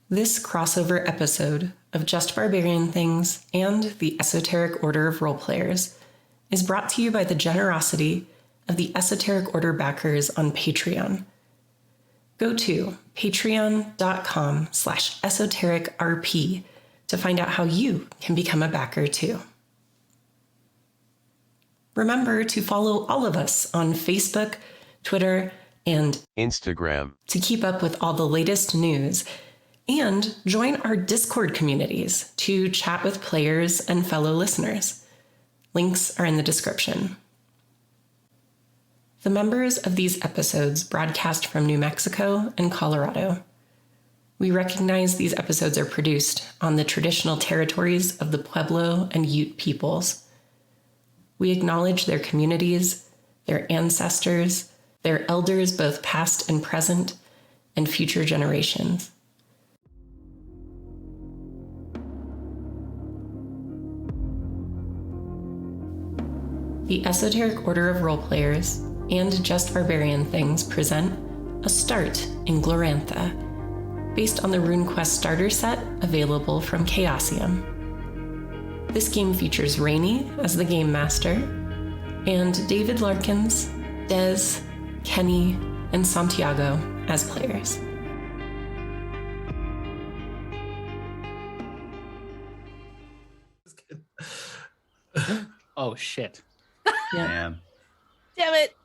This crossover episode of Just Barbarian Things and the Esoteric Order of Roleplayers is brought to you by the generosity of the Esoteric Order backers on Patreon. Go to patreon.com/esotericrp to find out how you can become a backer too. Remember to follow all of us on Facebook, Twitter, and Instagram to keep up with all the latest news, and join our Discord communities to chat with players and fellow listeners. Links are in the description. The members of these episodes broadcast from New Mexico and Colorado. We recognize these episodes are produced on the traditional territories of the Pueblo and Ute peoples. We acknowledge their communities, their ancestors, their elders both past and present, and future generations. The Esoteric Order of Roleplayers and Just Barbarian Things present A Start in Glorantha, based on the Runequest starter set available from Chaosium. This game features Rainey as the game master, and David Larkins, Des, Kenny, and Santiago as players. Oh shit. Yeah. Man. Damn it.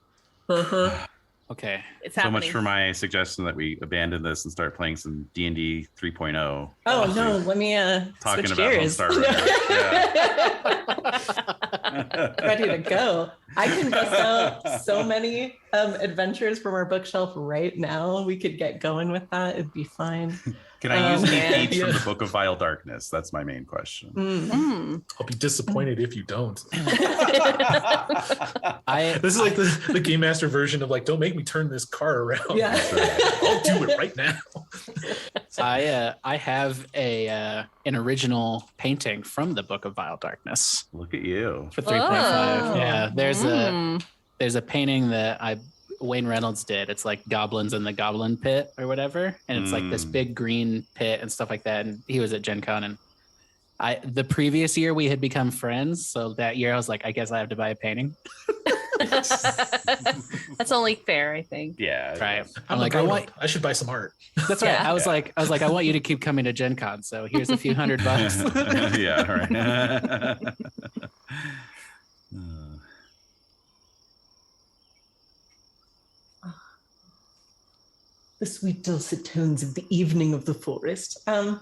Okay. It's So happening. much for my suggestion that we abandon this and start playing some D&D 3.0. Oh no, let me Talking switch about gears. Homestar Runner. Ready to go. I can bust out so many adventures from our bookshelf right now. We could get going with that. It'd be fine. Can I use man. any feats from the Book of Vile Darkness? That's my main question. I'll be disappointed if you don't. I This is like the game master version of like, don't make me turn this car around. Yeah. I'll do it right now. I have an original painting from the Book of Vile Darkness Look at you. for 3.5. Oh. Yeah, there's a painting that Wayne Reynolds did. It's like goblins in the goblin pit or whatever, and it's like this big green pit and stuff like that. And he was at Gen Con, and the previous year we had become friends, so that year I was like, I guess I have to buy a painting. That's only fair, I think. Yeah. Right. I'm like, I should buy some art. That's right. Yeah. I was like, I want you to keep coming to Gen Con, so here's a few $100. Yeah, right. The sweet dulcet tones of the evening of the forest. Yeah.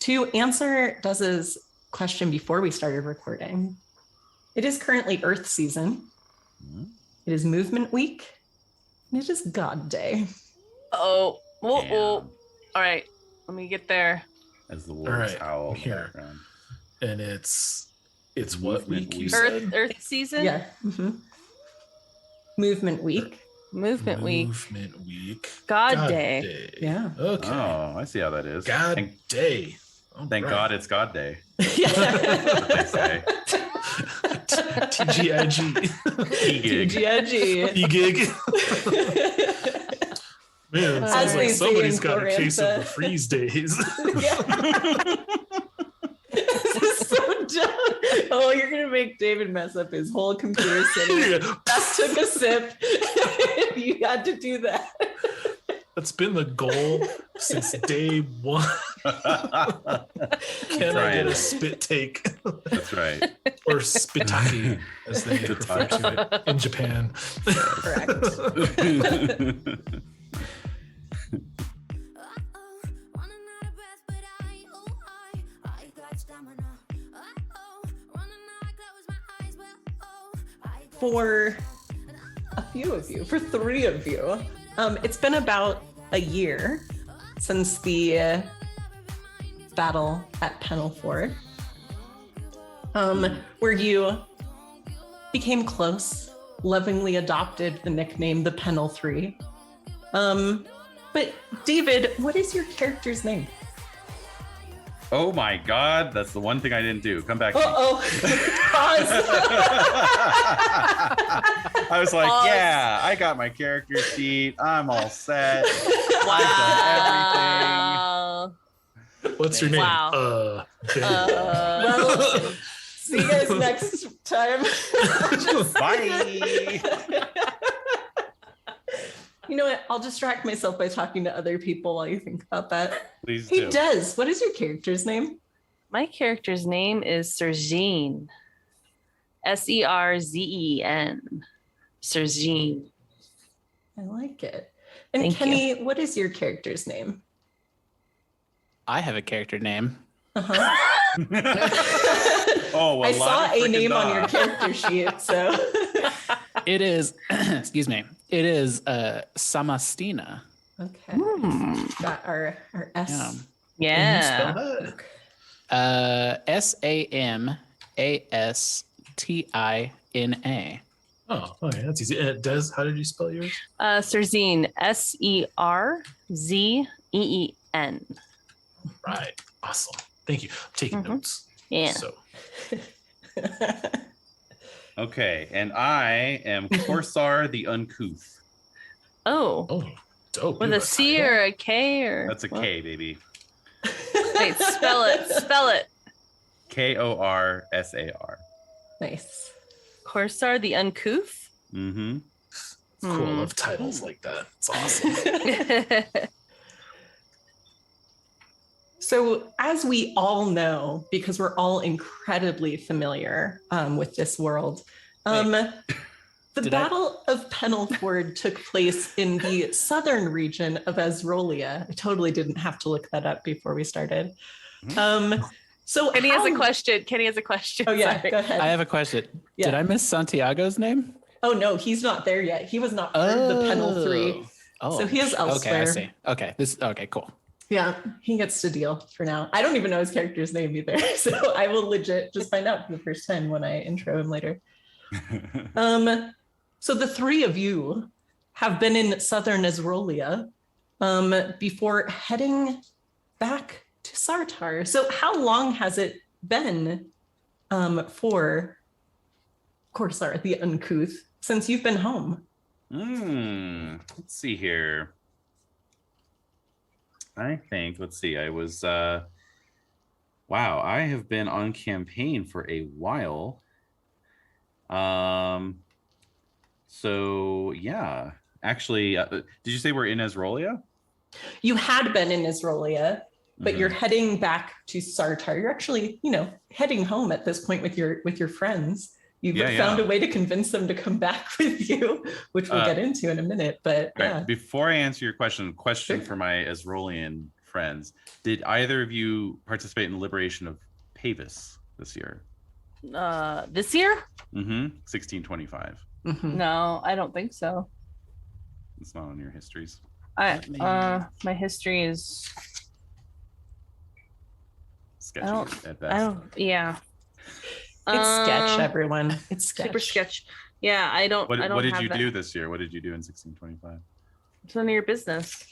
To answer Dez's question before we started recording, it is currently Earth season. It is Movement Week, and it is God Day. Oh, whoa, Damn. whoa. All right, let me get there. As the All wolves right, howl in the here. background. And it's what Movement week you week. said? Earth season. Yeah. Movement Week. Movement week. Movement week. God Day. Yeah. Okay. Oh, I see how that is. God Thank, Day. All thank right. God it's God Day. Yeah. That's what they say. TGIG. E-gig. TGIG. E-gig. Man, it As sounds they like say somebody's in got a case of Glorantha. the freeze days. This is so dumb. Oh, you're gonna make David mess up his whole computer sitting. Just took a sip. You had to do that. That's been the goal since day one. Can I get a spit take? That's right. Or spitaki, as they refer to it in Japan. Correct. For a few of you, for three of you, it's been about a year since the battle at Pennel Three, where you became close, lovingly adopted the nickname the Pennel Three. But David, what is your character's name? Oh my God, that's the one thing I didn't do. Come back to me. Pause. I was like, Pause. yeah, I got my character sheet. I'm all set. Wow. I've done everything. What's your name? Wow. Well, see you guys next time. Bye. You know what? I'll distract myself by talking to other people while you think about that. Please Hey, do. Des, what is your character's name? My character's name is Serzine. Serzen. Serzine. I like it. And Thank Kenny, what is your character's name? I have a character name. Uh-huh. Oh, well, I saw a name on your character sheet, so. It is, excuse me, it is Samastina. Okay. Got our S. Yeah. Yeah. Samastina. Oh, okay, that's easy. Des, how did you spell yours? Serzine. Serzeen. Right. Awesome. Thank you. I'm taking notes. Yeah. So Okay, and I am Korsar the Uncouth. Oh. dope. With You a have C title? or a K or That's a what? K, baby. Wait, spell it. Spell it. Korsar. Nice. Korsar the Uncouth. Mm-hmm. It's cool. I love titles like that. It's awesome. So, as we all know, because we're all incredibly familiar with this world, the Battle of Pennel Three took place in the southern region of Azrolia. I totally didn't have to look that up before we started. So Kenny has a question. Kenny has a question. Oh yeah, Sorry. go ahead. I have a question. Yeah. Did I miss Santiago's name? Oh no, he's not there yet. He was not part of the Pennel Three. Oh, So he is elsewhere. Okay, I see. Okay, cool. Yeah, he gets to deal for now. I don't even know his character's name either. So I will legit just find out for the first time when I intro him later. So the three of you have been in southern Azrolia before heading back to Sartar. So how long has it been for Korsar the Uncouth since you've been home? Let's see here. I think, let's see, I was, wow, I have been on campaign for a while. So yeah, actually, did you say we're in Azrolia? You had been in Azrolia, but you're heading back to Sartar. You're actually, heading home at this point with your friends. You've found a way to convince them to come back with you, which we'll get into in a minute. But right. Before I answer your question Sure. for my Azrolian friends: did either of you participate in the liberation of Pavis this year? This year? 1625. No, I don't think so. It's not on your histories. My history is Sketchy at best. I don't. Yeah. It's sketch, everyone. It's sketch. Super sketch. Yeah, I don't. What did you that. do this year? What did you do in 1625? It's none of your business.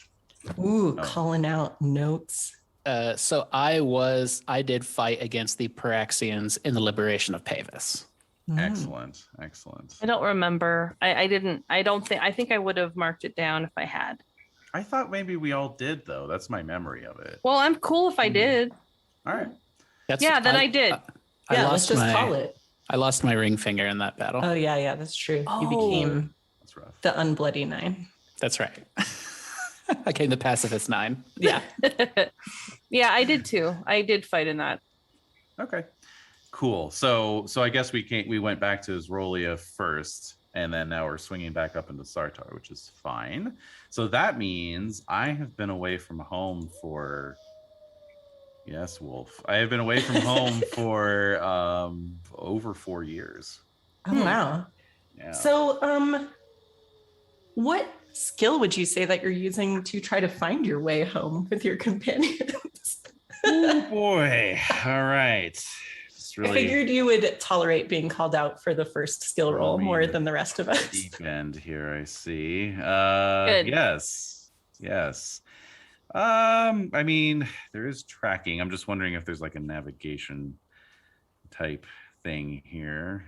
Ooh, calling out notes. So I did fight against the Pyraxians in the liberation of Pavis. Excellent. I don't remember. I didn't. I don't think. I think I would have marked it down if I had. I thought maybe we all did, though. That's my memory of it. Well, I'm cool if I did. All right. I did. Let's just call it. I lost my ring finger in that battle. Oh yeah, that's true. You became the Unbloody Nine. That's right. I became the Pacifist 9. Yeah. Yeah, I did too. I did fight in that. Okay. Cool. So I guess we went back to Azrolia first, and then now we're swinging back up into Sartar, which is fine. So that means I have been away from home for. Yes, Wolf. I have been away from home for over 4 years. Oh wow. Yeah. So what skill would you say that you're using to try to find your way home with your companions? Oh boy. All right. I figured you would tolerate being called out for the first skill roll more than the rest of us. Deep end here, I see. Good. Yes. I mean, there is tracking. I'm just wondering if there's like a navigation type thing here.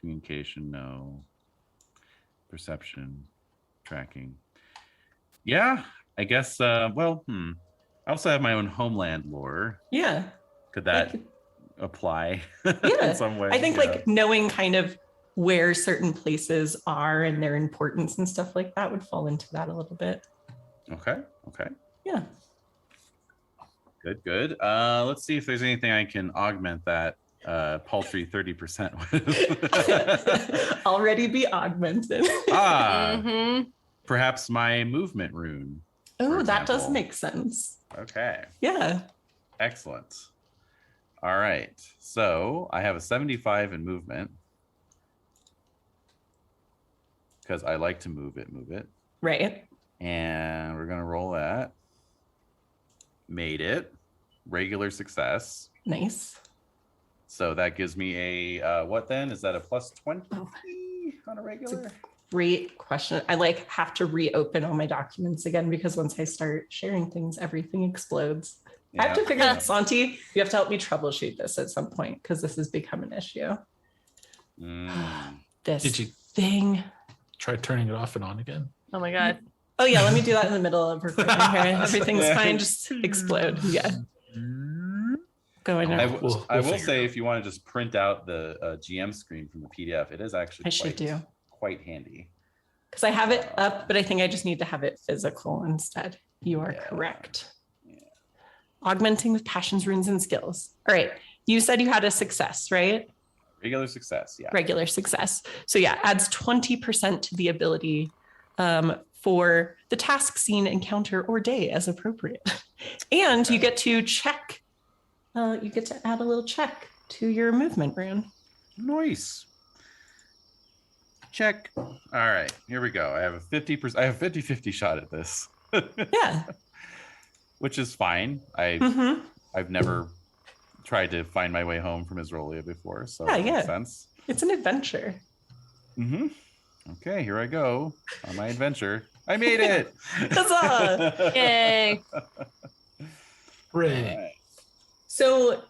Communication, no. Perception, tracking. Yeah, I guess. I also have my own homeland lore. Yeah. Could that Like- apply Yeah. in some way? I think Yeah. like knowing kind of where certain places are and their importance and stuff like that would fall into that a little bit. Okay. Yeah. Good. Let's see if there's anything I can augment that paltry 30% with. Already be augmented. Mm-hmm. Perhaps my movement rune. Oh, that does example. make sense. Okay. Yeah. Excellent. All right. So I have a 75 in movement because I like to move it. Right. And we're going to roll that. Made it. Regular success. Nice. So that gives me a, what then? Is that a plus 20 on a regular? Great question. I like have to reopen all my documents again because once I start sharing things, everything explodes. I have to figure out, Santi, you have to help me troubleshoot this at some point because this has become an issue. This Did you- thing. Try turning it off and on again. Oh my God. Oh yeah, let me do that in the middle of recording here. Everything's fine, just explode. Yeah. Going I on. We'll will figure say it out. if you want to just print out the GM screen from the PDF, it is actually I should do. quite handy. Because I have it up, but I think I just need to have it physical instead. You are Yeah. correct. Yeah. Augmenting with passions, runes, and skills. All right. You said you had a success, right? Regular success, yeah. Regular success. So yeah, adds 20% to the ability for the task, scene, encounter, or day as appropriate. And you get to check, you get to add a little check to your movement rune. Nice. Check. All right, here we go. I have a 50%. I have 50-50 shot at this, Yeah. which is fine. Mhm. I've never tried to find my way home from Israelia before, so Yeah, it yeah. makes sense. It's an adventure. Mm-hmm. Okay, here I go on my adventure. I made it. Huzzah! Yay. Hooray. All right. So,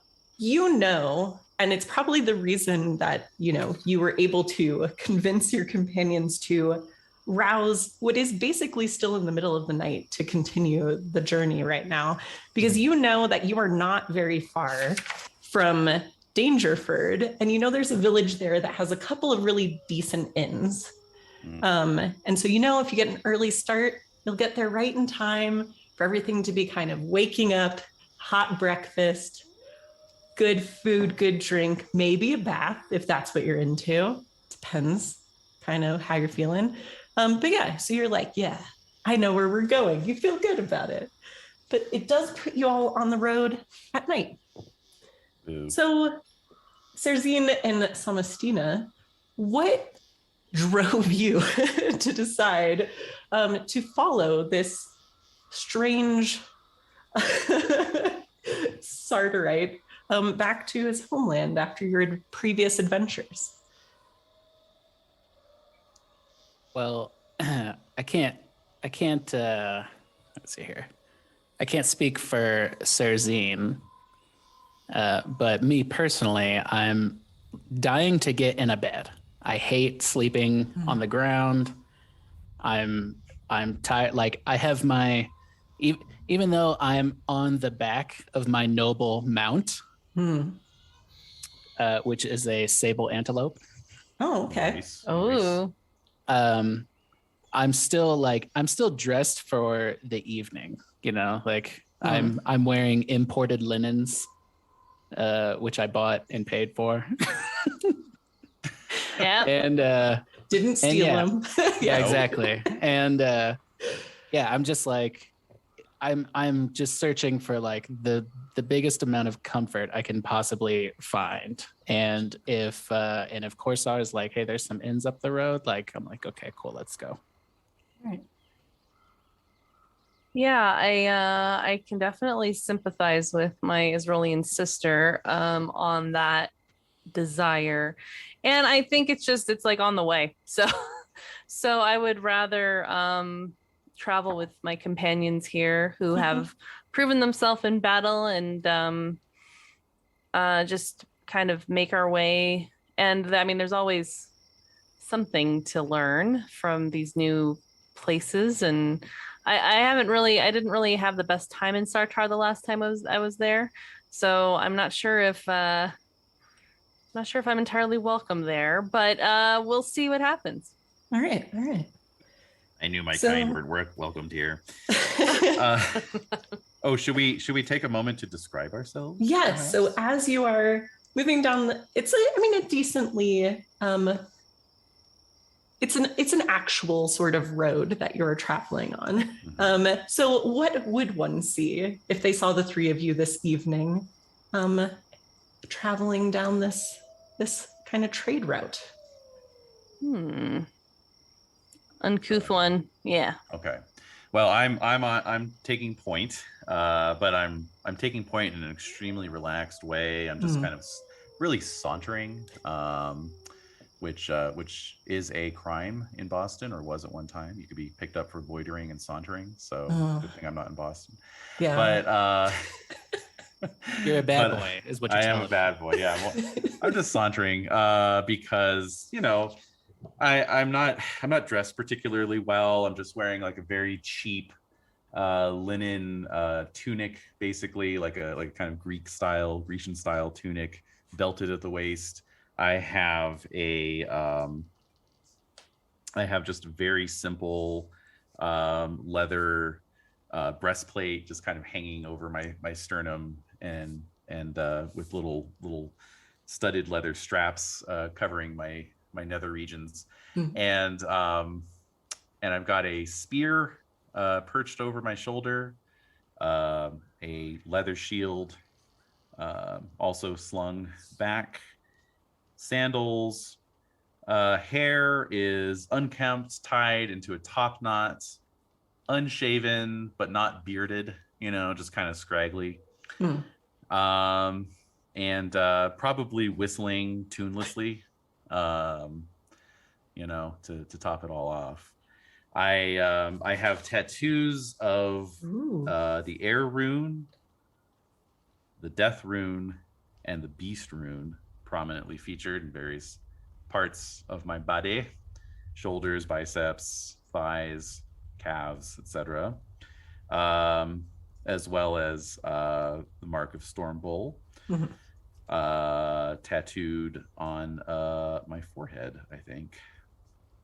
and it's probably the reason that, you were able to convince your companions to rouse what is basically still in the middle of the night to continue the journey right now, because you know that you are not very far from Dangerford, and there's a village there that has a couple of really decent inns. And so, if you get an early start, you'll get there right in time for everything to be kind of waking up, hot breakfast, good food, good drink, maybe a bath if that's what you're into. Depends kind of how you're feeling. But yeah, so you're like, yeah, I know where we're going. You feel good about it. But it does put you all on the road at night. Ooh. So, Serzine and Samastina, what drove you to decide to follow this strange Sartarite back to his homeland after your previous adventures? Well, I can't let's see here. I can't speak for Serzine, but me personally, I'm dying to get in a bed. I hate sleeping on the ground. I'm tired. Like I have my, even though I'm on the back of my noble mount, which is a sable antelope. Oh, okay. Nice. Oh. I'm still dressed for the evening, I'm wearing imported linens, which I bought and paid for. Yeah. And Didn't steal them. yeah, exactly. And I'm just I'm just searching for like the biggest amount of comfort I can possibly find. And if Korsar is like, hey, there's some inns up the road, like I'm like, okay, cool, let's go. Right. Yeah, I can definitely sympathize with my Israeli sister on that desire. And I think it's like on the way. So I would rather travel with my companions here who have proven themselves in battle and just kind of make our way. And I mean, there's always something to learn from these new places and I didn't really have the best time in Sartar the last time I was there. So I'm not sure if I'm entirely welcome there, but we'll see what happens. All right. I knew my kind were welcomed here. Should we take a moment to describe ourselves? Yes. So as you are moving down, a decently, it's an actual sort of road that you're traveling on. Mm-hmm. So what would one see if they saw the three of you this evening, traveling down this kind of trade route? Uncouth one. Yeah. Okay. Well, I'm taking point, but I'm taking point in an extremely relaxed way. I'm just kind of really sauntering, which is a crime in Boston, or was at one time. You could be picked up for loitering and sauntering. So good thing I'm not in Boston. Yeah. But you're a bad boy, is what you're telling me. I am a bad boy. Yeah. Well, I'm just sauntering because I'm not dressed particularly well. I'm just wearing like a very cheap linen tunic, basically like a kind of Grecian style tunic, belted at the waist. I have just a very simple leather breastplate just kind of hanging over my sternum, and with little studded leather straps covering my nether regions. And I've got a spear perched over my shoulder, a leather shield also slung back, sandals. Hair is unkempt, tied into a top knot, unshaven but not bearded, just kind of scraggly. And probably whistling tunelessly, to top it all off. I have tattoos of the air rune, the death rune, and the beast rune prominently featured in various parts of my body: shoulders, biceps, thighs, calves, etc. As well as the mark of Storm Bull, tattooed on my forehead, I think.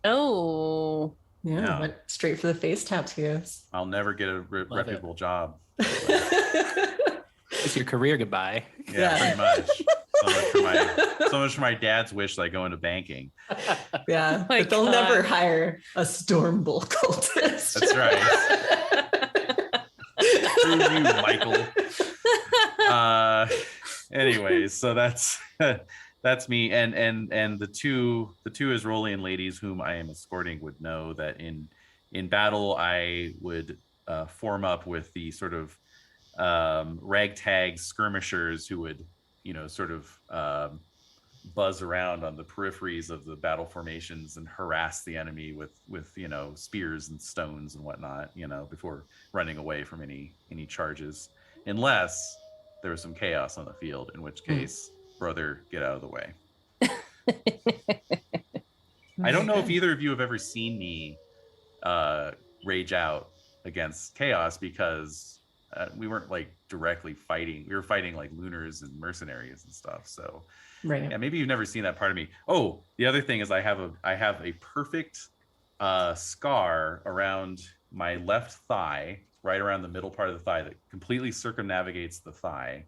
Oh. Yeah. Went straight for the face tattoos. I'll never get a reputable job. It's your career goodbye. Yeah, pretty much. So much for my dad's wish that I go into banking. Yeah, but they'll never hire a Storm Bull cultist. That's right. Screw you, Michael. Anyways, so that's me, and the two Israelian ladies whom I am escorting would know that in battle I would form up with the sort of ragtag skirmishers who would sort of buzz around on the peripheries of the battle formations and harass the enemy with spears and stones and whatnot, before running away from any charges, unless there was some chaos on the field, in which case, brother, get out of the way. I don't know if either of you have ever seen me rage out against chaos, because we weren't like directly fighting. We were fighting like Lunars and mercenaries and stuff. So right. Yeah, maybe you've never seen that part of me. Oh, the other thing is I have a perfect scar around my left thigh, right around the middle part of the thigh, that completely circumnavigates the thigh.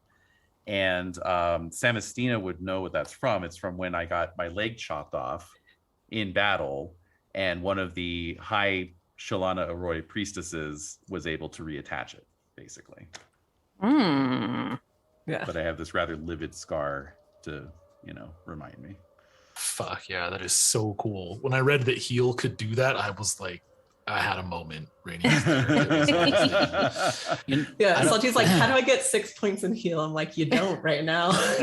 And Samastina would know what that's from. It's from when I got my leg chopped off in battle, and one of the high Shalana Arroy priestesses was able to reattach it, basically. Yeah. But I have this rather livid scar to, remind me. Fuck yeah, that is so cool. When I read that heal could do that, I was like, I had a moment. Rainy. Yeah, Salty's like, how do I get 6 points in heal? I'm like, you don't right now. I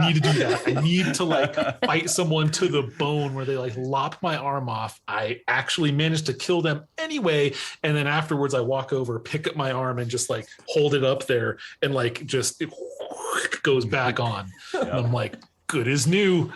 need to do that. I need to like fight someone to the bone where they like lop my arm off. I actually managed to kill them anyway, and then afterwards I walk over, pick up my arm, and just like hold it up there, and like just it goes back on. And I'm like, good as new.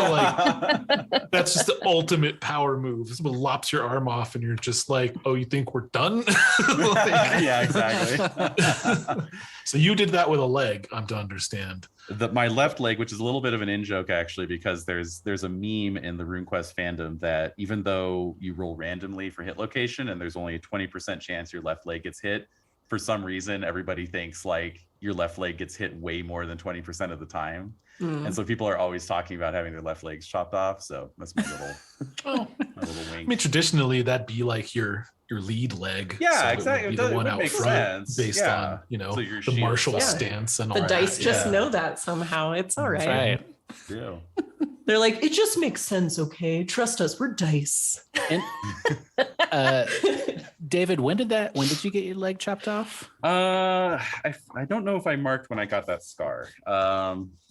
Like, that's just the ultimate power move. Someone lops your arm off and you're just like, oh, you think we're done? Like, yeah, exactly. so you did that with a leg, I'm to understand. My left leg, which is a little bit of an in-joke actually, because there's a meme in the RuneQuest fandom that even though you roll randomly for hit location and there's only a 20% chance your left leg gets hit, for some reason everybody thinks like your left leg gets hit way more than 20% of the time. And so people are always talking about having their left legs chopped off. So that's my little, my little wink. I mean, traditionally that'd be like your lead leg. Yeah, so exactly. It would be the one out make front sense. based on, you know, So your the shield. martial Yeah. stance and all The that. dice just Yeah. know that somehow. It's all right. That's right. Yeah. They're like, it just makes sense, okay? Trust us, we're dice. And David, when did you get your leg chopped off? I don't know if I marked when I got that scar.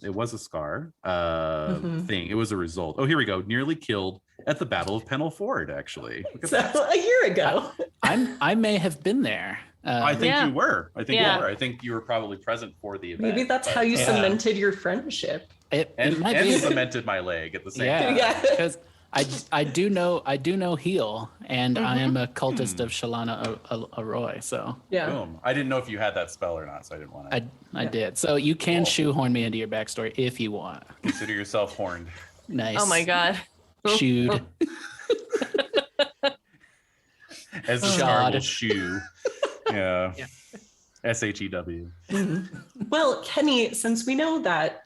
It was a scar thing. It was a result. Oh, here we go. Nearly killed at the Battle of Pennel Ford, actually. Look at So that. a year ago. I may have been there. I think Yeah. you were. I think Yeah. you were. I think you were probably present for the event. Maybe that's but- how you Yeah. cemented your friendship. It and might and be cemented my leg at the same Yeah. time. Yeah. because I do know heal, and I am a cultist of Shalana Arroy, so Yeah. Boom. I didn't know if you had that spell or not, so I didn't want to I did. So you can Cool. shoehorn me into your backstory if you want. consider yourself horned. Nice. Oh my god. Shooed. As the Shod. scar will shoe. Yeah. Yeah. SHEW. Well, Kenny, since we know that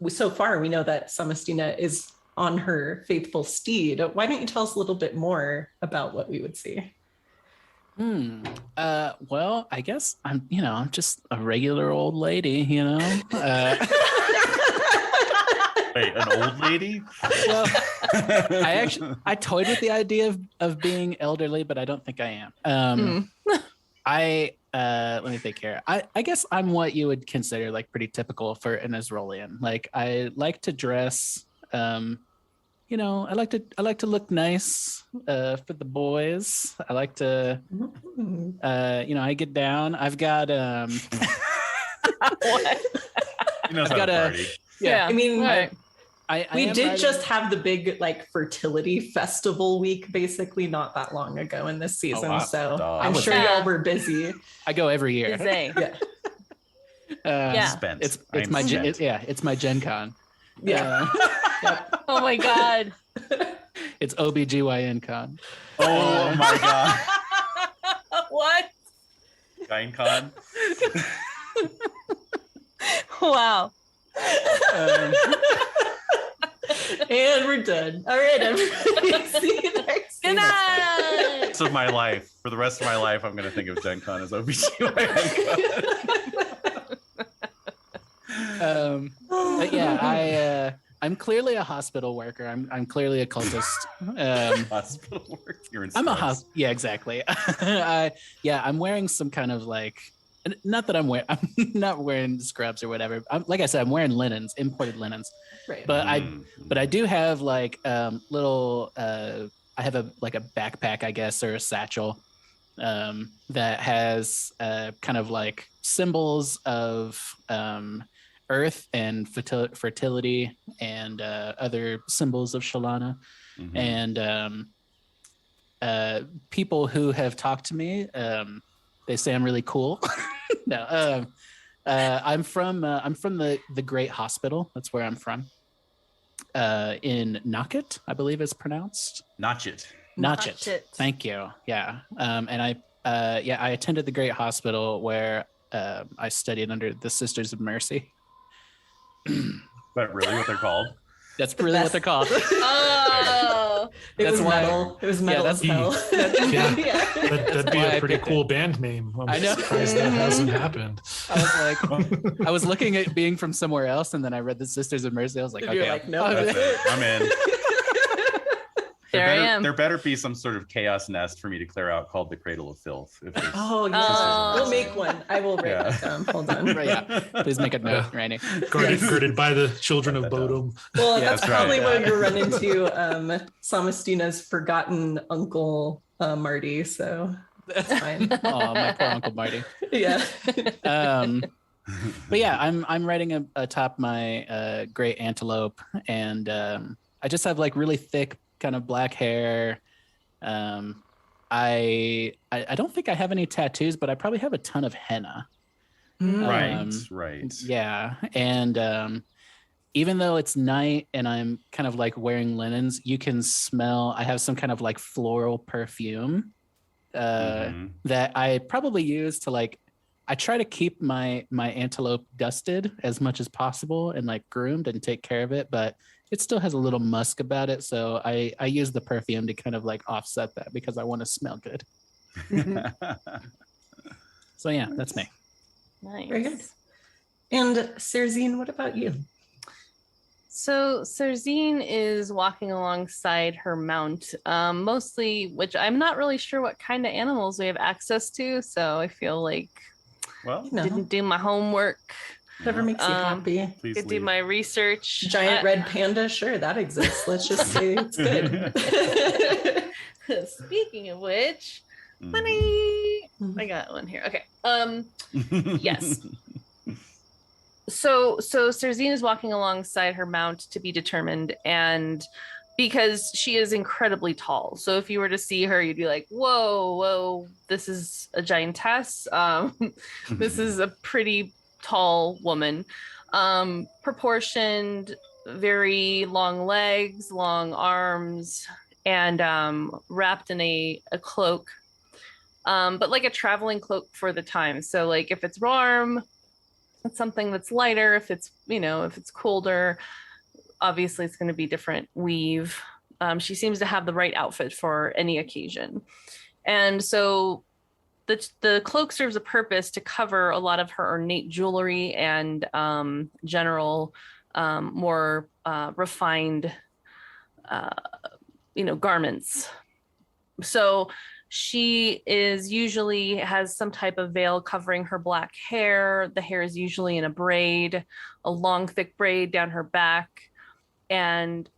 so far we know that Samastina is on her faithful steed, why don't you tell us a little bit more about what we would see? Well, I guess I'm just a regular old lady, Wait, an old lady? Well, I toyed with the idea of being elderly, but I don't think I am. Let me think here. I guess I'm what you would consider like pretty typical for an Israelian. Like I like to dress, I like to look nice for the boys. I like to, I get down. I've got What? He knows I've how got to a- party. I mean, right. I we am did riding- just have the big like fertility festival week basically not that long ago in this season. wow. So Duh. I'm I was sure there. y'all were busy. I go every year. Zay. Yeah. Yeah. Spent. It's I'm my gen, spent. it's my Gen Con. Yeah. Oh my god. It's OBGYN Con. Oh my god. What? GynCon. Wow. And we're done. All right, everybody. See you next Good week. night. Rest of my life. For the rest of my life, I'm going to think of Gen Con as OBGYN. But yeah, I'm clearly a hospital worker. I'm clearly a cultist. Hospital work. You're in I'm a scrubs. yeah, exactly. I'm wearing some kind of like, not that I'm not wearing scrubs or whatever. Like I said, I'm wearing linens, imported linens. Right. But Mm. I do have like little. I have a backpack, I guess, or a satchel that has kind of like symbols of earth and fertility and other symbols of Shalana. Mhm. And people who have talked to me, they say I'm really cool. No, I'm from the Great Hospital. That's where I'm from. In Notch, I believe it's pronounced. Notch it. Notch Notch it. it. Thank you. Yeah. And I attended the Great Hospital where I studied under the Sisters of Mercy. But really what they're called? That's really what they're called. Oh. It That's was why- metal. It was metal that's- as hell. Yeah. That'd be why I a pretty picked cool it. band name. I'm I know. surprised that hasn't happened. I was like, I was looking at being from somewhere else, and then I read the Sisters of Mercy. I was like, You're okay, like, no. That's it. I'm in. There I am. There better be some sort of chaos nest for me to clear out called the Cradle of Filth. If there's- Oh, yes. Oh. We'll make one. I will write Yeah. that down. Hold on. Right, yeah. Please make a note, Rainy. Guarded by the children of Write that down. Bodom. Well, Yeah, that's that's right, probably yeah. when you run into Samastina's forgotten uncle Marty. So that's fine. Oh, my poor Uncle Marty. Yeah. But yeah, I'm riding atop my great antelope, and I just have like really thick kind of black hair. I don't think I have any tattoos, but I probably have a ton of henna. Right. Yeah, and even though it's night and I'm kind of like wearing linens, you can smell. I have some kind of like floral perfume that I probably use to like. I try to keep my antelope dusted as much as possible and like groomed and take care of it, but it still has a little musk about it. So I use the perfume to kind of like offset that because I want to smell good. So yeah, that's me. Nice. Very good. And Serzine, what about you? So Serzine is walking alongside her mount, mostly, which I'm not really sure what kind of animals we have access to. So I feel like didn't do my homework. Whatever makes you happy. Please Could do my research. Giant red panda, sure, that exists. Let's just say it's good. Speaking of which, money. I got one here. Okay. Yes. So Serzine is walking alongside her mount to be determined, and because she is incredibly tall. So if you were to see her, you'd be like, whoa, this is a giantess. This is a pretty tall woman. Proportioned, very long legs, long arms, and wrapped in a cloak. But like a traveling cloak for the time. So like if it's warm, it's something that's lighter. If it's, if it's colder, obviously it's going to be different weave. She seems to have the right outfit for any occasion. And so the cloak serves a purpose to cover a lot of her ornate jewelry and general, more refined, garments. So she is usually has some type of veil covering her black hair. The hair is usually in a braid, a long, thick braid down her back, and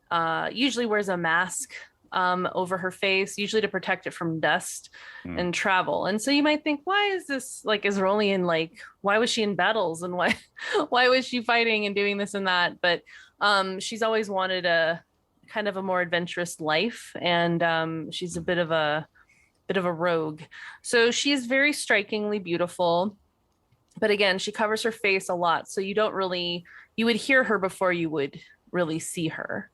usually wears a mask over her face, usually to protect it from dust and travel. And so you might think, why is this like Israelian? Like, why was she in battles and why was she fighting and doing this and that? But she's always wanted a kind of a more adventurous life, and she's a bit of a rogue. So she's very strikingly beautiful, but again, she covers her face a lot, so you would hear her before you would really see her.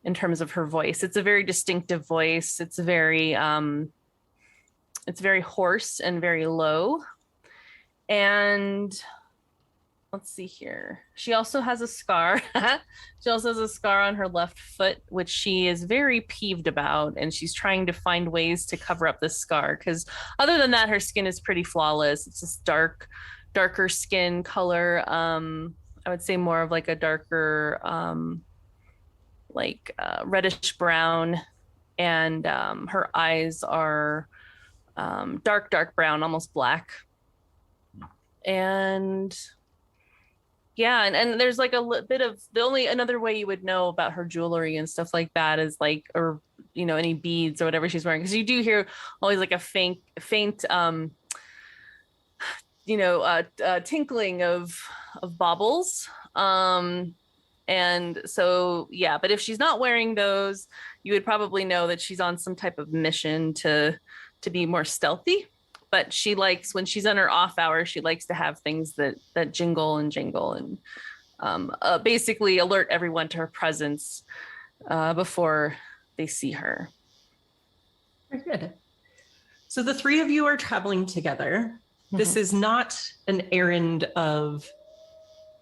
In terms of her voice, it's a very distinctive voice. It's very hoarse and very low. And let's see here. She also has a scar. She also has a scar on her left foot, which she is very peeved about. And she's trying to find ways to cover up this scar. Because other than that, her skin is pretty flawless. It's this darker skin color. I would say more of like a darker, reddish brown. And her eyes are dark brown, almost black. And yeah, and there's like a bit of another way you would know about her jewelry and stuff like that is like, or any beads or whatever she's wearing, because you do hear always like a faint tinkling of baubles. And so yeah, but if she's not wearing those, you would probably know that she's on some type of mission to be more stealthy. But she likes, when she's on her off hours, she likes to have things that jingle and basically alert everyone to her presence before they see her. Very good. So the three of you are traveling together. Mm-hmm. This is not an errand of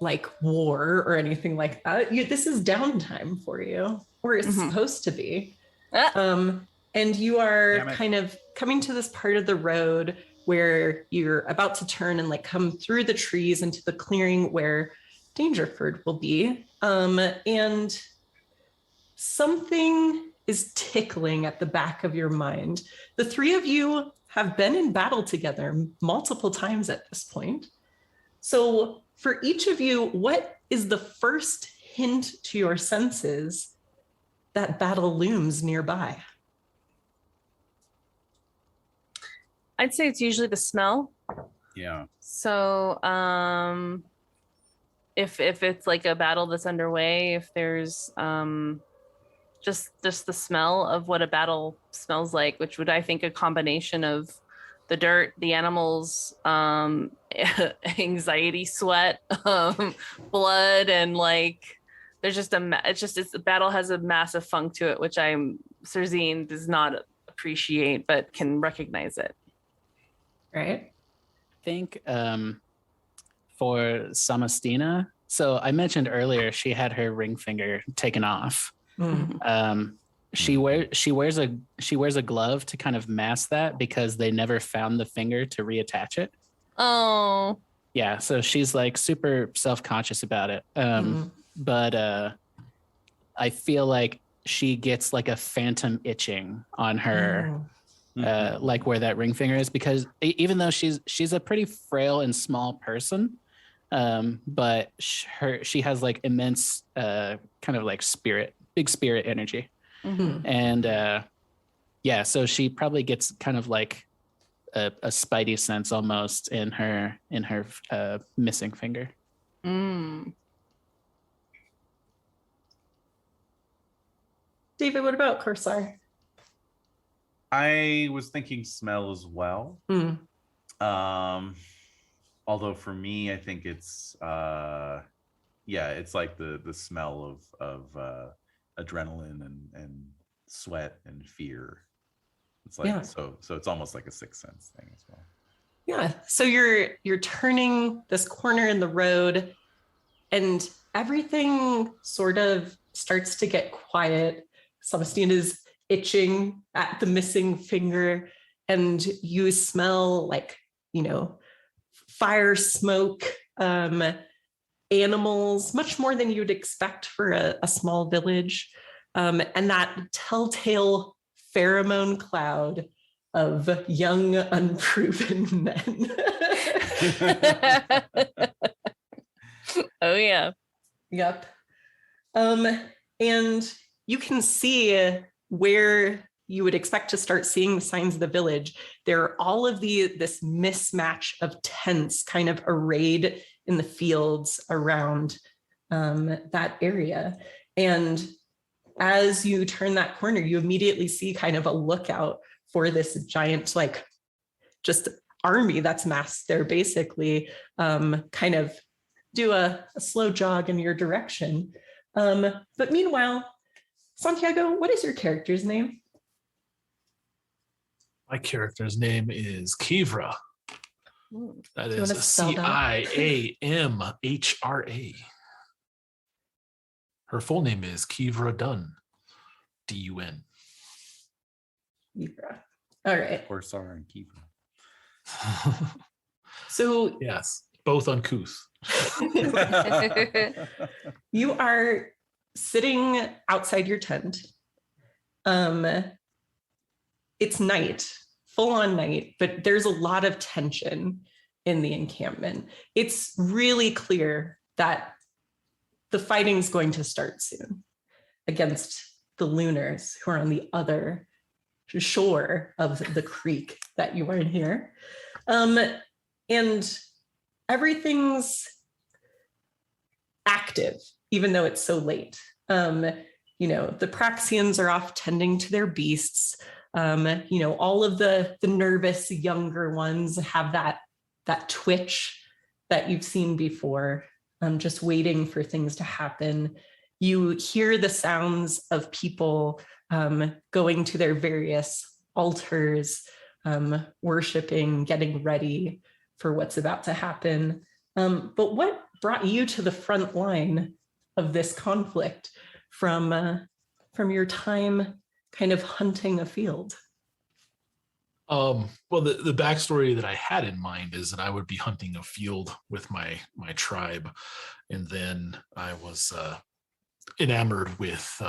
like war or anything like that. This is downtime for you, or it's supposed to be. And you are kind of coming to this part of the road where you're about to turn and like come through the trees into the clearing where Dangerford will be. And something is tickling at the back of your mind. The three of you have been in battle together multiple times at this point. So for each of you, what is the first hint to your senses that battle looms nearby? I'd say it's usually the smell. Yeah. So, if it's like a battle that's underway, if there's just the smell of what a battle smells like, which would, I think, a combination of the dirt, the animals, anxiety, sweat, blood, and like there's just the battle has a massive funk to it, which Serzine does not appreciate but can recognize it. Right? I think for Samastina, so I mentioned earlier she had her ring finger taken off. She wears a glove to kind of mask that because they never found the finger to reattach it. Oh. Yeah, so she's like super self-conscious about it. But I feel like she gets like a phantom itching on her, like where that ring finger is, because even though she's a pretty frail and small person, but she has like immense kind of like big spirit energy. And yeah, so she probably gets kind of like a spidey sense almost in her missing finger. David, what about Korsar? I was thinking smell as well. Although for me, I think it's it's like the smell of adrenaline and sweat and fear. It's like so it's almost like a sixth sense thing as well. Yeah. So you're turning this corner in the road and everything sort of starts to get quiet. Celestine is itching at the missing finger, and you smell like, fire, smoke, animals, much more than you'd expect for a small village. And that telltale pheromone cloud of young, unproven men. Oh, yeah. Yep. And you can see where you would expect to start seeing the signs of the village. There are all of this mismatch of tents kind of arrayed in the fields around that area. And as you turn that corner, you immediately see kind of a lookout for this giant, like, just army that's massed there, basically, kind of do a slow jog in your direction. But meanwhile, Santiago, what is your character's name? My character's name is Kivra. That is Ciamhra. Her full name is Kivra Dunn. Dun. Kivra. All right. Korsar and Kivra. So yes, both uncouth. You are sitting outside your tent. It's night, full on night, but there's a lot of tension in the encampment. It's really clear that the fighting's going to start soon against the Lunars, who are on the other shore of the creek that you are in here. And everything's active, even though it's so late. The Praxians are off tending to their beasts. All of the nervous younger ones have that twitch that you've seen before, just waiting for things to happen. You hear the sounds of people going to their various altars, worshiping, getting ready for what's about to happen. But what brought you to the front line of this conflict from your time kind of hunting a field? Well, the backstory that I had in mind is that I would be hunting a field with my tribe, and then I was enamored with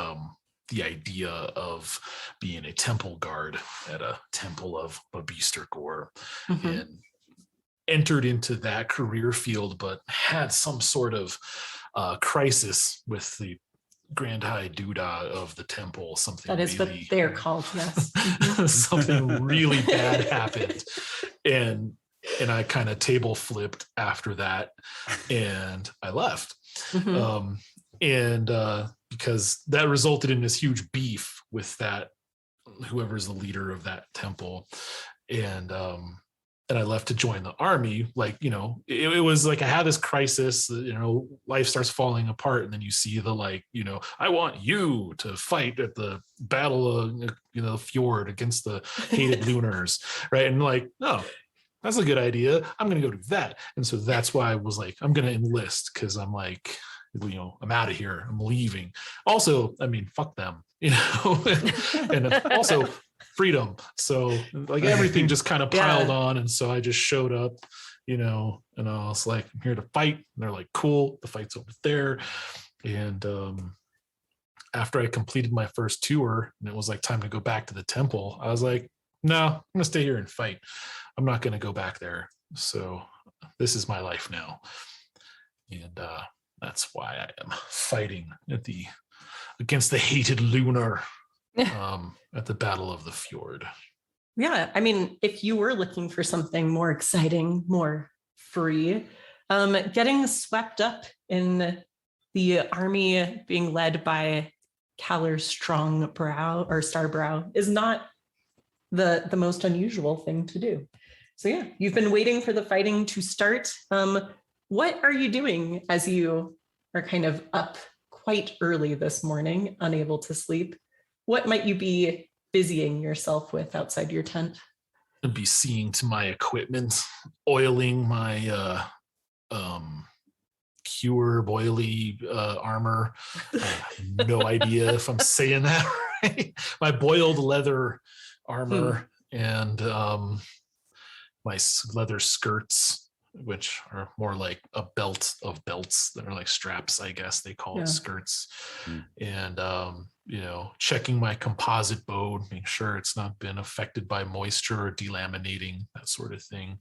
the idea of being a temple guard at a temple of Babeaster Gore, and entered into that career field, but had some sort of crisis with the Grand High Doodah of the temple. Something that is really, what they're called, yes. Something really bad happened, and and I kind of table flipped after that, and I left. Mhm. Because that resulted in this huge beef with that whoever's the leader of that temple, and I left to join the army. Like, it was like I had this crisis, life starts falling apart, and then you see the, like, I want you to fight at the battle of the fjord against the hated Lunars, right? And like, no, that's a good idea, I'm gonna go do that. And so that's why I was like, I'm gonna enlist, because I'm like, I'm out of here, I'm leaving. Also, I mean, fuck them, and also freedom. So like everything just kind of piled on. And so I just showed up, and I was like, I'm here to fight. And they're like, cool, the fight's over there. And after I completed my first tour and it was like time to go back to the temple, I was like, no, I'm gonna stay here and fight. I'm not gonna go back there. So this is my life now. And that's why I am fighting against the hated Lunar at the Battle of the Fjord. Yeah, I mean, if you were looking for something more exciting, more free, getting swept up in the army being led by Caller's Starbrow is not the most unusual thing to do. So yeah, you've been waiting for the fighting to start. What are you doing as you are kind of up quite early this morning, unable to sleep? What might you be busying yourself with outside your tent? I'd be seeing to my equipment, oiling my cure boily armor. No idea if I'm saying that right. My boiled leather armor and my leather skirts, which are more like a belt of belts that are like straps, I guess they call it skirts. And checking my composite bow, making sure it's not been affected by moisture or delaminating, that sort of thing.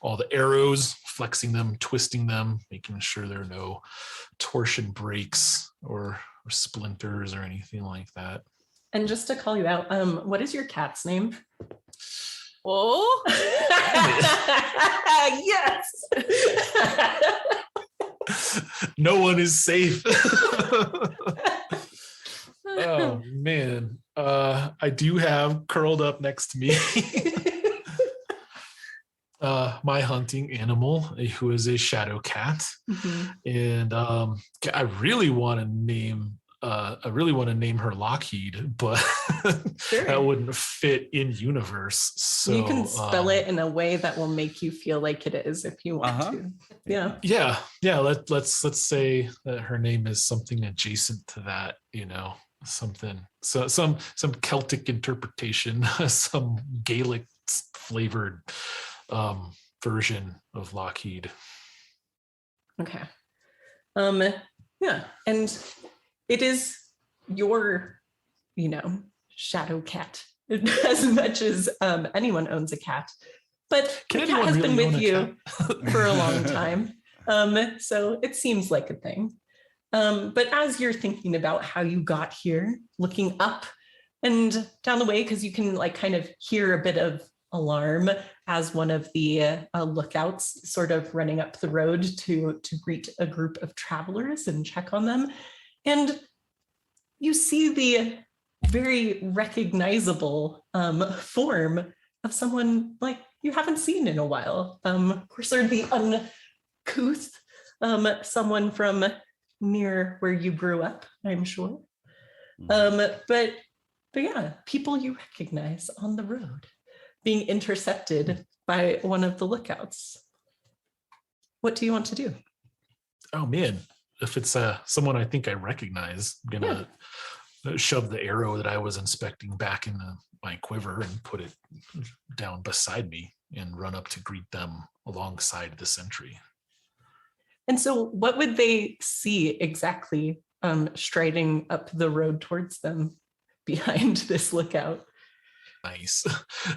All the arrows, flexing them, twisting them, making sure there are no torsion breaks or splinters or anything like that. And just to call you out, what is your cat's name? Oh, yes. No one is safe. Oh man, I do have curled up next to me my hunting animal, who is a shadow cat. And I really want to name her Lockheed, but that wouldn't fit in universe. So you can spell it in a way that will make you feel like it is if you want to. Yeah. Let's say that her name is something adjacent to that, something, so some Celtic interpretation, some Gaelic flavored version of Lockheed. Okay. Yeah, and it is your, shadow cat as much as anyone owns a cat. But the cat has been with you for a long time. So it seems like a thing. But as you're thinking about how you got here, looking up and down the way, because you can kind of hear a bit of alarm as one of the lookouts sort of running up the road to greet a group of travelers and check on them. And you see the very recognizable form of someone like you haven't seen in a while. Korsar the uncouth, someone from near where you grew up, I'm sure. But yeah, people you recognize on the road being intercepted by one of the lookouts. What do you want to do? Oh man, if it's someone I think I recognize, I'm gonna shove the arrow that I was inspecting back in my quiver and put it down beside me and run up to greet them alongside the sentry. And so what would they see exactly striding up the road towards them behind this lookout? Nice.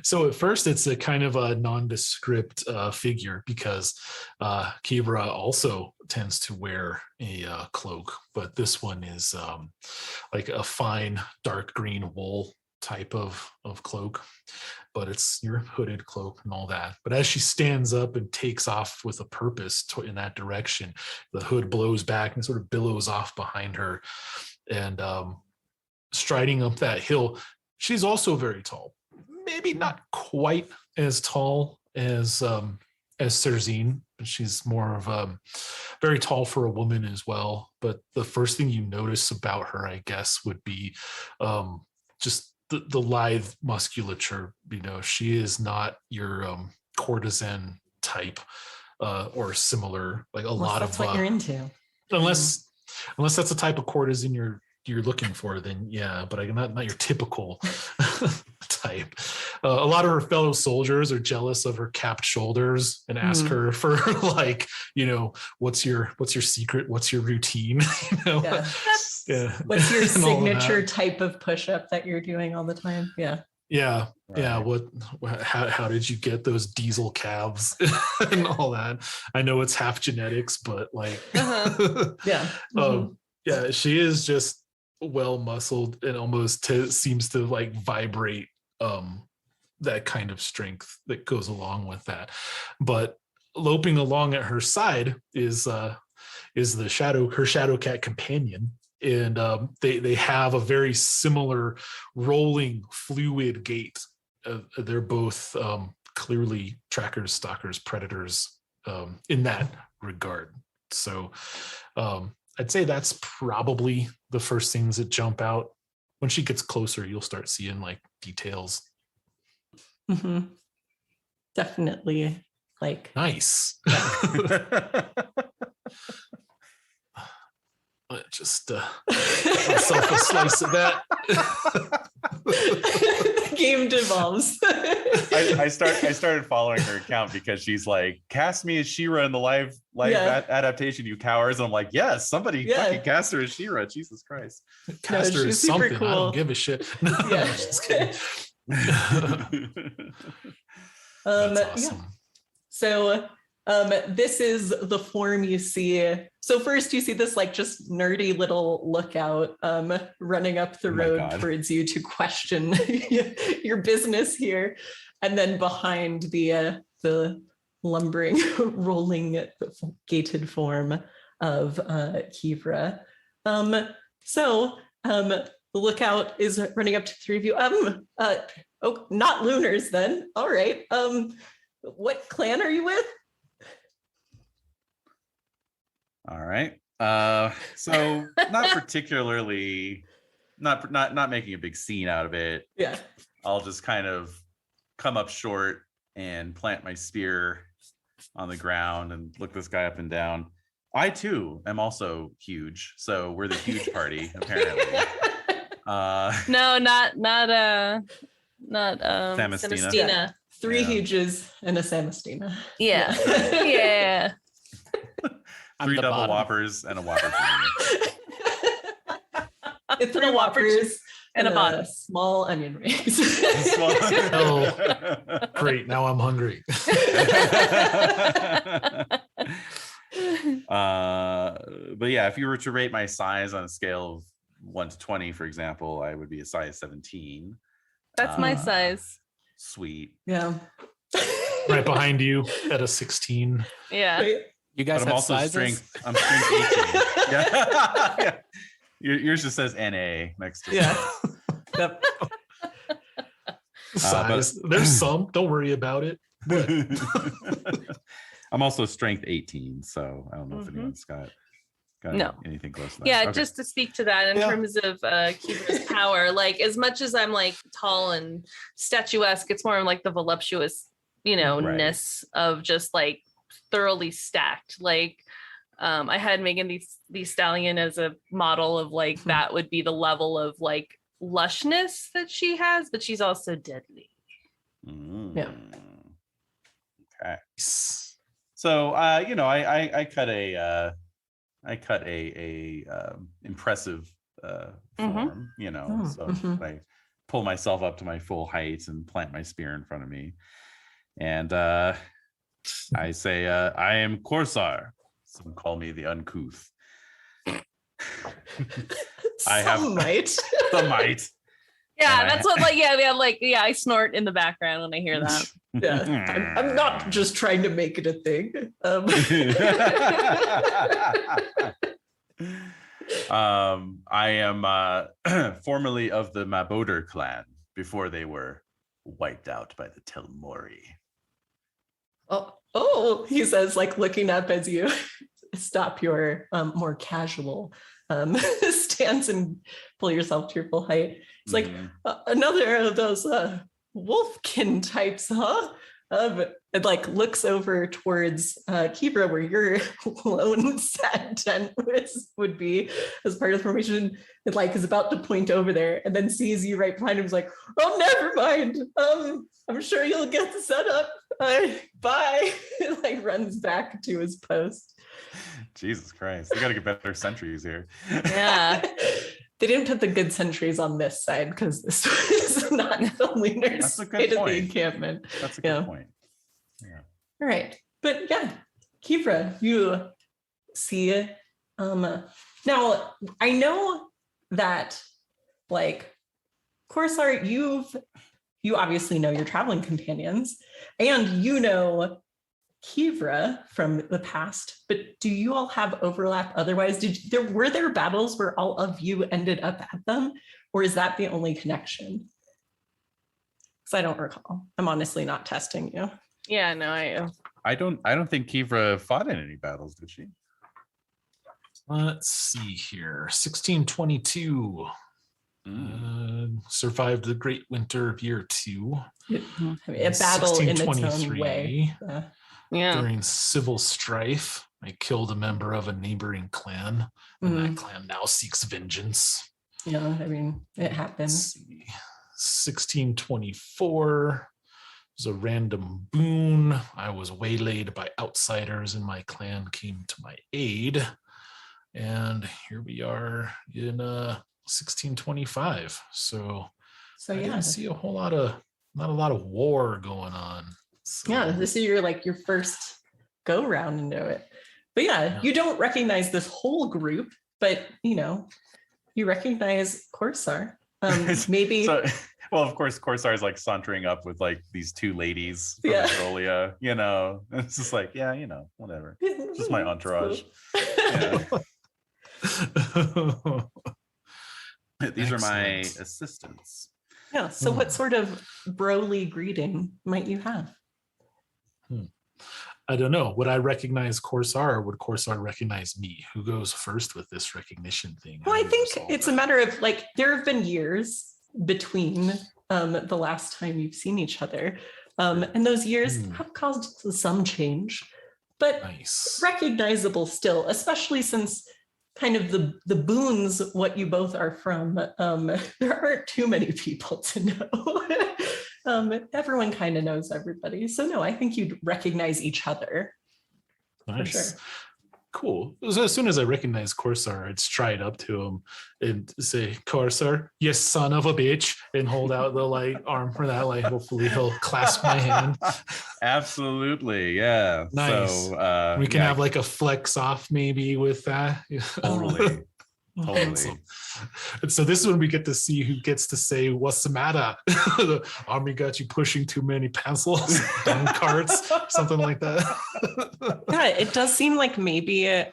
So at first it's a kind of a nondescript figure, because Kibra also tends to wear a cloak, but this one is like a fine dark green wool type of cloak, but it's your hooded cloak and all that. But as she stands up and takes off with a purpose in that direction, the hood blows back and sort of billows off behind her. And striding up that hill, she's also very tall. Maybe not quite as tall as Serzine, but she's more of very tall for a woman as well. But the first thing you notice about her, I guess, would be just the lithe musculature. You know, she is not your courtesan type or similar. Like that's what you're into. Unless that's the type of courtesan you're looking for, then yeah, but not your typical type. A lot of her fellow soldiers are jealous of her capped shoulders and ask her for like, you know, what's your secret? What's your routine? You know? Yeah. What's your signature type of push-up that you're doing all the time? Yeah. Yeah. Right. Yeah. How did you get those diesel calves and all that? I know it's half genetics, but like, Yeah. Yeah, she is just well muscled and almost seems to like vibrate that kind of strength that goes along with that. But loping along at her side is her shadow cat companion, and they have a very similar rolling fluid gait. They're both clearly trackers, stalkers, predators in that regard. So I'd say that's probably the first things that jump out. When she gets closer, you'll start seeing like details. Definitely like nice. Just myself a slice of that. The game devolves. I started following her account because she's like, cast me as She-Ra in the live adaptation, you cowards. And I'm like, yes, somebody fucking cast her as She-Ra. Jesus Christ. Cast her as something. Cool. I don't give a shit. No, yeah. Just kidding. That's awesome. Yeah. So this is the form you see. So first you see this like just nerdy little lookout running up the road towards you to question your business here. And then behind the lumbering, rolling, gated form of Kivra. So the lookout is running up to the three of you. Oh, not Lunars then. All right. What clan are you with? All right. So not particularly, not making a big scene out of it. Yeah. I'll just kind of come up short and plant my spear on the ground and look this guy up and down. I too am also huge, so we're the huge party apparently. No, not Samastina. Three huges and a Samastina. Yeah. Yeah. Three double bottom. Whoppers and a Whopper. It's three Whoppers and a small onion rings. Oh, great. Now I'm hungry. But yeah, if you were to rate my size on a scale of 1 to 20, for example, I would be a size 17. That's my size. Sweet. Yeah. Right behind you at a 16. Yeah. You guys but have also sizes? I'm strength 18. Yeah. Yours just says NA next to it. Yeah. Yep. Size. There's some. Don't worry about it. I'm also strength 18, so I don't know if anyone's got anything close to that. Yeah, Okay. just to speak to that in terms of Kivra's power, like as much as I'm like tall and statuesque, it's more like the voluptuous, ness of just like thoroughly stacked. Like I had Megan the Stallion as a model of like that would be the level of like lushness that she has, but she's also deadly. Yeah. Okay. So I cut a impressive form, so I pull myself up to my full height and plant my spear in front of me, and I say, I am Korsar. Some call me the uncouth. Some might. Some might. Yeah, that's what I snort in the background when I hear that. Yeah, I'm not just trying to make it a thing. I am formerly of the Maboder clan before they were wiped out by the Telmori. Oh, he says, like looking up as you stop your more casual stance and pull yourself to your full height. It's like another of those wolfkin types, huh? It like looks over towards Kibra, where your lone sad tent would be as part of the formation. It like is about to point over there and then sees you right behind him. Is like, oh, never mind. I'm sure you'll get the setup. Bye. It like runs back to his post. Jesus Christ, we got to get better sentries here. Yeah. They didn't put the good sentries on this side because this was not the Lunar side of the encampment. That's a good point. Yeah. All right. But yeah, Kivra, you see it. Now, I know that, like, Korsar, you obviously know your traveling companions, and you know Kivra from the past, but do you all have overlap otherwise? Were there battles where all of you ended up at them, or is that the only connection? Because I don't recall. I'm honestly not testing you. Yeah, no, I don't think Kivra fought in any battles, did she? Let's see here. 1622. Survived the Great Winter of Year 2. A battle in its own way. Yeah. During civil strife, I killed a member of a neighboring clan, and that clan now seeks vengeance. Yeah, I mean, it happens. 1624 was a random boon. I was waylaid by outsiders, and my clan came to my aid. And here we are in 1625. So I didn't see not a lot of war going on. So. Yeah, this is your first go round into it. But yeah, you don't recognize this whole group, but you recognize Korsar. Maybe. Well, of course, Korsar is like sauntering up with like these two ladies from Australia. It's just like, whatever. It's just my entourage. These are my assistants. Yeah. So, what sort of broly greeting might you have? I don't know. Would I recognize Korsar, or would Korsar recognize me? Who goes first with this recognition thing? Well, I think it's a matter of there have been years between the last time you've seen each other, and those years have caused some change, but recognizable still, especially since kind of the boons, what you both are from, there aren't too many people to know. Everyone kind of knows everybody. So no, I think you'd recognize each other. Nice. For sure. Cool. So as soon as I recognize Korsar, I'd stride up to him and say, Korsar, you son of a bitch, and hold out the arm for that. Hopefully he'll clasp my hand. Absolutely. Yeah. Nice. So we can have a flex off maybe with that. Totally. And so this is when we get to see who gets to say, what's the matter? The army got you pushing too many pencils down carts, something like that. Yeah, it does seem like maybe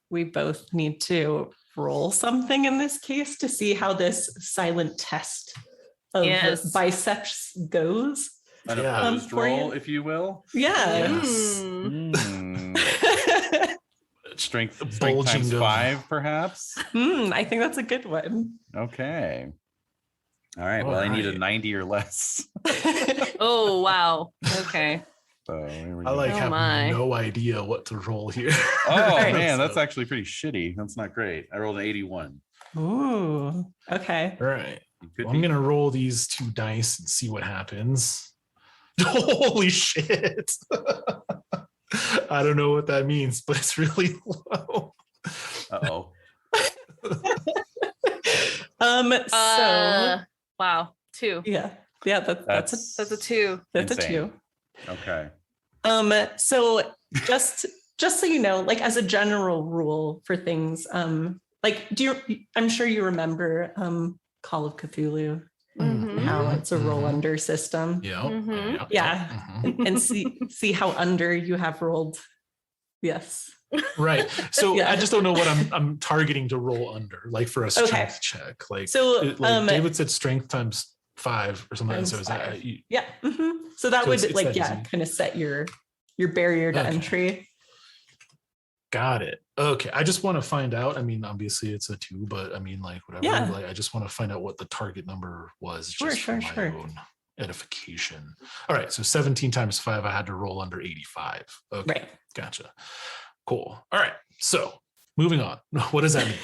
we both need to roll something in this case to see how this silent test of biceps goes. An opposed roll, if you will. Yeah. Yes. Strength times 5, perhaps. I think that's a good one. Okay. All right. Well, I need a 90 or less. Oh wow. Okay. So here we I go. have no idea what to roll here. Oh man, that's actually pretty shitty. That's not great. I rolled an 81. Ooh. Okay. All right. Well, I'm gonna roll these 2 dice and see what happens. Holy shit. I don't know what that means, but it's really low. Uh-oh. So wow, 2. Yeah, that's a 2. That's insane. a 2. Okay. So just so you know, as a general rule for things, I'm sure you remember Call of Cthulhu. Mhm. how it's a roll Mhm. under system. Yeah. Mhm. Yeah. Mhm. And see how under you have rolled. Yes. Right. So Yeah. I just don't know what I'm targeting to roll under, like for a strength check. Like, So, David said strength times 5 or something. Times So is that 5. Yeah. So that So would it's that easy. kind of set your barrier to Okay. entry. Got it. Okay. I just want to find out. I mean, obviously it's a 2, but I mean, like whatever. Yeah. Like I just want to find out what the target number was Sure, just for sure. my own edification. All right. So 17 times 5, I had to roll under 85. Okay. Right. Gotcha. Cool. All right. So moving on. What does that mean?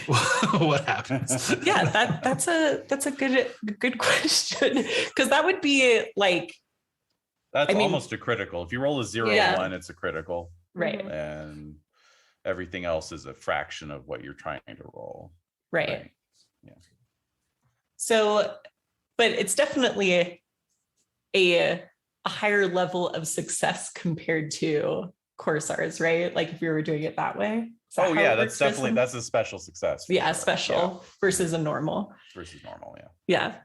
What happens? Yeah, that's a good question, because that would be like, That's I mean- almost a critical. If you roll a 0 Yeah. 1, it's a critical, right, and everything else is a fraction of what you're trying to roll. right. Yeah. So, but it's definitely a higher level of success compared to Korsar's, right? Like if you were doing it that way. Is that Oh how yeah, it that's works for definitely some? that's a special success. for Yeah, sure. special versus a normal. Yeah, versus normal. Yeah. Yeah.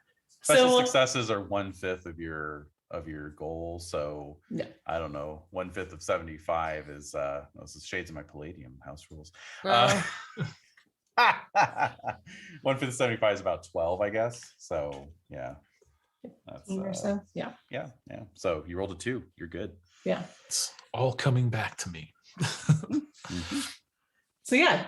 Special So successes are 1/5 of your goal. So Yeah. I don't know, 1/5 of 75 is this is shades of my Palladium house rules. Oh. 1/5 of 75 is about 12, I guess. So yeah. That's or so. Yeah. yeah. So you rolled a 2, you're good. Yeah. It's all coming back to me. Mhm. So yeah,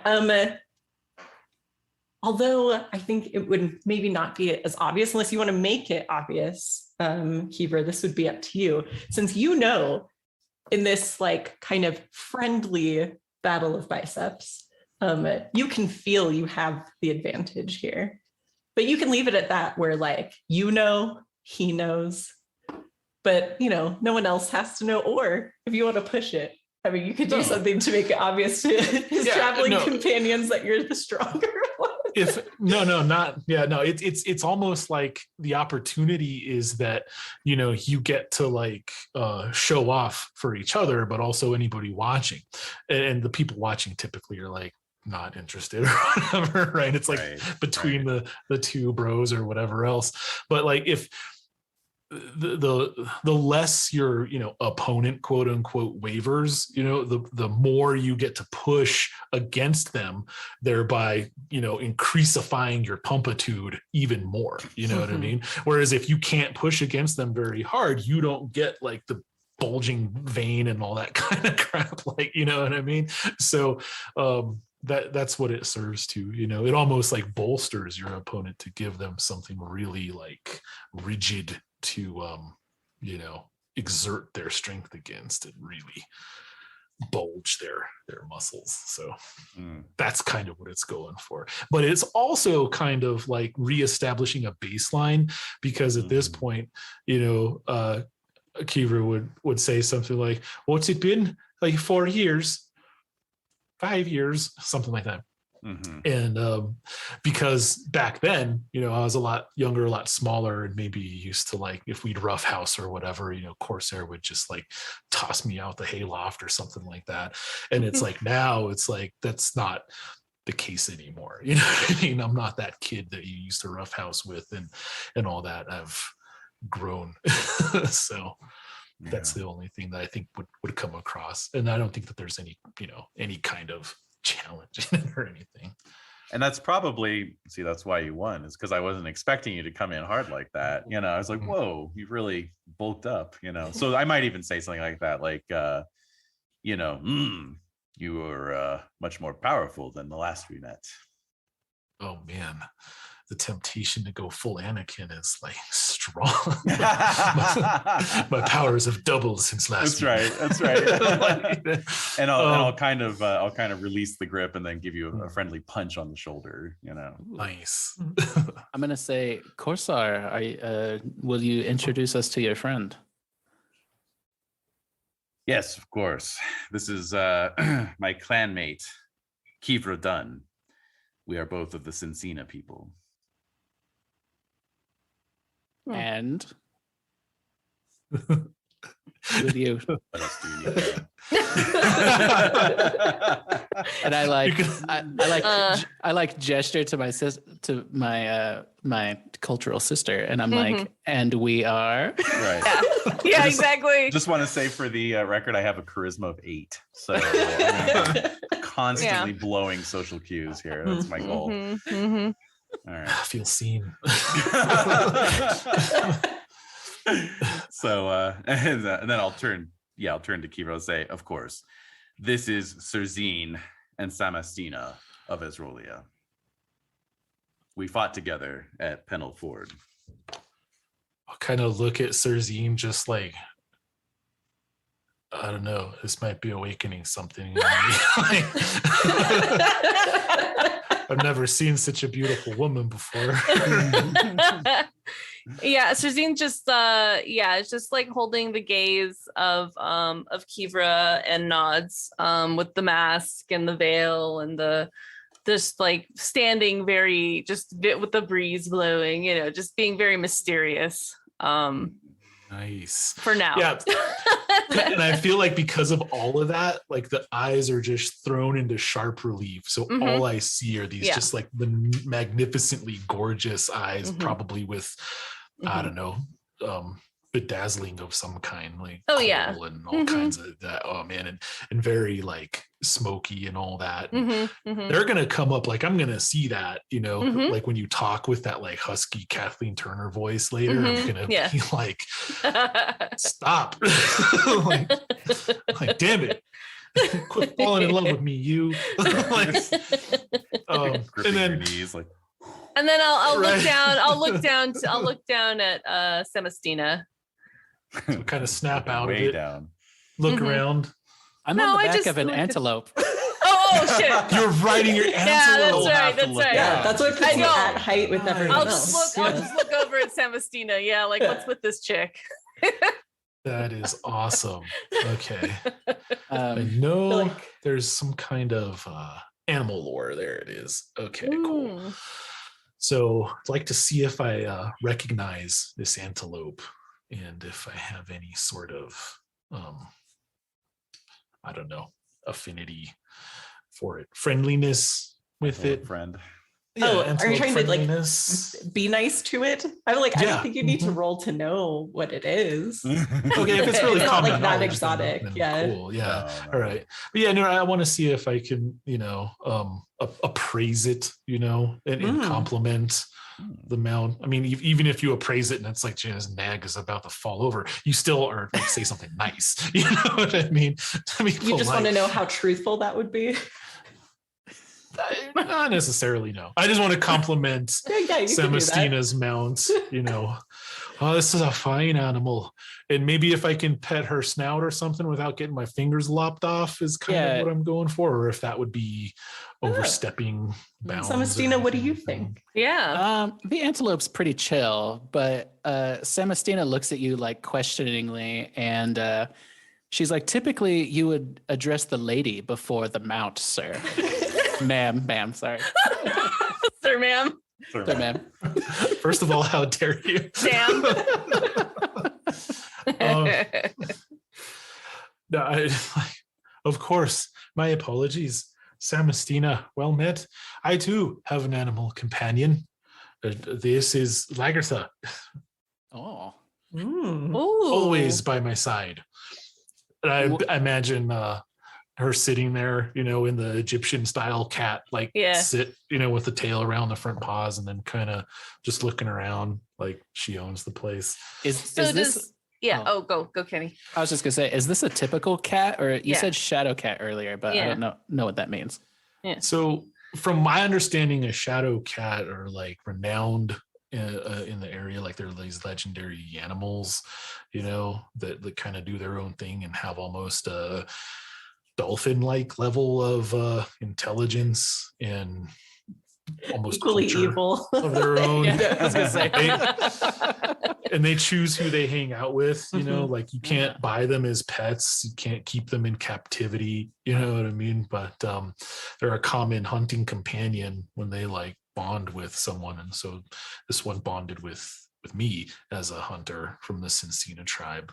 although I think it would maybe not be as obvious unless you want to make it obvious, Kiever, this would be up to you. Since you know in this like kind of friendly battle of biceps, you can feel you have the advantage here. But you can leave it at that where like, you know, he knows, but you know, no one else has to know. Or if you want to push it, I mean, you could do No. something to make it obvious to his traveling companions that you're the stronger one. It's almost like the opportunity is that, you know, you get to like show off for each other, but also anybody watching, and the people watching typically are like not interested or whatever, right? It's like between the two bros or whatever else. But like if the less your, you know, opponent quote unquote wavers, you know, the more you get to push against them, thereby, you know, increasifying your pumpitude even more, you know what I mean? Whereas if you can't push against them very hard, you don't get like the bulging vein and all that kind of crap, like, you know what I mean? So that's what it serves to, you know, it almost like bolsters your opponent to give them something really like rigid to you know, exert their strength against and really bulge their muscles. So that's kind of what it's going for. But it's also kind of like reestablishing a baseline, because at this point, you know, Kiever would say something like, what's it been, like 4 years, 5 years, something like that. And because back then, you know, I was a lot younger, a lot smaller, and maybe used to like, if we'd roughhouse or whatever, you know, Korsar would just like toss me out the hayloft or something like that. And it's like, now it's like, that's not the case anymore. You know what I mean? I'm not that kid that you used to roughhouse with and all that. I've grown. So that's the only thing that I think would come across. And I don't think that there's any, you know, any kind of challenge in it or anything. And that's probably, see, that's why you won, is because I wasn't expecting you to come in hard like that. You know, I was like, whoa, you've really bulked up, you know. So I might even say something like that, like, you know, you were much more powerful than the last we met. Oh man, the temptation to go full Anakin is like strong. My powers have doubled since last. That's right. And I'll kind of release the grip and then give you a friendly punch on the shoulder. You know, nice. I'm gonna say, Korsar, will you introduce us to your friend? Yes, of course. This is my clanmate, Kivra Dunn. We are both of the Cincina people. And will you? What else do you need? And I like You can- I like gesture to my to my my cultural sister, and I'm like, and we are Right. Yeah, exactly. Just want to say for the record, I have a charisma of 8. So I'm constantly blowing social cues here. That's my goal. Mhm. All right. I feel seen. So and then I'll turn to Kira and say, of course, this is Serzine and Samastina of Ezrolia. We fought together at Pennel Ford. I'll kind of look at Serzine just like, I don't know, this might be awakening something in me. I've never seen such a beautiful woman before. Yeah, Serzine just it's just like holding the gaze of Kivra and nods with the mask and the veil and the just like standing very just with the breeze blowing, just being very mysterious. Nice. For now. Yeah. And I feel like because of all of that, like the eyes are just thrown into sharp relief. So all I see are these just like the magnificently gorgeous eyes, probably with, I don't know, bedazzling of some kind, like coal and all kinds of that. Oh man, and very like smoky and all that. They're gonna come up, like I'm gonna see that, like when you talk with that like husky Kathleen Turner voice later, I'm gonna be like, stop. like damn it. Quit falling in love with me, you. Gripping then your knees, like. And then I'll look down. I'll look down at Samastina. So kind of snap out way of it. Down. Look around. I'm on the back of an antelope. Oh shit! You're riding your antelope. Yeah, that's right. That's right. Yeah, that's what puts you at height with everyone I'll else. just look over at Samastina. Yeah, like what's with this chick? That is awesome. Okay. I know there's some kind of animal lore. There it is. Okay, cool. So I'd like to see if I recognize this antelope and if I have any sort of, I don't know, affinity for it. Friendliness with it. Friend. Yeah, are you trying to like friendliness. be nice to it? I don't think you need to roll to know what it is. Okay, if it's really It's not common like that knowledge, exotic. then Yeah. cool. Yeah. No. All right. But yeah, no, I want to see if I can, appraise it, and compliment the mount. I mean, even if you appraise it and it's like Jana's nag is about to fall over, you still are like say something nice. You know what I mean? You just want to know how truthful that would be. Not necessarily, no. I just want to compliment Samastina's mount, Oh, this is a fine animal. And maybe if I can pet her snout or something without getting my fingers lopped off is kind of what I'm going for, or if that would be overstepping bounds. Samastina, what do you think? Yeah. The antelope's pretty chill, but Samastina looks at you like questioningly, and she's like, typically you would address the lady before the mount, sir. ma'am, sorry. Sir, ma'am. Sir, ma'am. First of all, how dare you? Sam. No, of course, my apologies. Samastina, well met. I too have an animal companion. This is Lagertha. Oh. Always by my side. And I imagine her sitting there, in the Egyptian style cat, sit, with the tail around the front paws and then kind of just looking around like she owns the place. Is this? Yeah. Oh, go, Kenny. I was just gonna say, is this a typical cat, or you said shadow cat earlier, but I don't know what that means. Yeah. So from my understanding, a shadow cat are like renowned in the area, like they're these legendary animals, that kind of do their own thing and have almost a dolphin-like level of intelligence and almost equally evil of their own. Yeah, I was gonna say. And they choose who they hang out with, like you can't buy them as pets, you can't keep them in captivity, you know what I mean? But they're a common hunting companion when they like bond with someone. And so this one bonded with me as a hunter from the Cincina tribe.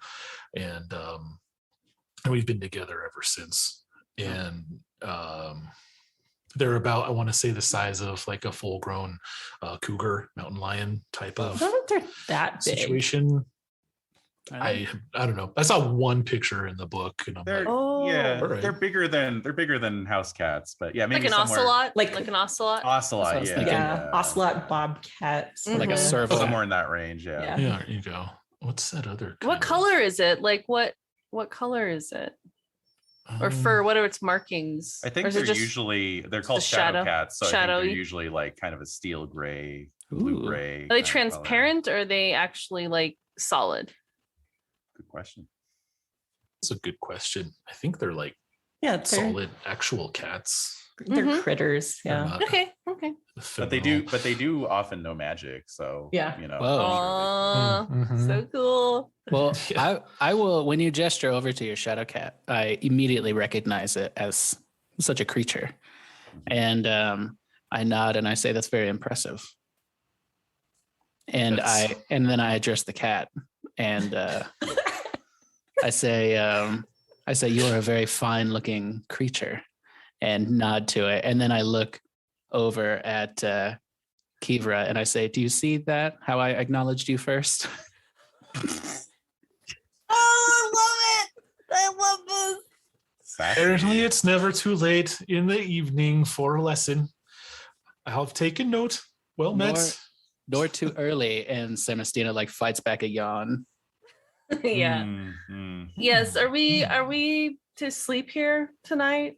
And we've been together ever since. And They're about, I want to say, the size of like a full-grown cougar, mountain lion type I of don't think they're that big. situation. I don't know. I saw one picture in the book, and I'm They're like, yeah, all right. they're bigger than house cats, but yeah, maybe Like an somewhere ocelot, like- like an ocelot. ocelot, That's what I was yeah, thinking. Yeah, ocelot, bobcat, Like a Mhm. serval. somewhere in that range, yeah. Yeah. yeah, there you go. What's that other? What kind of- color is it? Like what color is it? Or fur? What are its markings? I Or think is it they're just usually they're just called a shadow shadow- cats, so I think shadowy? they're usually like kind of a steel gray, Ooh. blue gray. are they kind of color. transparent or are they actually like solid? Good question. That's a good question. I think they're like Yeah, they're, solid actual cats. they're Mhm. critters. They're Yeah. not Okay. But they do often know magic, so Yeah. you know. Whoa. I'm sure Oh, so cool. Well, Yeah. I will, when you gesture over to your shadow cat, I immediately recognize it as such a creature. And I nod and I say, that's very impressive. And That's- then I address the cat and I say, you're a very fine looking creature, and nod to it. And then I look over at Kivra and I say, do you see that? How I acknowledged you first? Oh, I love it. I love this. sassy. Apparently, it's never too late in the evening for a lesson. I have taken note. Well met. Nor too early. And Senestina like fights back a yawn. Yeah. Mm. Yes. Are we to sleep here tonight?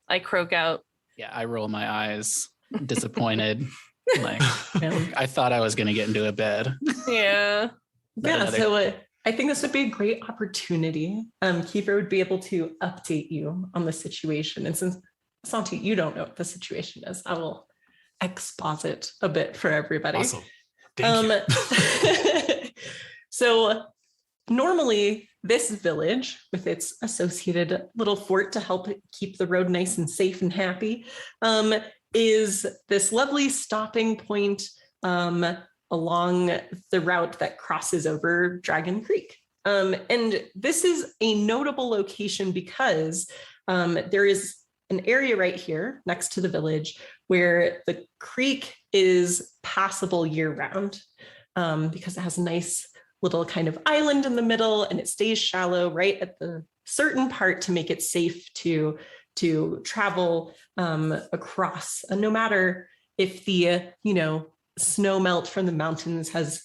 I croak out. Yeah, I roll my eyes, disappointed. Like, Yeah. I thought I was going to get into a bed. Yeah. But Yeah, another- so I think this would be a great opportunity. Kiefer would be able to update you on the situation. And since Santi, you don't know what the situation is, I will exposit a bit for everybody. Awesome. Thank you. So normally this village with its associated little fort to help keep the road nice and safe and happy is this lovely stopping point along the route that crosses over Dragon Creek. And this is a notable location because there is an area right here next to the village where the creek is passable year round because it has a nice little kind of island in the middle and it stays shallow right at the certain part to make it safe to travel across. And no matter if the, snow melt from the mountains has,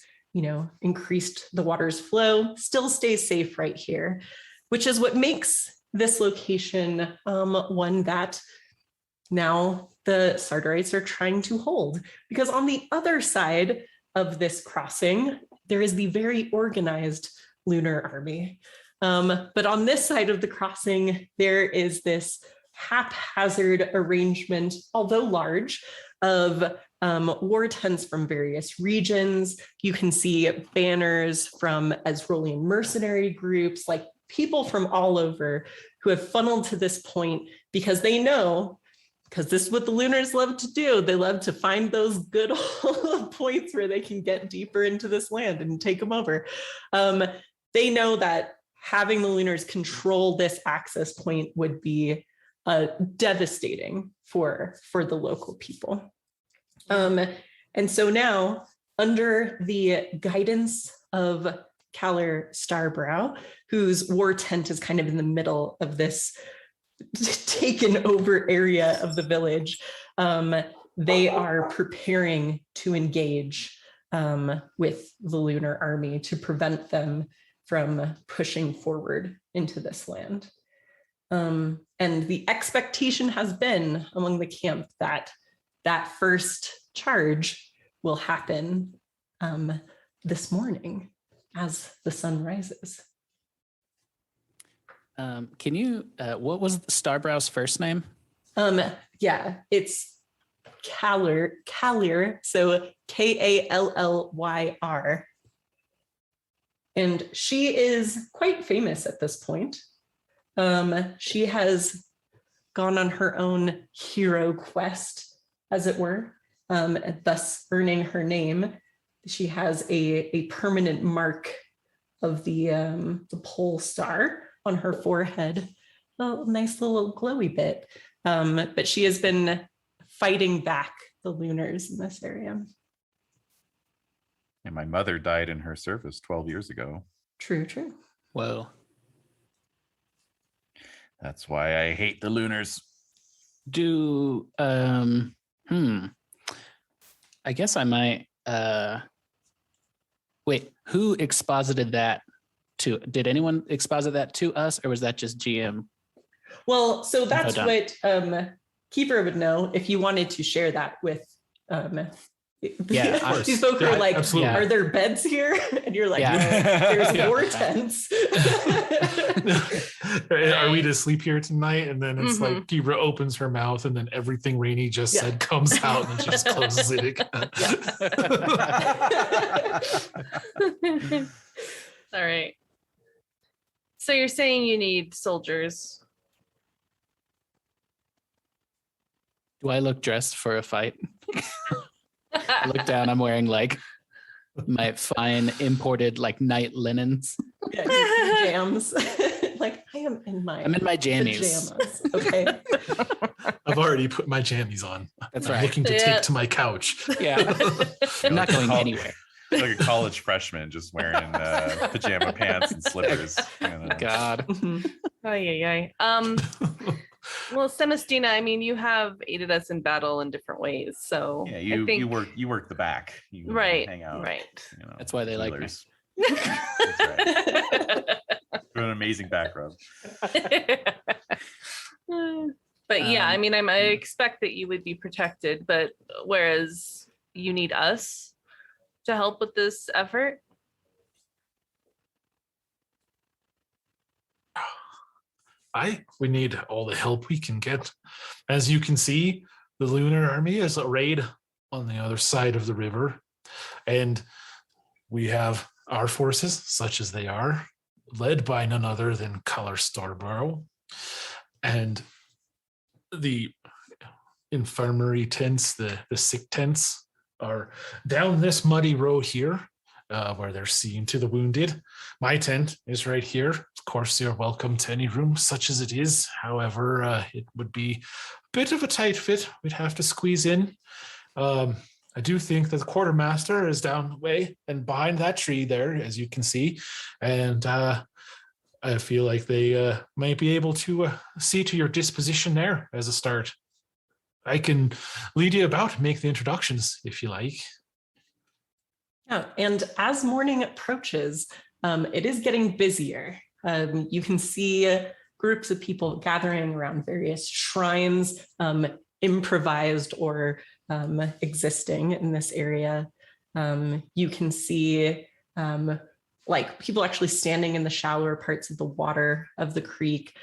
increased the water's flow, still stays safe right here, which is what makes this location one that now the Sartarites are trying to hold. Because on the other side of this crossing, there is the very organized Lunar army. But on this side of the crossing, there is this haphazard arrangement, although large, of war tents from various regions. You can see banners from Ezrolian mercenary groups, like people from all over who have funneled to this point because they know, because this is what the Lunars love to do. They love to find those good old points where they can get deeper into this land and take them over. They know that having the Lunars control this access point would be devastating for the local people. And so now, under the guidance of Caller Starbrow, whose war tent is kind of in the middle of this taken over area of the village, they are preparing to engage with the Lunar army to prevent them from pushing forward into this land. And the expectation has been among the camp that that first charge will happen this morning as the sun rises. Can you, what was Starbrow's first name? Yeah, it's Kallyr, so Kallyr. And she is quite famous at this point. She has gone on her own hero quest, as it were, thus earning her name. She has a permanent mark of the pole star on her forehead, a nice little glowy bit. but she has been fighting back the Lunars in this area. And my mother died in her service 12 years ago. True. Whoa. That's why I hate the Lunars. I guess I might wait, who exposited that to, did anyone exposit that to us, or was that just GM? Well, so that's done. what Keeper would know if you wanted to share that with Yeah, these folk Yeah, are like, absolutely. are there beds here? And you're like, Yeah. "No, there's Yeah. war tents." Are we to sleep here tonight? And then it's like Kibra opens her mouth, and then everything Rainey just Yeah. said comes out, and then she just closes it again. All right. So you're saying you need soldiers. Do I look dressed for a fight? I look down, I'm wearing like my fine imported like night linens. Yeah, your jams. Like, I'm in my jammies. pajamas. Okay. I've already put my jammies on. That's I'm right. looking to Yeah. take to my couch. Yeah. I'm not going anywhere. Like a college freshman just wearing pajama pants and slippers. You know. God. Mhm. Ay. Well, Semistina, I mean, you have aided us in battle in different ways. So Yeah, I think, you work the back. You right, hang out. right. You know, That's why they like me. healers. That's right. You're an amazing back rub. But yeah, I mean, I expect that you would be protected, but whereas you need us to help with this effort. We need all the help we can get. As you can see, the Lunar army is arrayed on the other side of the river, and we have our forces, such as they are, led by none other than Color Starbrow, and the infirmary tents, the sick tents, are down this muddy road here, where they're seeing to the wounded. My tent is right here. Of course, you're welcome to any room, such as it is. However, it would be a bit of a tight fit. We'd have to squeeze in. I do think that the quartermaster is down the way and behind that tree there, as you can see. And I feel like they might be able to see to your disposition there as a start. I can lead you about and make the introductions if you like. Yeah, and as morning approaches, it is getting busier. You can see groups of people gathering around various shrines, improvised or existing in this area. You can see like people actually standing in the shallower parts of the water of the creek,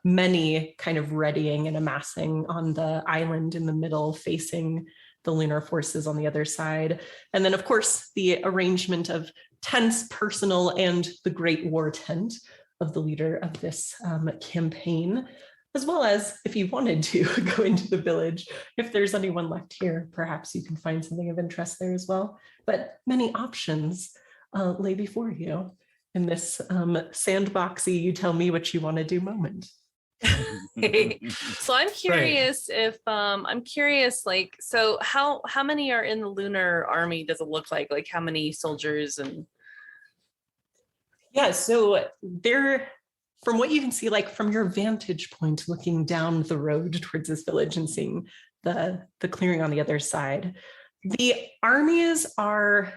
many kind of readying and amassing on the island in the middle, facing the lunar forces on the other side. And then, of course, the arrangement of tents, personal, and the great war tent of the leader of this campaign, as well as if you wanted to go into the village, if there's anyone left here, perhaps you can find something of interest there as well. But many options lay before you in this sandboxy, you tell me what you want to do moment. So I'm curious if like, so how many are in the Lunar army? Does it look like how many soldiers? And yeah, so there, from what you can see, like from your vantage point, looking down the road towards this village and seeing the clearing on the other side, the armies are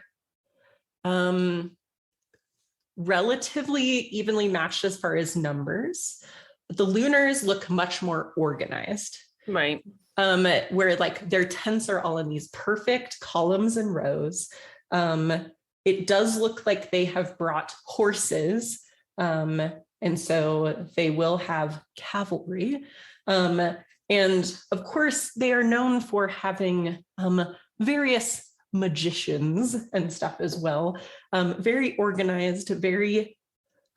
relatively evenly matched as far as numbers. The Lunars look much more organized. right. Where like their tents are all in these perfect columns and rows. It does look like they have brought horses, and so they will have cavalry. And of course, they are known for having various magicians and stuff as well. Very organized, they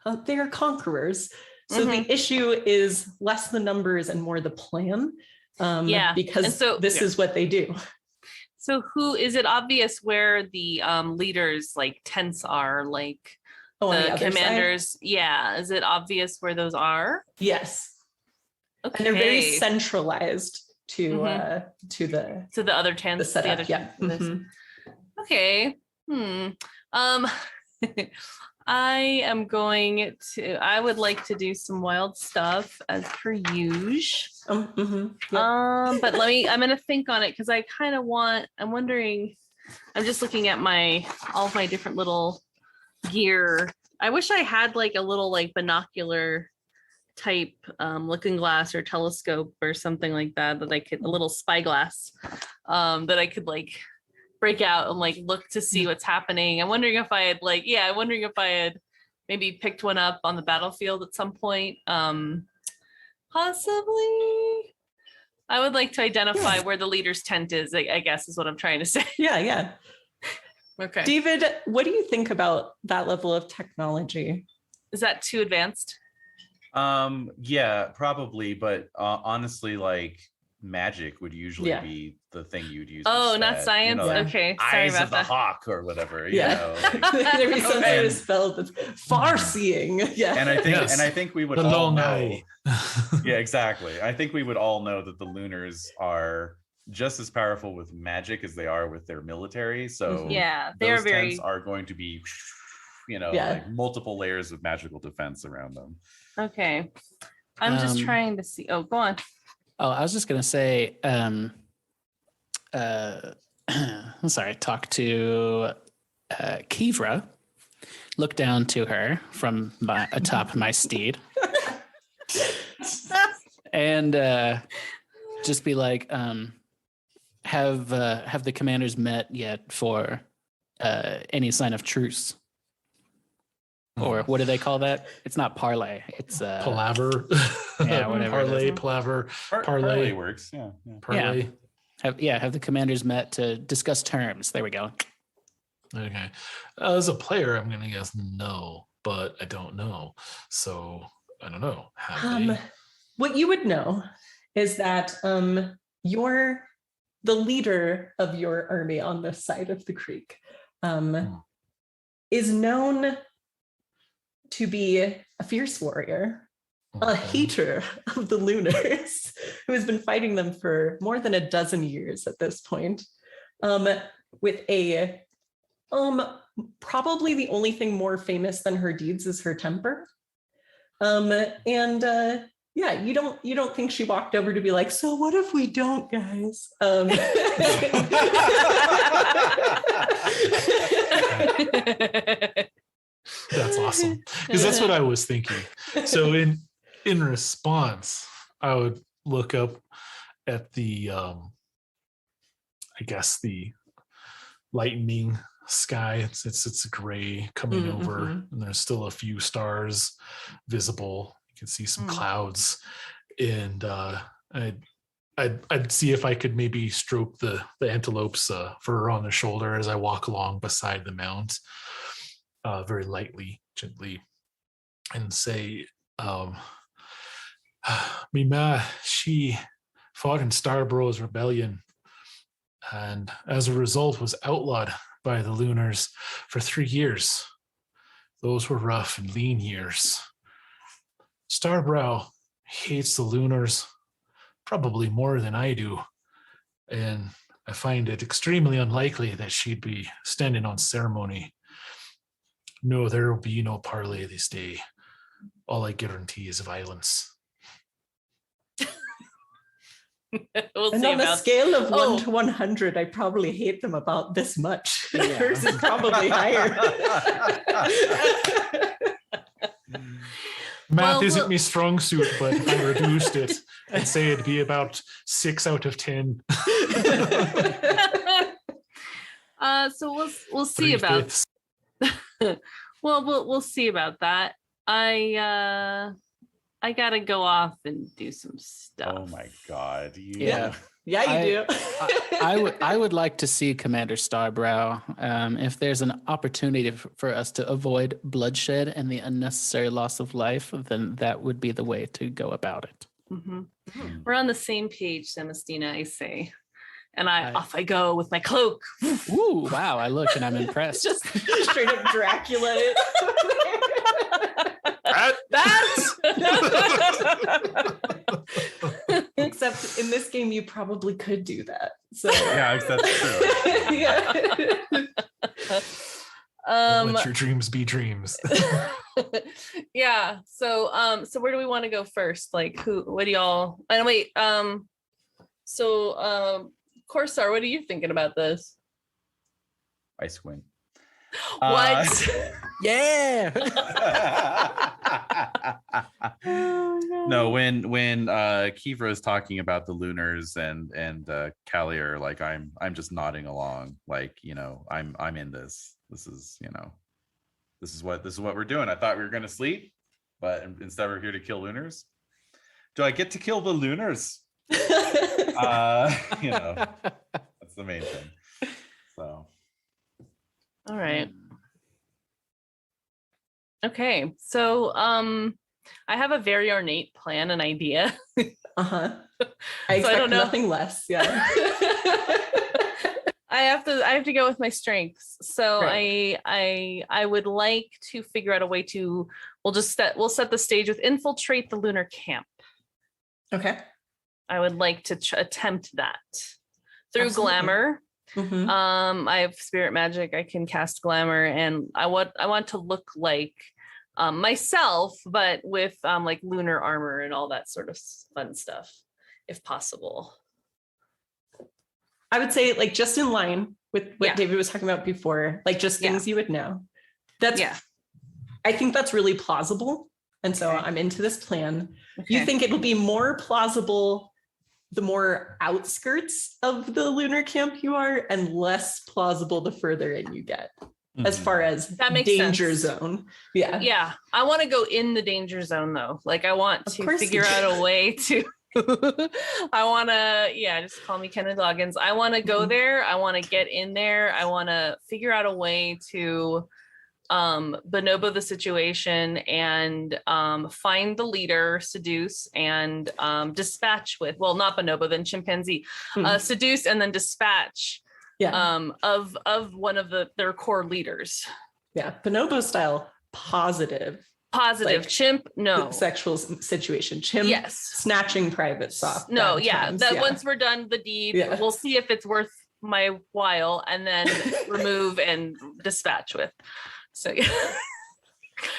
are conquerors. So the issue is less the numbers and more the plan. Because this is what they do. So who is it obvious where the leaders like tents are, like Oh, on the the other commanders? side? Yeah. Is it obvious where those are? Yes. Okay. And they're very centralized to the other tents. the setup. other Yeah. tents. Mhm. Okay. I would like to do some wild stuff as per usual. Yep. But I'm gonna think on it because I'm wondering, I'm just looking at all of my different little gear. I wish I had like a little like binocular type looking glass or telescope or something like that a little spyglass that I could like break out and like look to see what's happening. I'm wondering if I had maybe picked one up on the battlefield at some point. Possibly. I would like to identify where the leader's tent is, I guess is what I'm trying to say. Yeah. Okay. David, what do you think about that level of technology? Is that too advanced? Yeah, probably, but honestly, like magic would usually be the thing you'd use. Oh, instead. not science. You know, like okay, sorry eyes about of the that. hawk or whatever. You Yeah. know, like, There'd be some sort of spell that's far-seeing. Yeah. and I think we would The all long know. eye. Yeah, exactly. I think we would all know that the Lunars are just as powerful with magic as they are with their military. So yeah, they are very. tents are going to be, like multiple layers of magical defense around them. Okay, I'm just trying to see. Oh, go on. Oh, I was just gonna say, sorry, talk to Kivra, look down to her from atop my steed, and just be like, have the commanders met yet for any sign of truce? Or what do they call that? It's not parlay. It's palaver. Yeah, whatever. Parlay, palaver, parlay works. Yeah. Parlay. Have the commanders met to discuss terms? There we go. Okay. As a player, I'm gonna guess no, but I don't know. So I don't know. Have they? What you would know is that you're the leader of your army on this side of the creek, is known to be a fierce warrior, a hater of the Lunars, who has been fighting them for more than a dozen years at this point, with a probably the only thing more famous than her deeds is her temper. Yeah, you don't think she walked over to be like, so what if we don't, guys? That's awesome, because that's what I was thinking. So in response, I would look up at the I guess the lightning sky. It's gray coming over, and there's still a few stars visible. You can see some clouds, and I'd see if I could maybe stroke the antelope's fur on the shoulder as I walk along beside the mount, very lightly, gently, and say, "Me ma, she fought in Starbrow's rebellion, and as a result was outlawed by the Lunars for 3 years. Those were rough and lean years. Starbrow hates the Lunars probably more than I do, and I find it extremely unlikely that she'd be standing on ceremony. No, there will be no parley this day. All I guarantee is violence." We'll and see on the about scale of 1 to 100, I probably hate them about this much. Hers is probably higher. Math isn't my strong suit, but if I reduced it, I'd say it'd be about 6 out of 10. So we'll see about. We'll see about that. I gotta go off and do some stuff. Oh my god! Yeah, you do. I would like to see Commander Starbrow. If there's an opportunity for us to avoid bloodshed and the unnecessary loss of life, then that would be the way to go about it. We're on the same page, Semistina, I say. And off I go with my cloak. Ooh, wow, I look and I'm impressed. Just straight up Dracula. Except in this game, you probably could do that. So Yeah, that's true. yeah. Let your dreams be dreams. Yeah. So where do we want to go first? Like what do y'all and wait, Korsar, what are you thinking about this? Ice Queen. What? Yeah. No, when Kivra is talking about the Lunars and Callier, like I'm just nodding along, like, you know, I'm in this. This is, you know, this is what we're doing. I thought we were gonna sleep, but instead we're here to kill Lunars. Do I get to kill the Lunars? You know, that's the main thing. So All right. Okay. So I have a very ornate plan and idea. I expect nothing less. Yeah. I have to go with my strengths. So Right. I would like to figure out a way to we'll set the stage with infiltrate the lunar camp. Okay. I would like to attempt that through Absolutely. glamour. Mm-hmm. I have spirit magic. I can cast glamour, and I want to look like myself, but with like lunar armor and all that sort of fun stuff, if possible. I would say like just in line with what Yeah. David was talking about before, like just things you would know. That's I think that's really plausible. And so Okay. I'm into this plan. Okay. You think it'll be more plausible the more outskirts of the lunar camp you are, and less plausible the further in you get, as far as That makes danger sense. zone. Yeah. Yeah, I want to go in the danger zone though. Like I want Of to course you figure do. out a way to I want to just call me Kenneth Loggins. I want to go Mhm. there. I want to get in there. I want to figure out a way to bonobo the situation and find the leader, seduce, and dispatch with, well, not bonobo, then chimpanzee, seduce and then dispatch of one of their core leaders. Yeah. Bonobo style, positive like, chimp, no. sexual situation. Chimp, Yes. snatching privates off. No, bad yeah. times. That once we're done the deed, we'll see if it's worth my while, and then remove and dispatch with. So yeah.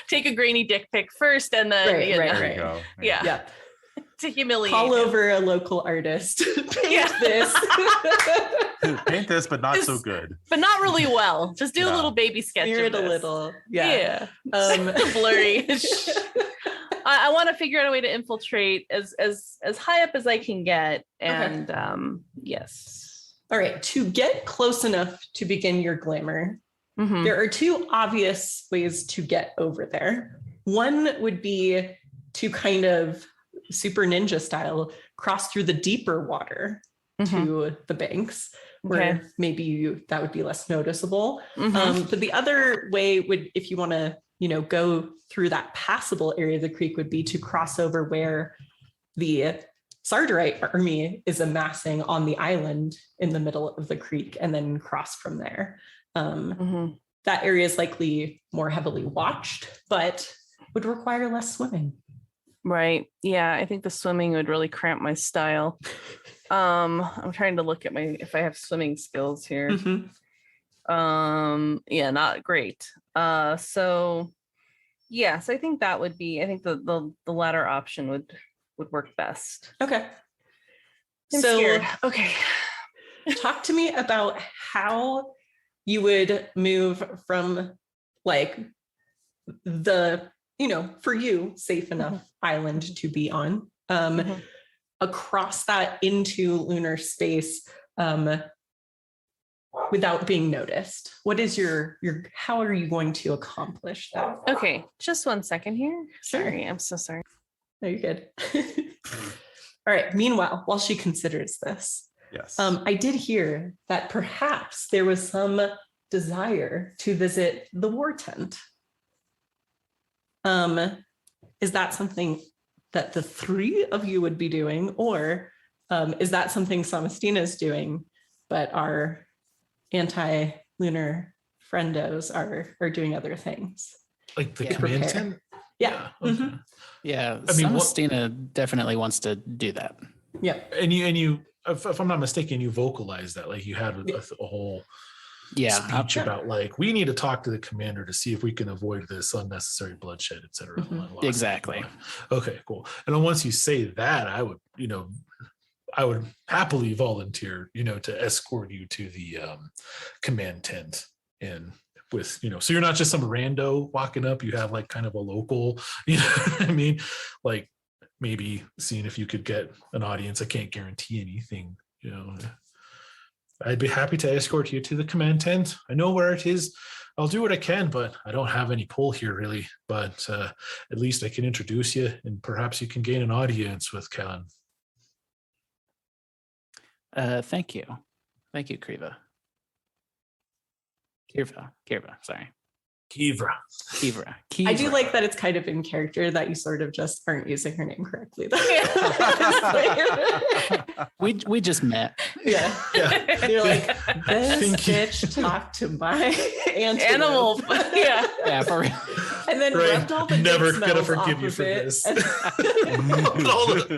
Take a grainy dick pic first, and then Right. there you go. Yeah. Yeah. To humiliate. Call him. over a local artist. Paint this. Paint this, but not so good. But not really well. Just do a No. little baby sketch. Smear of it a this. little. Yeah. Yeah. Blurry. I want to figure out a way to infiltrate as high up as I can get. And yes. All right. To get close enough to begin your glamour, Mhm. there are two obvious ways to get over there. One would be to kind of super ninja style cross through the deeper water to the banks, where maybe that would be less noticeable. But the other way would, if you want to, go through that passable area of the creek, would be to cross over where the Sartarite army is amassing on the island in the middle of the creek, and then cross from there. That area is likely more heavily watched, but would require less swimming. Right. Yeah, I think the swimming would really cramp my style. I'm trying to look at if I have swimming skills here. Yeah, not great. So yes, I think that would be, I think the latter option would work best. Okay. I'm so scared. Okay. Talk to me about how you would move from like the, for you, safe enough island to be on, across that into lunar space without being noticed. What is how are you going to accomplish that? Okay, just 1 second here. Sure. Sorry, I'm so sorry. No, you're good. All right. Meanwhile, while she considers this, Yes. I did hear that perhaps there was some desire to visit the war tent. Is that something that the three of you would be doing, or is that something Samastina is doing, but our anti-lunar friendos are doing other things? Like the Yeah. command Prepare. tent? Yeah. Okay. Mhm. Yeah, I mean, Samastina definitely wants to do that. Yeah. And you, if I'm not mistaken, you vocalized that, like you had a whole speech about like, we need to talk to the commander to see if we can avoid this unnecessary bloodshed, etc. Exactly. Okay, cool. And then once you say that, I would happily volunteer, to escort you to the command tent, and with, so you're not just some rando walking up, you have like kind of a local, you know what I mean? Like maybe seeing if you could get an audience. I can't guarantee anything, I'd be happy to escort you to the command tent. I know where it is. I'll do what I can, but I don't have any pull here really. But at least I can introduce you, and perhaps you can gain an audience with Kellen. Thank you, Kiva. Sorry. Kivra. I do like that it's kind of in character that you sort of just aren't using her name correctly. we just met. Yeah. You're like, this bitch talked to my animal. Yeah, for real. And then rubbed all the never good gonna smells forgive you off for of it.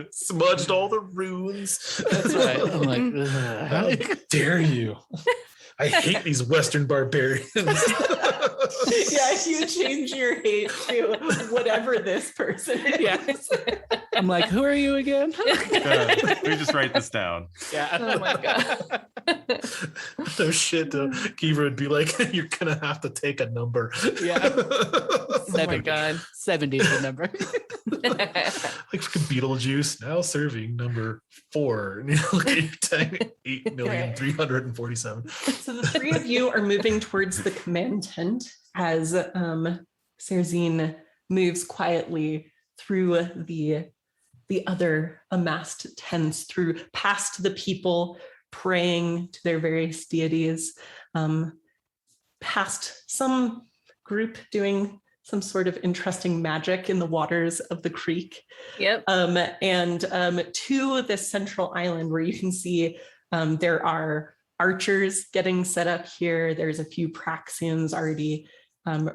this. Smudged all the runes. That's right. I'm like, how dare you? I hate these Western barbarians. Yeah, you change your hate to whatever this person is. Yeah. I'm like, who are you again? We just write this down. Yeah. Oh my god. No shit. Kiva would be like, you're gonna have to take a number. Yeah. Oh my god. 70 is the number. Like fucking Beetlejuice, now serving number 4. And you're 8,347,000. So the three of you are moving towards the command tent as Serzine moves quietly through the other amassed tents, through past the people praying to their various deities, past some group doing some sort of interesting magic in the waters of the creek. Yep. And to this central island where you can see there are archers getting set up here. There's a few Praxians already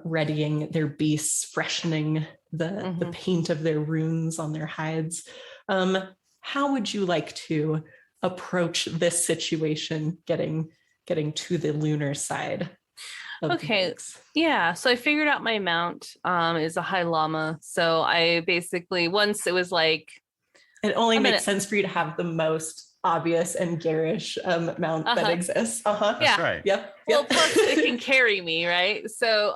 readying their beasts, freshening the paint of their runes on their hides. How would you like to approach this situation, getting to the lunar side? Okay. Yeah. So I figured out my mount is a high llama. So I basically, once it was like, it only makes sense for you to have the most obvious and garish mount that exists. That's yeah. right. Yep. Well, plus it can carry me, right? So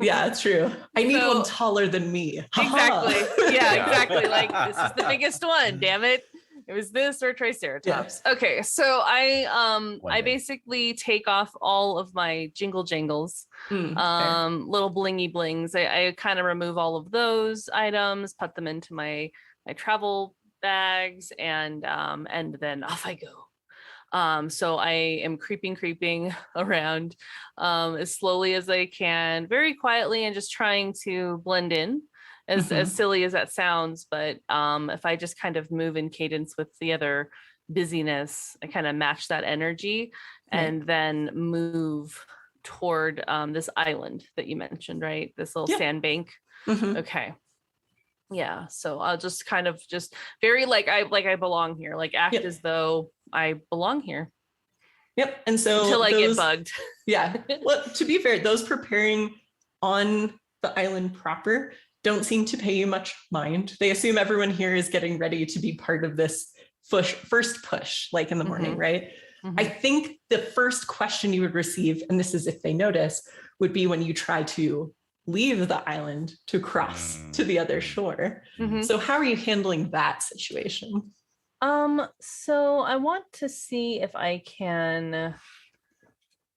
yeah, it's true. I need one taller than me. Exactly. Yeah, exactly. Like, this is the biggest one, damn it. It was this or Triceratops. Yeah. Okay, so I basically take off all of my jingle jangles, little blingy blings. I kind of remove all of those items, put them into my travel bags, and then off I go. So I am creeping around as slowly as I can, very quietly, and just trying to blend in. As silly as that sounds, but if I just kind of move in cadence with the other busyness, I kind of match that energy and then move toward this island that you mentioned, right? This little sandbank. Okay. Yeah. So I'll just kind of just very like I belong here, like act as though I belong here. Yep. And so until I get bugged. Yeah. Well, to be fair, those preparing on the island proper don't seem to pay you much mind. They assume everyone here is getting ready to be part of this first push, like in the morning, right? I think the first question you would receive, and this is if they notice, would be when you try to leave the island to cross to the other shore. So how are you handling that situation? So I want to see if I can.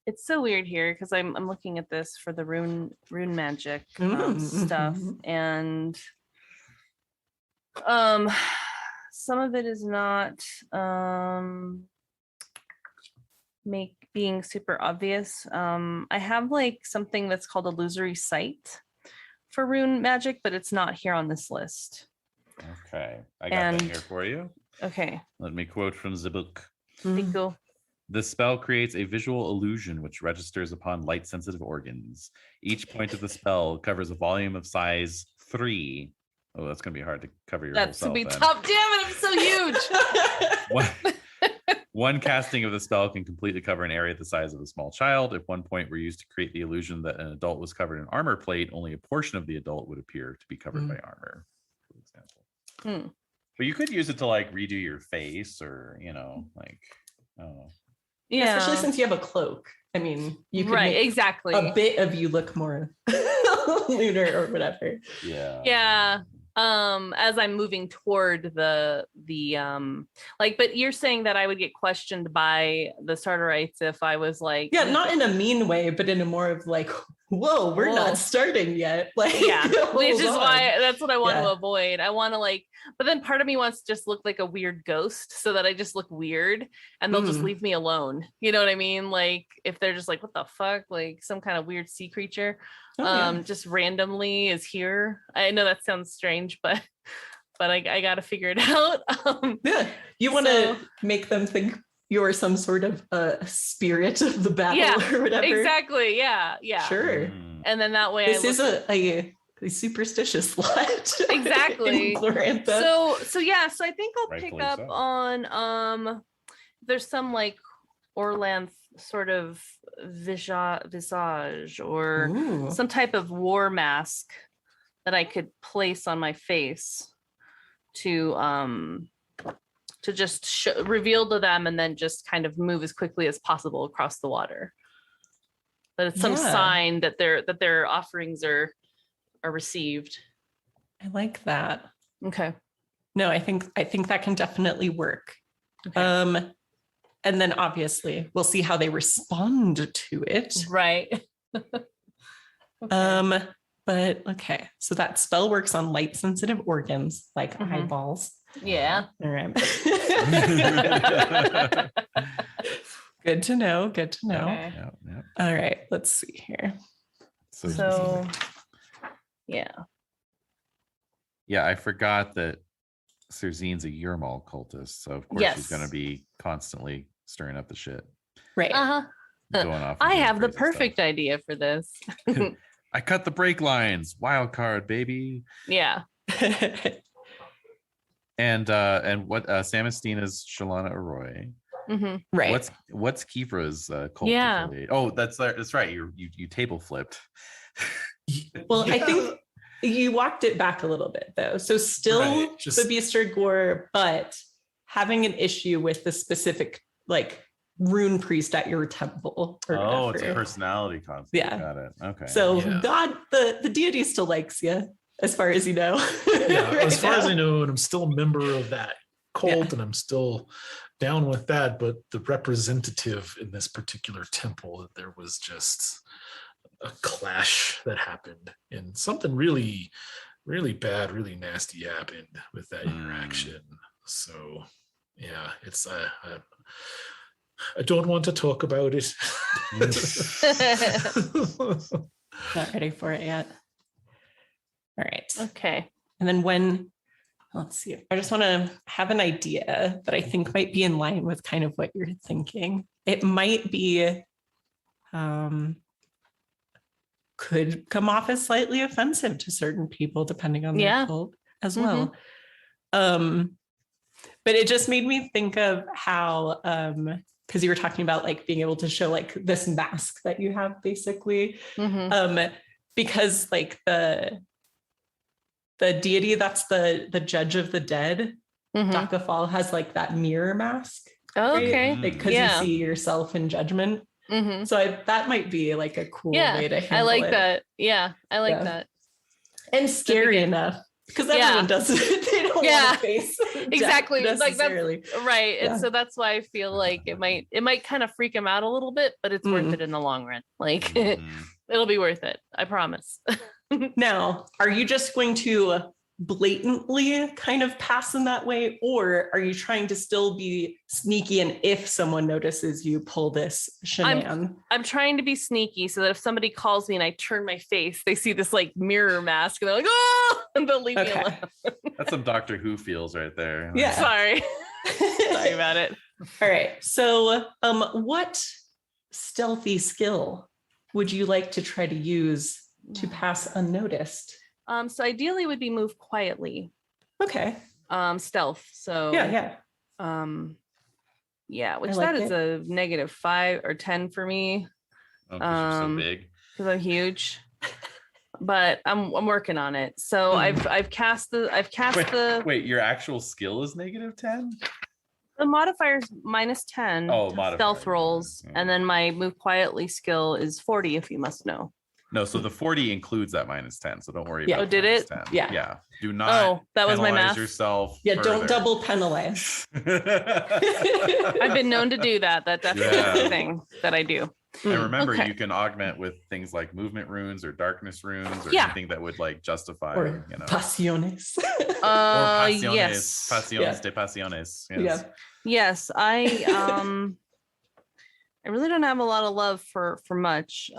It's so weird here because I'm looking at this for the rune magic stuff, and some of it is not being super obvious. I have like something that's called illusory sight for rune magic, but it's not here on this list. Okay, I got that here for you. Okay, let me quote from the book. Thank you. The spell creates a visual illusion which registers upon light-sensitive organs. Each point of the spell covers a volume of size 3 Oh, that's gonna be hard to cover your That's whole to self. be then. tough. Damn it, I'm so huge. One casting of the spell can completely cover an area the size of a small child. If 1 point were used to create the illusion that an adult was covered in armor plate, only a portion of the adult would appear to be covered by armor, for example. But you could use it to like redo your face, or like, I don't know. Yeah. Especially since you have a cloak. I mean, you could make exactly a bit of you look more lunar or whatever. Yeah. Yeah. As I'm moving toward the but you're saying that I would get questioned by the Sartarites if I was like, Yeah, not in a mean way, but in a more of like, whoa, we're not starting yet. Like, yeah, which is hold on. why that's what I want to Yeah. avoid. I want to but then part of me wants to just look like a weird ghost so that I just look weird and they'll just leave me alone. You know what I mean? Like if they're just like, what the fuck? Like some kind of weird sea creature just randomly is here. I know that sounds strange, but I got to figure it out. You want to make them think you're some sort of spirit of the battle or whatever. Exactly. Yeah. Sure. And then that way this is a superstitious lot. Exactly. In Glorantha. So I think I'll Rightfully pick up so. on there's some like Orlanth sort of visage or some type of war mask that I could place on my face to just reveal to them and then just kind of move as quickly as possible across the water. That it's some sign that their offerings are received. I like that. Okay. No, I think that can definitely work. Okay. And then obviously we'll see how they respond to it. Right. But okay. So that spell works on light sensitive organs like eyeballs. Yeah. All right. Good to know. Okay. Yeah. All right. Let's see here. So yeah. Yeah, I forgot that Serzine's a Yermal cultist, so of course she's going to be constantly stirring up the shit. Right. Going off. I have the perfect idea for this. I cut the brake lines. Wild card, baby. Yeah. And what Samastina's Shalana Arroy. Right. What's Kifra's cult? Yeah. Oh, that's right. You table flipped. Well, I think you walked it back a little bit though. So still the Beastard Gore, but having an issue with the specific like rune priest at your temple. Oh, it's a personality concept. Yeah. Got it. Okay. So God, the deity still likes you, as far as you know. Yeah, as far as I know, and I'm still a member of that cult, and I'm still down with that. But the representative in this particular temple, there was just a clash that happened, and something really, really bad, really nasty happened with that interaction. So, yeah, it's I don't want to talk about it. Not ready for it yet. All right. Okay. And then let's see. I just want to have an idea that I think might be in line with kind of what you're thinking. It might be, could come off as slightly offensive to certain people, depending on their cult as well. But it just made me think of how, because you were talking about like being able to show like this mask that you have basically, because like the deity that's the judge of the dead, Dakafal has like that mirror mask. Oh, right? okay. Because you see yourself in judgment. So that might be like a cool way to handle I like it. that. Yeah, I like that. And scary enough. Because everyone does it. They don't want to face exactly necessarily. Like that's right. And so that's why I feel like it might kind of freak him out a little bit, but it's worth it in the long run. Like it'll be worth it. I promise. Now, are you just going to blatantly kind of pass in that way, or are you trying to still be sneaky, and if someone notices you, pull this shenan? I'm trying to be sneaky so that if somebody calls me and I turn my face, they see this like mirror mask and they're like, oh, and they'll leave me alone. That's some Doctor Who feels right there. Yeah. Sorry about it. All right. So what stealthy skill would you like to try to use to pass unnoticed? So ideally would be move quietly. Okay. Stealth. So Yeah. yeah, which I like that is a -5 or 10 for me. Oh, 'cause you're so big. Because I'm huge. But I'm working on it. So I've cast the Wait, your actual skill is -10? the modifier's -10 Oh, to modifier, stealth rolls, yeah. and then my move quietly skill is 40 if you must know. No, so the 40 includes that -10, so don't worry Yeah. about Oh, did it? -10. Yeah. Yeah. Do not that was my penalize math. yourself. Yeah, don't further. double penalize. I've been known to do that. That definitely is Yeah. a thing that I do. And remember, Okay. you can augment with things like movement runes or darkness runes or Yeah. anything that would like justify, Or you know. pasiones. Or pasiones, Yes. pasiones Yeah. de pasiones. Yes. Yeah. Yes, I really don't have a lot of love for much.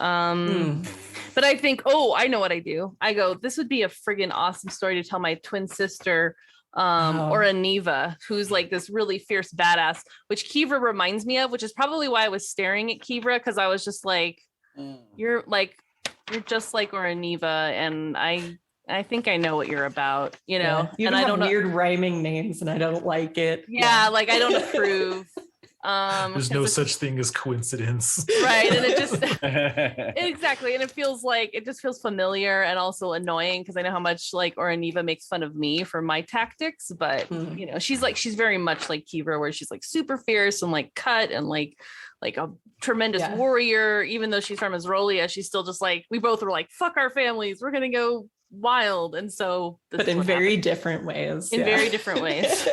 But I think, I know what I do. I go, this would be a friggin' awesome story to tell my twin sister, or Aniva, who's like this really fierce badass, which Kivra reminds me of, which is probably why I was staring at Kivra, because I was just like, you're just like Oraniva, and I think I know what you're about, you know. You and have I don't weird rhyming names, and I don't like it. Yeah, like I don't approve. There's no such thing as coincidence. Right, and it just exactly, and it just feels familiar and also annoying because I know how much like Oraniva makes fun of me for my tactics, but you know, she's very much like Kivra, where she's like super fierce and like cut and like a tremendous warrior. Even though she's from Azrolia, she's still just like, we both were like, fuck our families, we're gonna go wild. And so but in very different ways. In very different ways.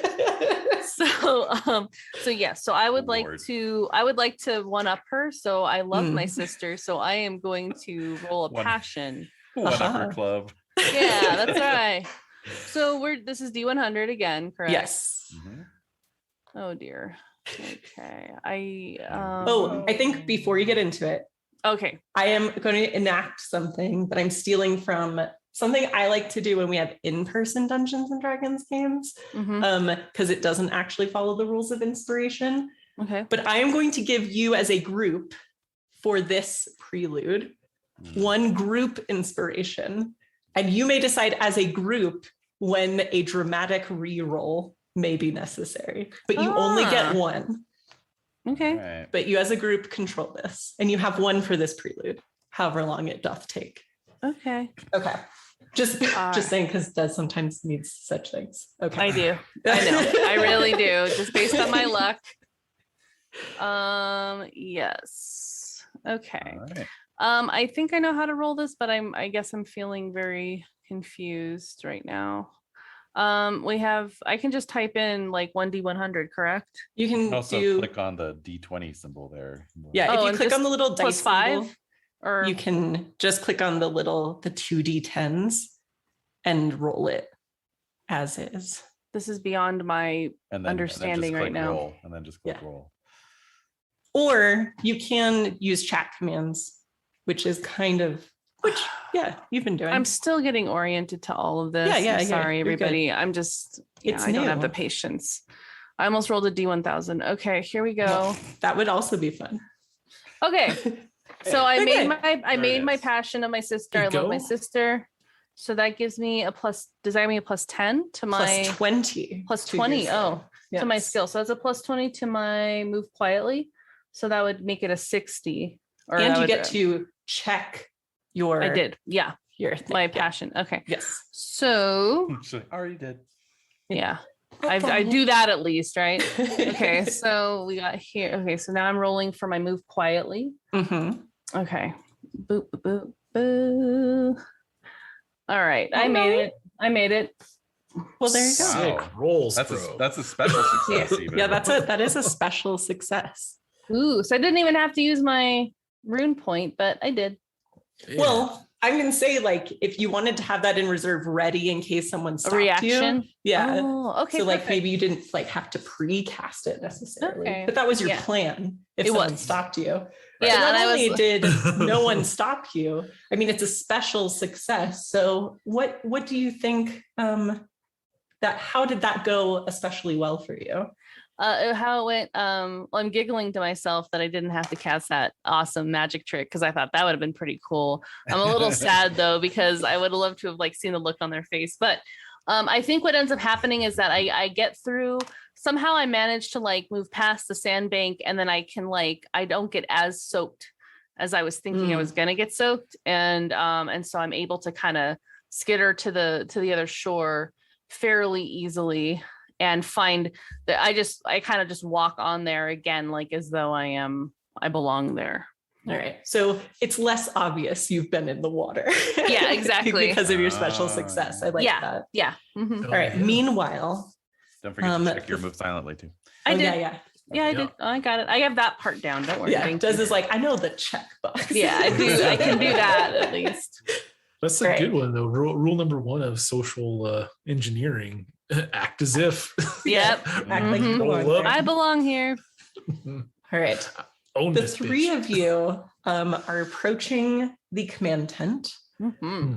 So I would like to one up her. So I love my sister. So I am going to roll a passion. One upper club. Yeah, that's right. So this is D100 again, correct? Yes. Oh dear. Okay. I think before you get into it, okay, I am going to enact something that I'm stealing from something I like to do when we have in-person Dungeons and Dragons games, because it doesn't actually follow the rules of inspiration. Okay. But I am going to give you as a group for this prelude one group inspiration, and you may decide as a group when a dramatic reroll may be necessary, but you only get one. Okay. Right. But you as a group control this, and you have one for this prelude, however long it doth take. Okay. Just saying, because Des sometimes needs such things. Okay. I do. I know. I really do. Just based on my luck. Yes. Okay. Right. I think I know how to roll this, but I guess I'm feeling very confused right now. I can just type in like 1D100, correct? You can Also click on the D20 symbol there. Yeah, if you click on the little dice +5, symbol, or you can just click on the 2D10s and roll it as is. this is beyond my understanding right now. Roll, and then just click roll. Or you can use chat commands, which is you've been doing. I'm still getting oriented to all of this. Yeah. Sorry, You're everybody. I'm just, I don't have the patience. I almost rolled a D1000. Okay, here we go. Well, that would also be fun. Okay. So I made Okay. my passion of my sister. I love my sister. So that gives me a plus, does that give me a +10 to my +20? +20. To my skill. So that's a +20 to my move quietly. So that would make it a 60. And you get to check your. I did. Yeah. Your thing. My passion. Okay. Yes. So Already did. yeah. I do that at least, right? Okay. So we got here. Okay. So now I'm rolling for my move quietly. Okay. Boop, boop, boop, boo. All right. I made it. Well, there you go. Sick rolls, That's bro. a special success. Even. Yeah, that is a special success. Ooh, so I didn't even have to use my rune point, but I did. Yeah. Well, I'm gonna say, like, if you wanted to have that in reserve ready in case someone stopped A reaction. you. Yeah. Oh, okay. So like perfect. maybe you didn't like have to pre-cast it necessarily. Okay. But that was your Yeah. plan if It someone was. stopped you. Yeah, So not and I only was- did no one stop you, I mean, it's a special success. So what do you think how did that go especially well for you? how it went. Well, I'm giggling to myself that I didn't have to cast that awesome magic trick because I thought that would have been pretty cool. I'm a little sad though because I would have loved to have like seen the look on their face. But I think what ends up happening is that I get through. Somehow I managed to like move past the sandbank, and then I can like I don't get as soaked as I was thinking I was gonna get soaked, and so I'm able to kind of skitter to the other shore fairly easily. And find that I kind of just walk on there again, like as though I belong there. All right. So it's less obvious you've been in the water. Yeah, exactly. Because of your special success. I like that. Yeah. Mm-hmm. All right. Meanwhile, don't forget to check your move silently too. I did. Yeah, I did. I got it. I have that part down. Don't worry. Yeah. Does is like, I know the checkbox. Yeah, I do. I can do that at least. That's a good one though. Rule number 1 of social engineering: act as if. Yep. Act like you belong. I belong here. All right. Own the this three bitch. of you are approaching the command tent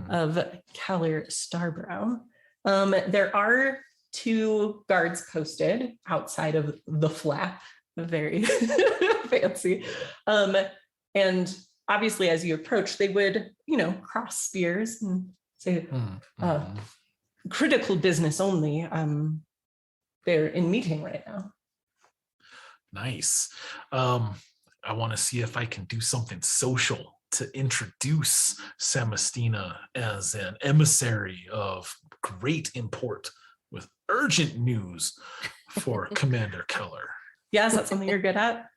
of Keller Starbrow. There are 2 guards posted outside of the flap, very fancy. And obviously, as you approach, they would, cross spears and say, critical business only. They're in meeting right now. Nice. I want to see if I can do something social to introduce Samastina as an emissary of great import with urgent news for Commander Keller. Yeah, is that something you're good at?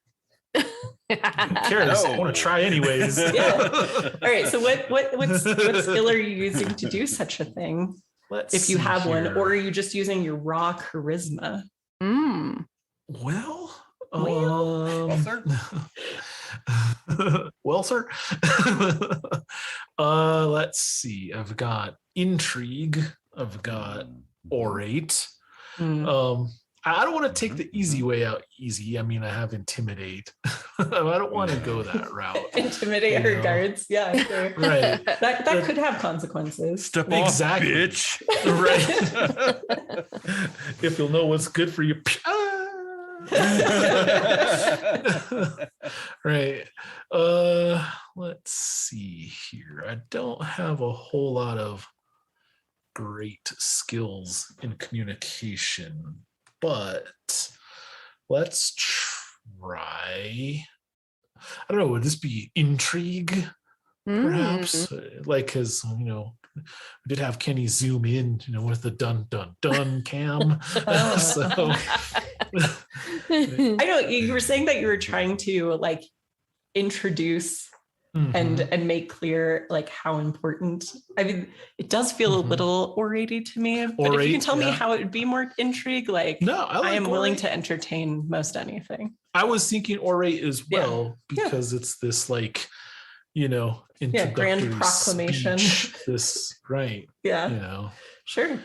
Who cares? I want to try anyways. Yeah. All right. So what skill are you using to do such a thing? If you have one, or are you just using your raw charisma? Well, sir. Well, sir. Let's see. I've got intrigue. I've got orate. I don't want to take the easy way out easy. I mean, I have intimidate. I don't want to go that route. Intimidate her guards. Yeah, sure. Right. That could have consequences. Step exactly. off, bitch. Right. If you'll know what's good for you. Right. Let's see here. I don't have a whole lot of great skills in communication, but let's try. I don't know, would this be intrigue? Perhaps like, because we did have Kenny zoom in with the dun dun dun cam. So I know you were saying that you were trying to like introduce and make clear like how important. I mean, it does feel a little oratey to me, but if you can tell me how it would be more intrigue, like no, I am willing to entertain most anything. I was thinking orate as well, because it's this like introductory grand proclamation speech, this right Sure.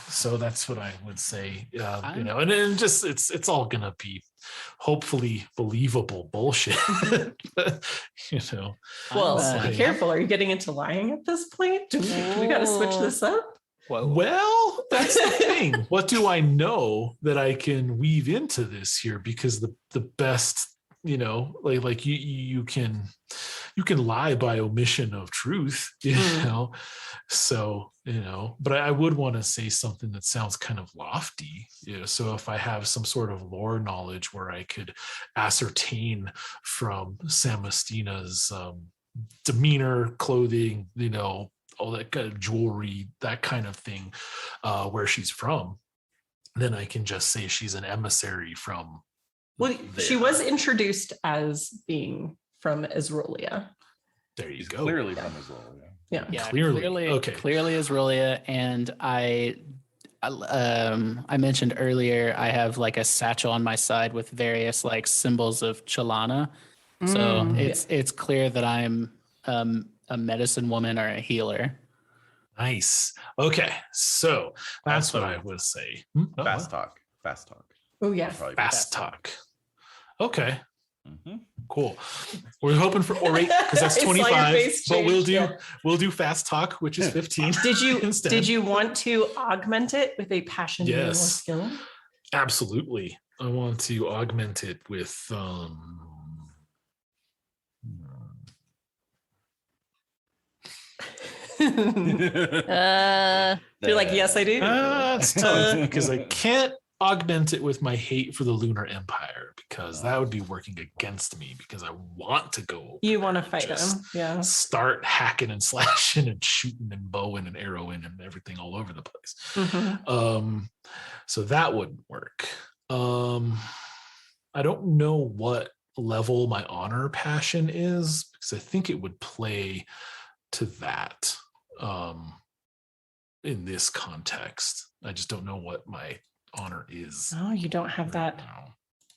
So that's what I would say, and then just it's all gonna be hopefully believable bullshit. Well, be careful. Are you getting into lying at this point? Do we got to switch this up? Well, that's the thing. What do I know that I can weave into this here? Because the best, like you can lie by omission of truth, So, but I would want to say something that sounds kind of lofty. So if I have some sort of lore knowledge where I could ascertain from Samastina's demeanor, clothing, all that kind of jewelry, that kind of thing, where she's from, then I can just say she's an emissary from. Well, she was introduced as being from Isrolia. There you go. Clearly from Isrolia. Yeah. Clearly. Okay. Clearly Isrolia, and I mentioned earlier I have like a satchel on my side with various like symbols of Chalana. So it's clear that I'm a medicine woman or a healer. Nice. Okay, so that's what I would say. Fast talk. Oh yeah. Fast talk. Okay. Cool. We're hoping for orate because that's 25, but we'll do fast talk, which is 15. Did you want to augment it with a passion or skill? Absolutely. I want to augment it with You're like, yes, I do. it's tough because I can't augment it with my hate for the Lunar Empire because that would be working against me because I want to go. You want to fight just him. Yeah. Start hacking and slashing and shooting and bowing and arrowing and everything all over the place. Mm-hmm. So that wouldn't work. I don't know what level my honor passion is because I think it would play to that in this context. I just don't know what my honor is. Oh, you don't have that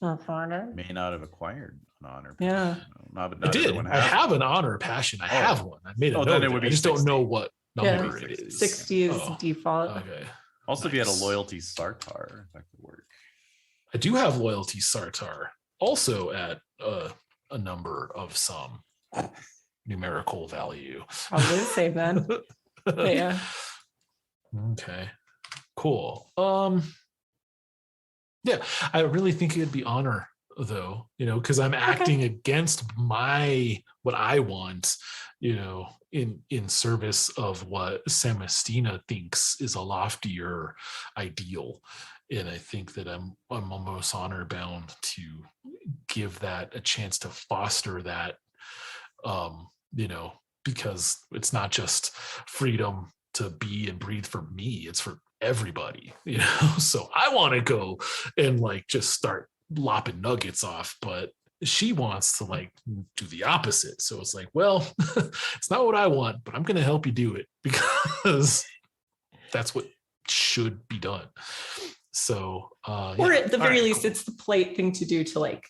honor? May not have acquired an honor. Yeah. Not I did. I have an honor passion. I have one. I made a note. It would I just 60. Don't know what number it is. 60 is default. Okay. Also, if you had a loyalty Sartar, that could work. I do have loyalty Sartar, also at a number of some numerical value. Probably the same then. But yeah. Okay. Cool. Yeah, I really think it'd be honor though, because I'm acting against what I want, in service of what Samastina thinks is a loftier ideal. And I think that I'm almost honor bound to give that a chance to foster that, because it's not just freedom to be and breathe for me, it's for everybody, so I want to go and just start lopping nuggets off, but she wants to do the opposite. So it's well, it's not what I want, but I'm going to help you do it because that's what should be done. So or at the very least, it's the polite thing to do to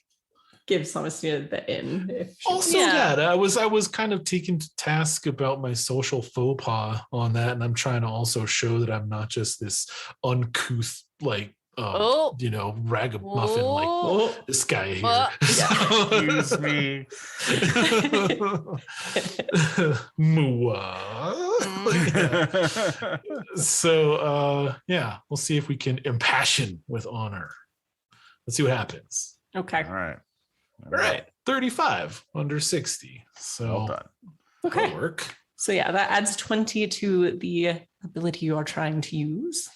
give Samastina the in. That I was kind of taken to task about my social faux pas on that, and I'm trying to also show that I'm not just this uncouth ragamuffin this guy here. Excuse me. So we'll see if we can impassion with honor. Let's see what happens. Okay. All right. 35 under 60. So well done. Okay. That'll work. So that adds 20 to the ability you are trying to use.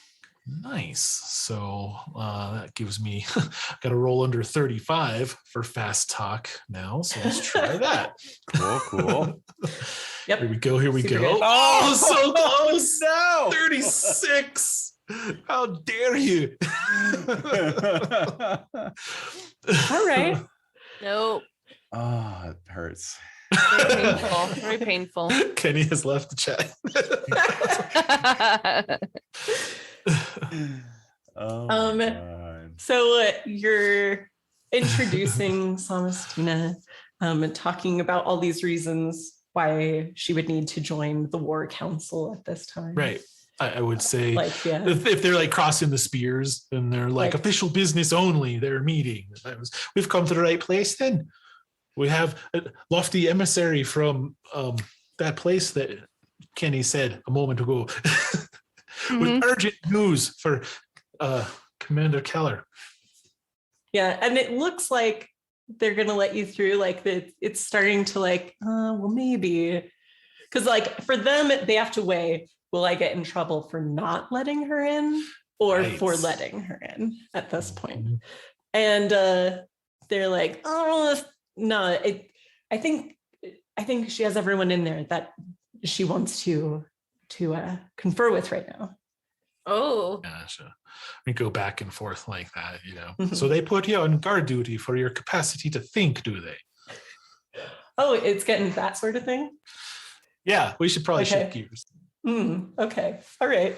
Nice. So that gives me, got to roll under 35 for fast talk now. So let's try that. Cool. Yep. Here we go. Super go. Good. Oh, so close. No. 36. How dare you? All right. Nope. Oh, it hurts. Very painful. Very painful. Kenny has left the chat. So you're introducing Samastina, talking about all these reasons why she would need to join the war council at this time. Right. I would say yeah. if they're crossing the spears and they're official business only, they're meeting. We've come to the right place then. We have a lofty emissary from that place that Kenny said a moment ago with urgent news for Commander Keller. Yeah, and it looks like they're gonna let you through. It's starting to well, maybe, because for them they have to weigh: will I get in trouble for not letting her in, or for letting her in at this point? And they're oh no, I think she has everyone in there that she wants to confer with right now. Oh, gotcha. We go back and forth like that, So they put you on guard duty for your capacity to think, do they? Oh, it's getting that sort of thing. Yeah, we should probably shift gears. Okay, all right.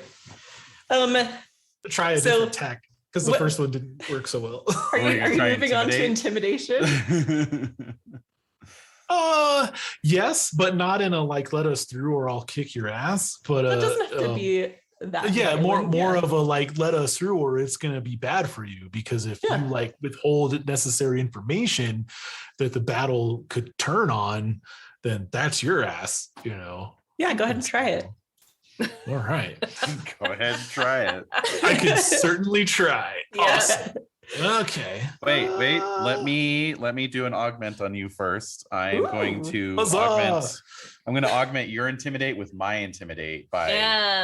Try a different tack because the first one didn't work so well. Are you moving on to intimidation? Yes, but not in a let us through or I'll kick your ass. But it doesn't have to be that. Yeah, more of a let us through or it's gonna be bad for you, because if you withhold necessary information that the battle could turn on, then that's your ass, Yeah, go ahead and try it. All right. Go ahead and try it. I could certainly try. Yeah. Okay. Wait. Let me do an augment on you first. I'm going to Huzzah! augment your intimidate with my intimidate by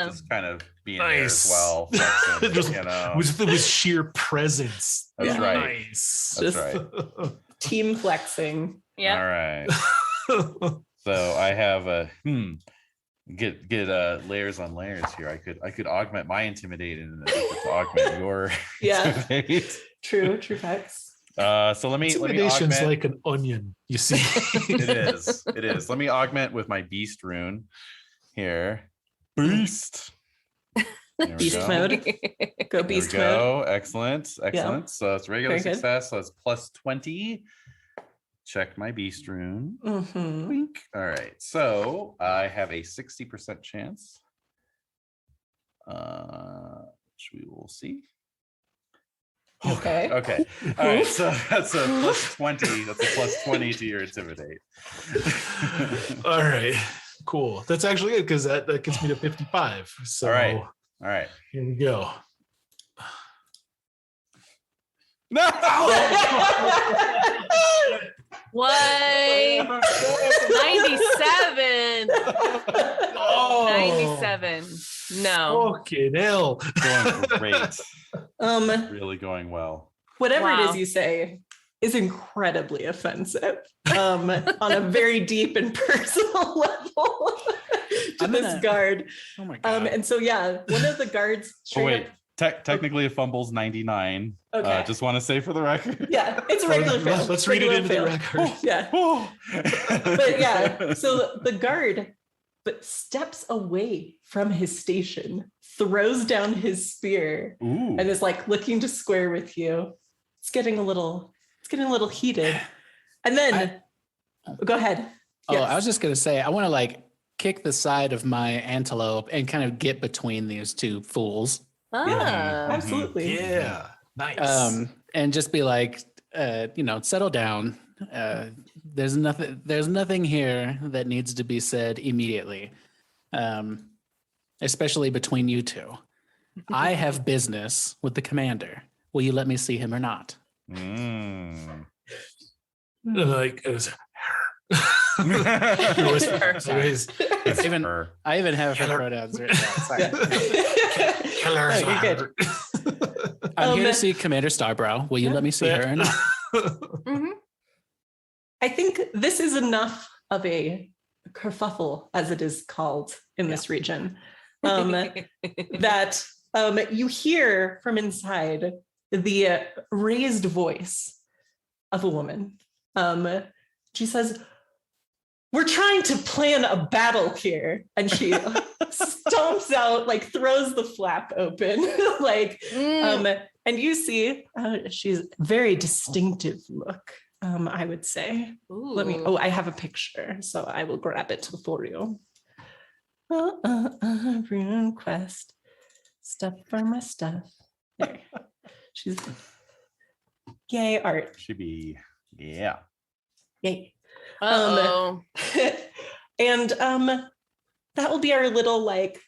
just kind of being there as Nice. well. Flexing, Just you know. with sheer presence. That's right. Nice. That's Just- right. Team flexing. Yeah. All right. So I have a get layers on layers here. I could augment my intimidate and to augment your intimidate. True facts. So let me Intimidation's augment. like an onion, you see. It is. Let me augment with my beast rune here. Beast. There we Beast go. mode. Go There beast we mode. go. Excellent. So it's regular Very good. success. So it's plus 20. Check my beast rune. Mm-hmm. Wink. All right. So I have a 60% chance. Which we will see. Okay. Okay. All right. So that's a plus 20. That's a plus 20 to your intimidate. All right. Cool. That's actually good because that gets me to 55. So All right. All right. here we go. No. What? 97. Oh, 97. No. fucking hell. Going great. Really going well. Whatever it Wow. is you say is incredibly offensive on a very deep and personal level to I'm this gonna- guard. Oh my god. And so one of the guards Oh straight wait. up- Technically, a fumble's 99. Okay. Just want to say for the record. yeah, it's a regular fail. Let's read it Regular into the fail. record. Yeah. But yeah, so the guard steps away from his station, throws down his spear, Ooh. and is like looking to square with you. It's getting a little heated. And then go ahead. Oh, Yes. I was just gonna say I want to like kick the side of my antelope and kind of get between these two fools. Ah. Absolutely. Yeah. Nice. And just be like, settle down. There's nothing here that needs to be said immediately, especially between you two. I have business with the commander. Will you let me see him or not? Mm. Like it was I even have her pronouns written down. Sorry. You're good. I'm here to see Commander Starbrow. Will you let me see her or not? Mhm. I think this is enough of a kerfuffle, as it is called in this region, that you hear from inside the raised voice of a woman. She says, "We're trying to plan a battle here," and she stomps out, like throws the flap open, like. And you see, she's very distinctive look, I would say. Let me, I have a picture, so I will grab it for you. Runequest, stuff for my stuff. There. She's, yay, art. Should be, yeah. Yay. Uh-oh. And that will be our little like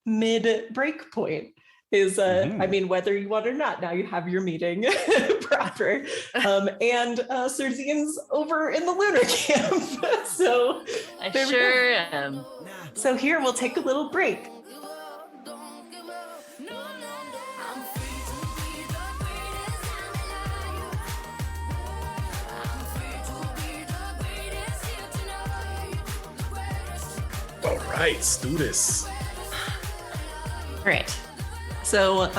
mid break point. Is I mean, whether you want or not, now you have your meeting proper. And Serzian's over in the Lunar camp. So I there we sure am. so here we'll take a little break. All right, let's do this. All right. So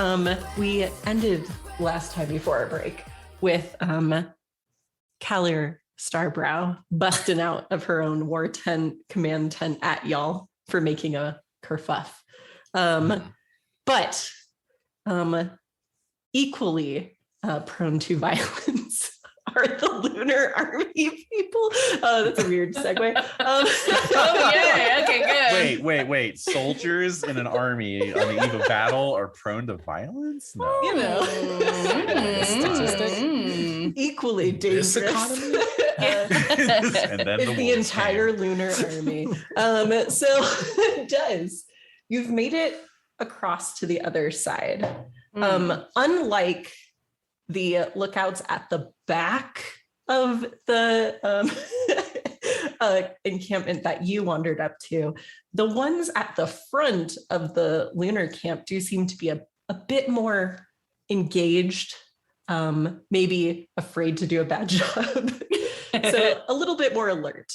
we ended last time before our break with Kalir Starbrow busting out of her own war tent, command tent at y'all for making a kerfuff. But equally prone to violence are the Lunar Army people. That's a weird segue. Oh, yeah. Okay, good. Wait. Soldiers in an army on the eve of battle are prone to violence? No. You know, equally dangerous. This economy? And then is the wolves entire came. Lunar Army. So Des, you've made it across to the other side. Unlike the lookouts at the back of the encampment that you wandered up to, the ones at the front of the lunar camp do seem to be a bit more engaged, maybe afraid to do a bad job. So a little bit more alert.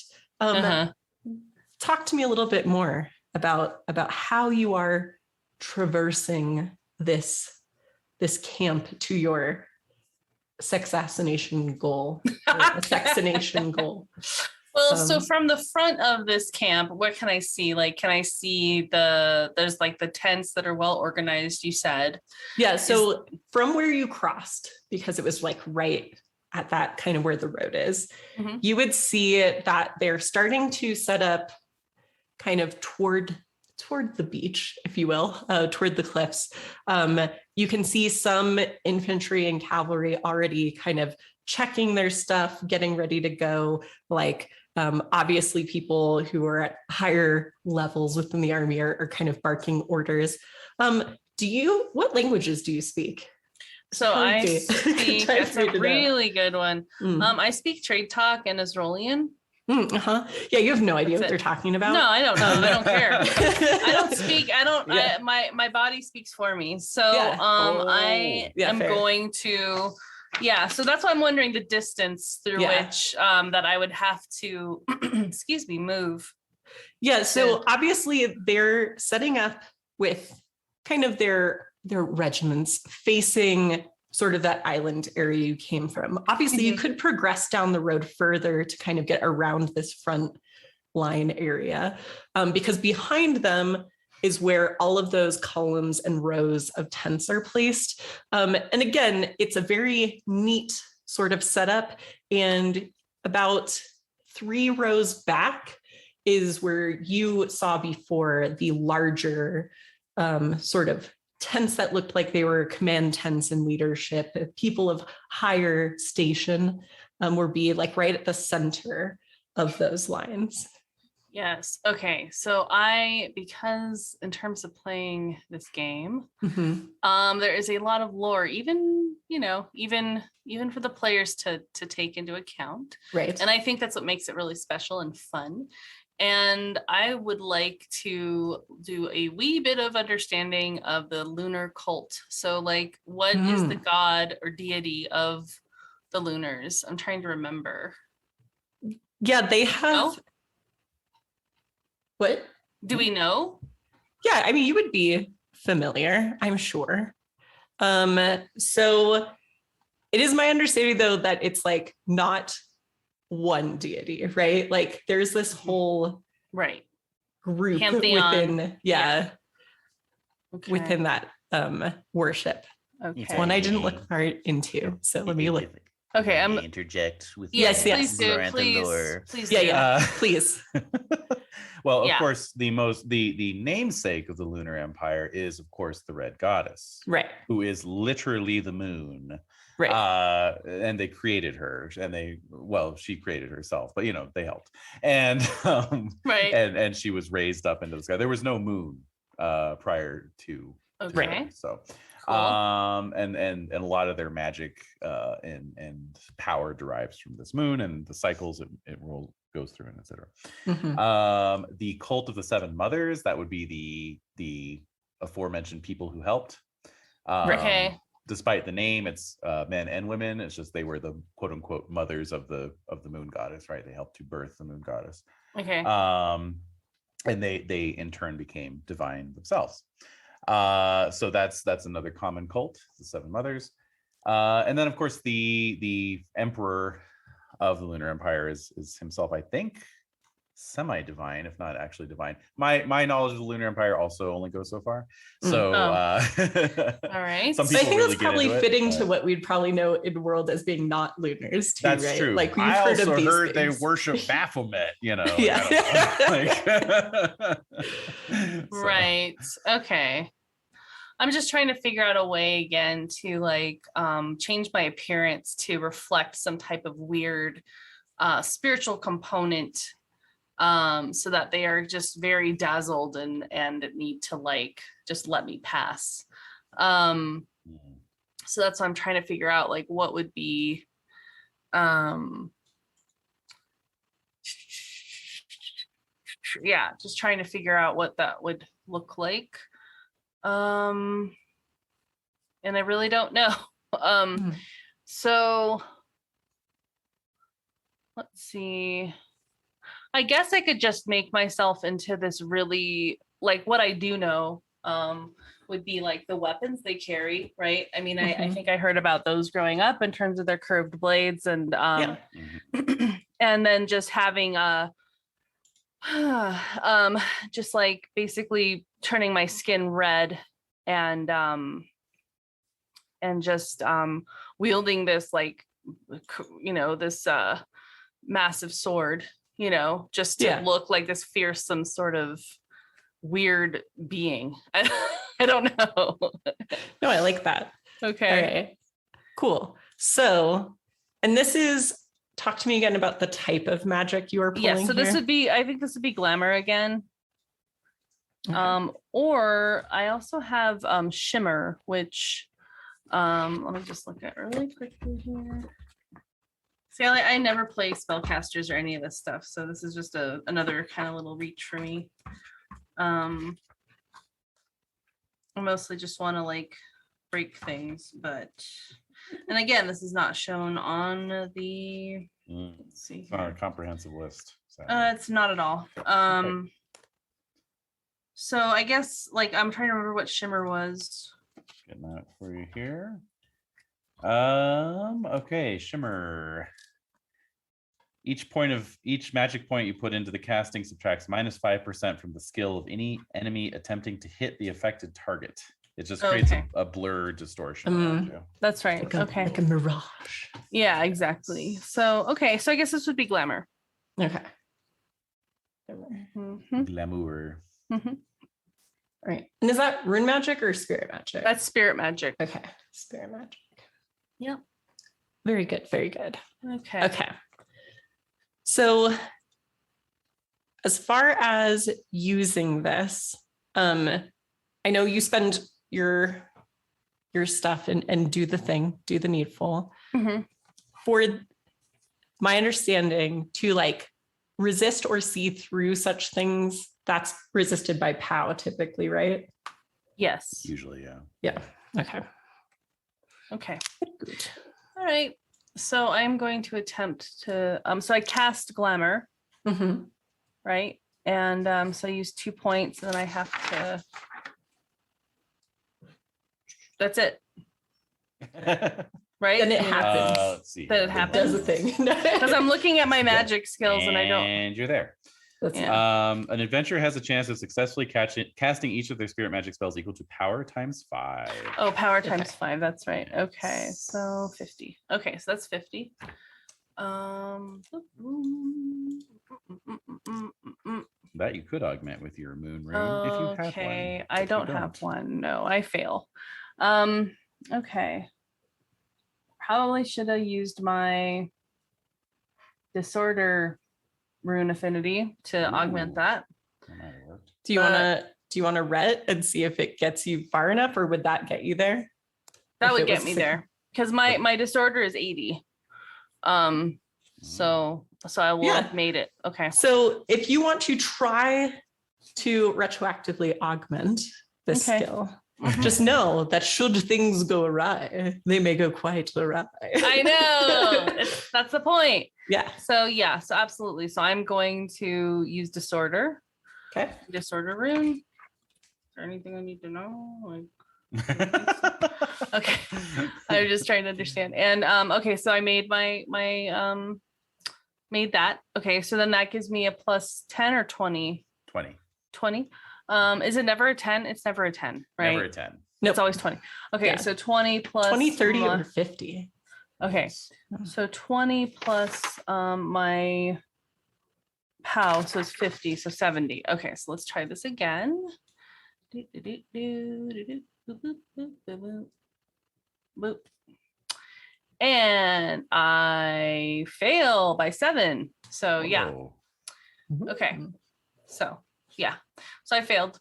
Talk to me a little bit more about how you are traversing this camp to your sexassination goal, assassination goal. Well, so from the front of this camp, what can I see? Like, can I see there's like the tents that are well organized, you said? Yeah, so from where you crossed, because it was like right at that kind of where the road is, you would see that they're starting to set up kind of toward the beach, if you will, toward the cliffs. You can see some infantry and cavalry already kind of checking their stuff, getting ready to go. Like, obviously people who are at higher levels within the army are kind of barking orders. What languages do you speak? So I speak, that's a really good one. I speak trade talk and Asrolian. Yeah, you have no idea what they're talking about. No, I don't know. I don't care. I don't speak. My body speaks for me. So I am going to, so that's why I'm wondering the distance through which that I would have to, move. Yeah, so obviously they're setting up with kind of their regiments facing sort of that island area you came from. Obviously, you could progress down the road further to kind of get around this front line area, because behind them is where all of those columns and rows of tents are placed. And again, it's a very neat sort of setup. And about 3 rows back is where you saw before the larger sort of tents that looked like they were command tents and leadership. People of higher station would be like right at the center of those lines. Yes. Okay. So because in terms of playing this game, there is a lot of lore, even for the players to take into account. Right. And I think that's what makes it really special and fun. And I would like to do a wee bit of understanding of the lunar cult. So like, what is the god or deity of the Lunars? I'm trying to remember. Yeah, they have... What? Do we know? Yeah, I mean, you would be familiar, I'm sure. So it is my understanding, though, that it's like not one deity, right? Like there's this whole group Pantheon. Within that worship. Okay. It's one I didn't look far into, so let me look. Okay, I'm interject with yes, please do, please do. Please. Well, of course, the namesake of the Lunar Empire is, of course, the Red Goddess, right? Who is literally the moon, right? And they created her, and she created herself, but they helped, and right, and she was raised up into the sky. There was no moon prior to her, so. Cool. And a lot of their magic and power derives from this moon and the cycles it goes through, and etc. The cult of the 7 mothers, that would be the aforementioned people who helped. Despite the name, it's men and women. It's just they were the quote unquote mothers of the moon goddess, right? They helped to birth the moon goddess. Okay. And they in turn became divine themselves. So that's another common cult, the 7 mothers. And then of course the emperor of the Lunar Empire is himself, I think, semi-divine, if not actually divine. My knowledge of the Lunar Empire also only goes so far. So all right. Some so I think really that's probably into fitting to what we'd probably know in the world as being not lunars too, that's right? true. Like we've I heard also of these heard things. they worship Baphomet, Right. Okay. I'm just trying to figure out a way again to like change my appearance to reflect some type of weird spiritual component, so that they are just very dazzled and need to like just let me pass. So that's what I'm trying to figure out, like what would be yeah, just trying to figure out what that would look like. And I really don't know. So let's see. I guess I could just make myself into this really, like what I do know would be like the weapons they carry, right? I mean, I think I heard about those growing up in terms of their curved blades and and then just having a just like basically turning my skin red and just wielding this like this massive sword, just to look like this fearsome sort of weird being. I don't know. No, I like that. Okay. All right. Cool. So, and this is, talk to me again about the type of magic you are pulling. Yeah, so this would be, I think this would be glamour again. Okay. Or I also have shimmer, which let me just look at really quickly here. See, I never play spellcasters or any of this stuff, so this is just another kind of little reach for me. I mostly just want to like break things, but and again, this is not shown on the let's see. It's not a comprehensive list. So. It's not at all. Okay. So I guess like I'm trying to remember what shimmer was. Getting that for you here. Okay, shimmer. Each magic point you put into the casting subtracts -5% from the skill of any enemy attempting to hit the affected target. It just creates a blur distortion around you. That's right. Like a mirage. Yeah, exactly. So okay, so I guess this would be glamour. Okay. Glamour. All right. And is that rune magic or spirit magic? That's spirit magic. Okay. Spirit magic. Yep. Very good. Very good. Okay. Okay. So as far as using this, I know you spend your stuff and do the thing, do the needful. For my understanding, to like resist or see through such things, that's resisted by POW typically, right? Yes. Usually, yeah. Yeah. Okay. Okay. Good. All right. So I'm going to attempt to so I cast glamour, right? And so I use 2 points, and then I have to. That's it. Right? Then it happens. Let's see. That it happens. Does the thing. Because I'm looking at my magic skills and I don't. And you're there. Yeah. An adventurer has a chance of successfully casting each of their spirit magic spells equal to power times 5. Oh, power times 5. That's right. Okay, so 50. Okay, so that's 50. That you could augment with your moon rune if you have one. Okay, I don't have one. No, I fail. Okay. Probably should have used my disorder rune affinity to augment that. That might have worked. Do you want to ret and see if it gets you far enough, or would that get you there? That If would it get was me six- there because my disorder is 80. So I will have made it. Okay. So if you want to try to retroactively augment this skill, just know that should things go awry, they may go quite awry. I know. That's the point. Yeah. So absolutely. So I'm going to use disorder. Okay. Disorder rune. Is there anything I need to know? Okay. I'm just trying to understand. And okay, so I made my made that. Okay, so then that gives me a plus 10 or 20. 20. 20. Is it never a 10? It's never a 10, right? Never a 10. No, it's always 20. Okay, Yeah. so 20 plus 20, 30, or 50. Okay. So 20 plus my POW, so it's 50, so 70. Okay, so let's try this again. Boop. And I fail by 7. So yeah. Whoa. Okay. So yeah. So I failed.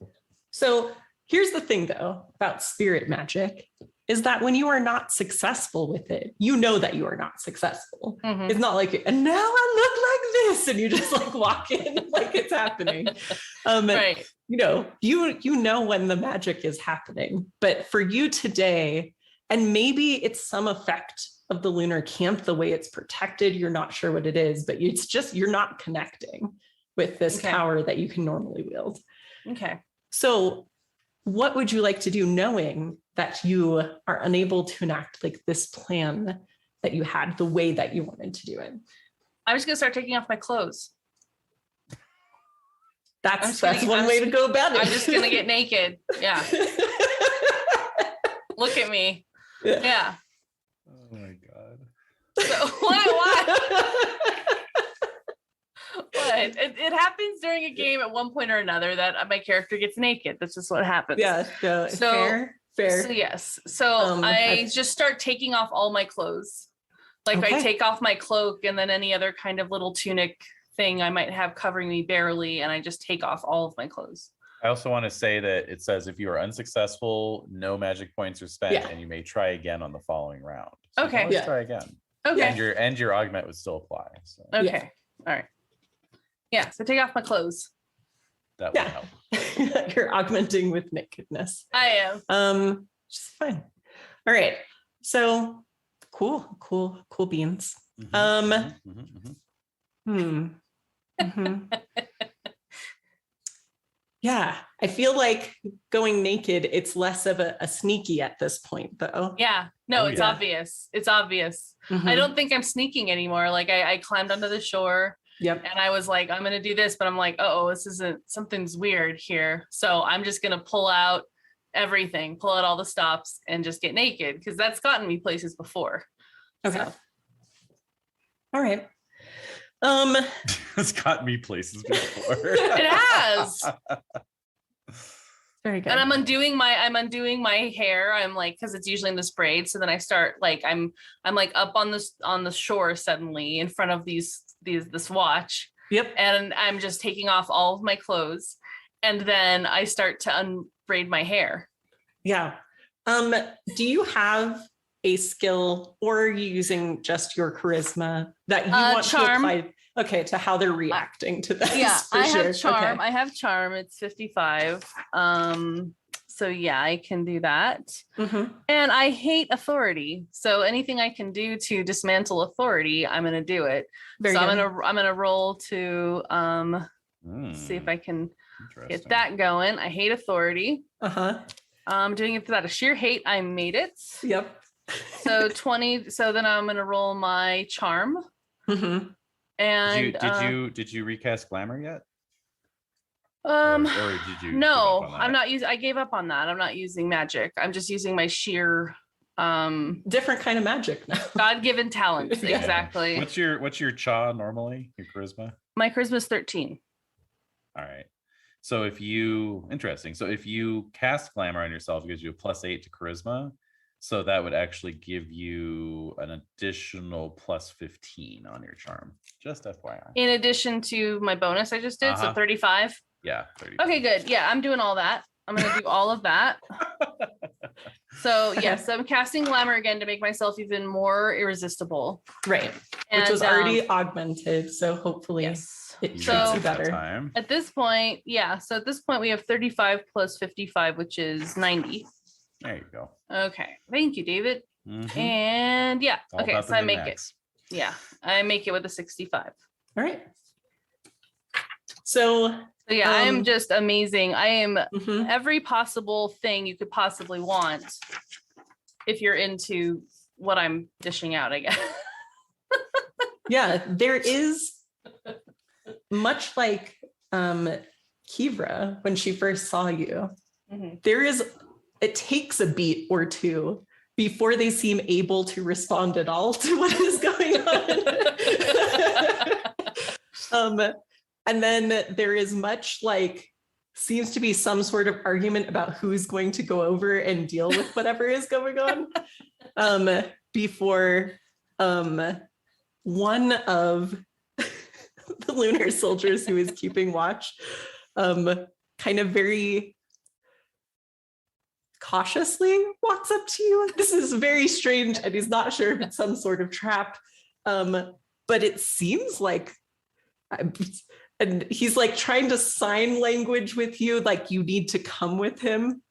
So here's the thing though about spirit magic is that when you are not successful with it, you know that you are not successful. Mhm. It's not like, and now I look like this, and you just like walk in like it's happening. Right. You know when the magic is happening. But for you today, and maybe it's some effect of the lunar camp, the way it's protected, you're not sure what it is, but it's just you're not connecting with this power that you can normally wield. Okay. So what would you like to do knowing that you are unable to enact like this plan that you had the way that you wanted to do it? I'm just gonna start taking off my clothes. That's one way to go about it. I'm just gonna get naked. Yeah. Look at me. Yeah. Oh my god. So what? It happens during a game at one point or another that my character gets naked. That's just what happens. Yeah. So fair. So yes. So I just start taking off all my clothes. Like I take off my cloak and then any other kind of little tunic thing I might have covering me barely, and I just take off all of my clothes. I also want to say that it says if you are unsuccessful, no magic points are spent, and you may try again on the following round. So Okay. Let's try again. Okay. And your augment would still apply. So Okay. All right. Yeah. So take off my clothes. that would help. You're augmenting with nakedness. I am. Just fine. All right. So cool beans. Yeah, I feel like going naked, it's less of a sneaky at this point though. Yeah, no, it's obvious. It's obvious. I don't think I'm sneaking anymore. Like I climbed onto the shore. Yep. And I was like, I'm going to do this, but I'm like, something's weird here. So I'm just going to pull out everything, pull out all the stops and just get naked, because that's gotten me places before. Okay. So. All right. It's got me places before. It has. Very good. And I'm undoing my hair. I'm like, because it's usually in this braid. So then I start like I'm like up on the shore suddenly in front of this watch. Yep. And I'm just taking off all of my clothes, and then I start to unbraid my hair. Yeah. Do you have a skill, or are you using just your charisma that you want charm. to apply to how they're reacting to this? Yeah, I have charm. Okay. I have charm. It's 55. So yeah, I can do that. And I hate authority. So anything I can do to dismantle authority, I'm gonna do it. Very so good. I'm gonna roll to see if I can get that going. I hate authority. I'm doing it out of sheer hate. I made it. Yep. So 20. So then I'm gonna roll my charm. And did you recast glamour yet? Or did you? No, I'm not using. I gave up on that. I'm not using magic. I'm just using my sheer different kind of magic now. God-given talents. Yeah. Exactly. What's your cha normally? Your charisma? My charisma is 13. All right. So if you cast glamour on yourself, it gives you a +8 to charisma. So that would actually give you an additional +15 on your charm. Just FYI. In addition to my bonus I just did, so 35. Yeah, 35. Okay, good. Yeah, I'm doing all that. I'm gonna do all of that. So yes, I'm casting glamour again to make myself even more irresistible. Right. And, which was already augmented. So hopefully it treats you better. At this point, so at this point we have 35 plus 55, which is 90. There you go. Okay. Thank you, David. And yeah. Okay. So I make it. Yeah. I make it with a 65. All right. So yeah, I am just amazing. I am every possible thing you could possibly want if you're into what I'm dishing out, I guess. Yeah, there is much like Kivra when she first saw you. It takes a beat or two before they seem able to respond at all to what is going on. And then there is much seems to be some sort of argument about who's going to go over and deal with whatever is going on before one of the lunar soldiers who is keeping watch kind of very cautiously walks up to you. This is very strange, and he's not sure if it's some sort of trap. But it seems like, and he's like trying to sign language with you, like you need to come with him.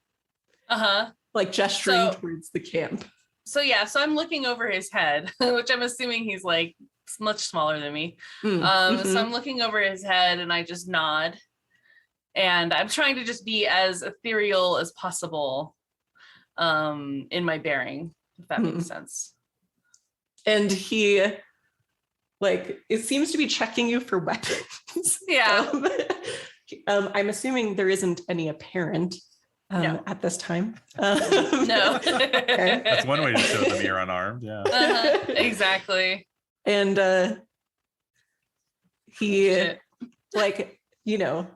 Like gesturing towards the camp. So I'm looking over his head, which I'm assuming he's like much smaller than me. So I'm looking over his head and I just nod. And I'm trying to just be as ethereal as possible in my bearing, if that makes sense. And he, like, it seems to be checking you for weapons. Yeah. I'm assuming there isn't any apparent at this time. No. Okay. That's one way to show them you're unarmed. Yeah. Exactly. And he, like, you know,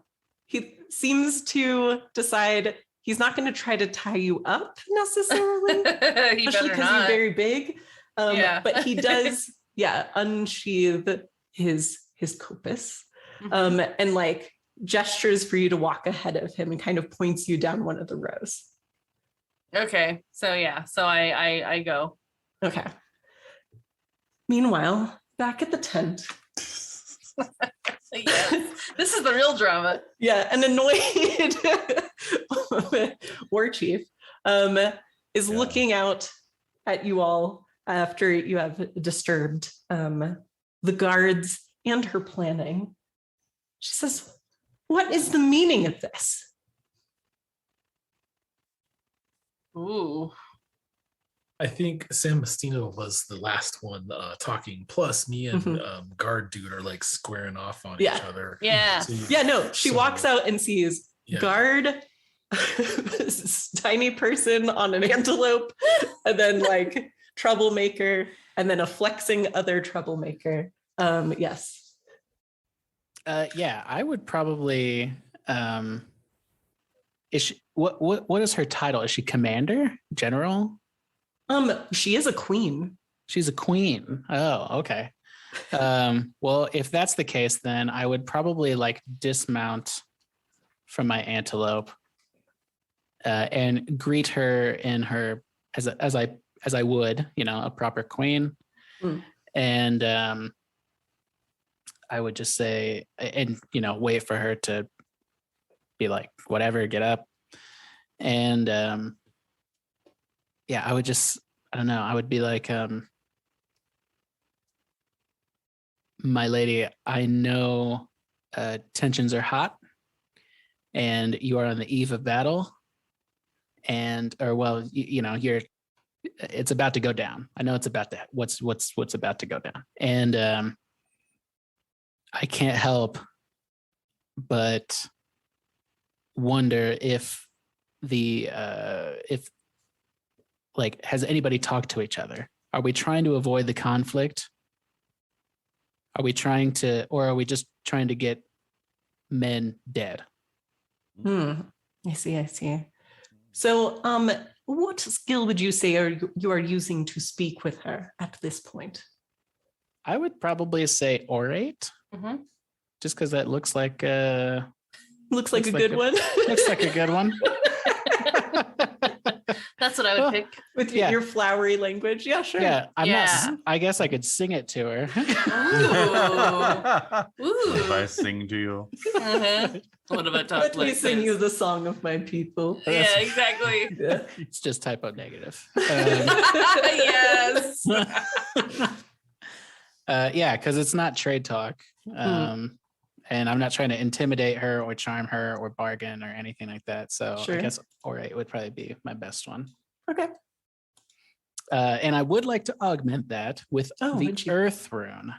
he seems to decide he's not going to try to tie you up necessarily, especially because you're very big. But he does, unsheath his kopis, and like gestures for you to walk ahead of him and kind of points you down one of the rows. Okay, so I go. Okay. Meanwhile, back at the tent. Yes. This is the real drama. Yeah, an annoyed war chief is looking out at you all after you have disturbed the guards and her planning. She says, "What is the meaning of this?" Ooh. I think San Mastino was the last one talking. Plus, me and guard dude are like squaring off on each other. Yeah. So she walks out and sees guard, tiny person on an antelope, and then like troublemaker, and then a flexing other troublemaker. Yes. I would probably. Is she what is her title? Is she commander, general? She is a queen. She's a queen. Oh, okay. Well, if that's the case, then I would probably like dismount from my antelope and greet her in her as I would, you know, a proper queen. And I would just say, and you know, wait for her to be like, whatever, get up. And I would just, I don't know, I would be like, my lady, I know tensions are hot and you are on the eve of battle, and, or well, you know, it's about to go down. I know it's about to, what's about to go down. And I can't help but wonder if like, has anybody talked to each other? Are we trying to avoid the conflict? Are we trying to, or are we just trying to get men dead? I see. So, what skill would you say you are using to speak with her at this point? I would probably say orate, just because that looks like a good one. Looks like a good one. That's what I would pick. With your flowery language. Yeah, sure. Yeah, I guess I could sing it to her. Ooh. If I sing to you. What about talk Let like me sing this? you the song of my people. Yeah, exactly. Yeah. It's just typo negative. Yes. Because it's not trade talk. And I'm not trying to intimidate her or charm her or bargain or anything like that. So I guess orate would probably be my best one. Okay. And I would like to augment that with the earth rune.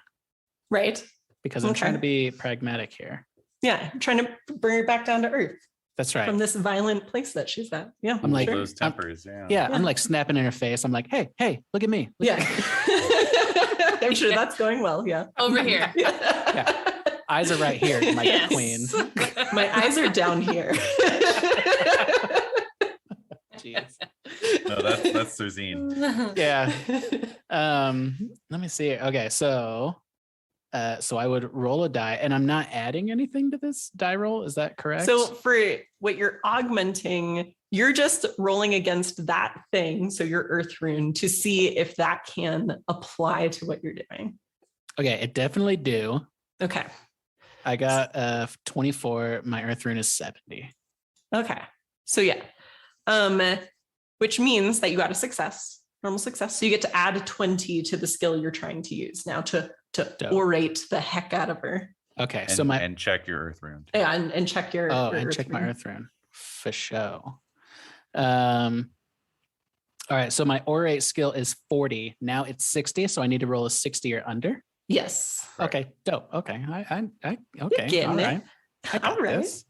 Right. Because I'm trying to be pragmatic here. Yeah, I'm trying to bring her back down to earth. That's right. From this violent place that she's at. Yeah. I'm like those tempers. I'm like snapping in her face. I'm like, hey, look at me. Look at me. I'm sure that's going well. Yeah. Over here. Yeah. Eyes are right here, my queen. My eyes are down here. Jeez. No, that's Surzine. Yeah. Let me see. Okay, so So I would roll a die, and I'm not adding anything to this die roll. Is that correct? So for what you're augmenting, you're just rolling against that thing, so your earth rune, to see if that can apply to what you're doing. Okay, it definitely do. Okay. I got 24. My earth rune is 70. Okay. So yeah. Which means that you got a success, normal success. So you get to add 20 to the skill you're trying to use now to orate the heck out of her. Okay, And, so my and check your earth rune. Yeah, and check your and earth check my rune. earth rune for show. All right, so my orate skill is 40. Now it's 60, so I need to roll a 60 or under. Yes. Right. Okay, dope. Okay, I okay. getting All it. right. I got All right. this.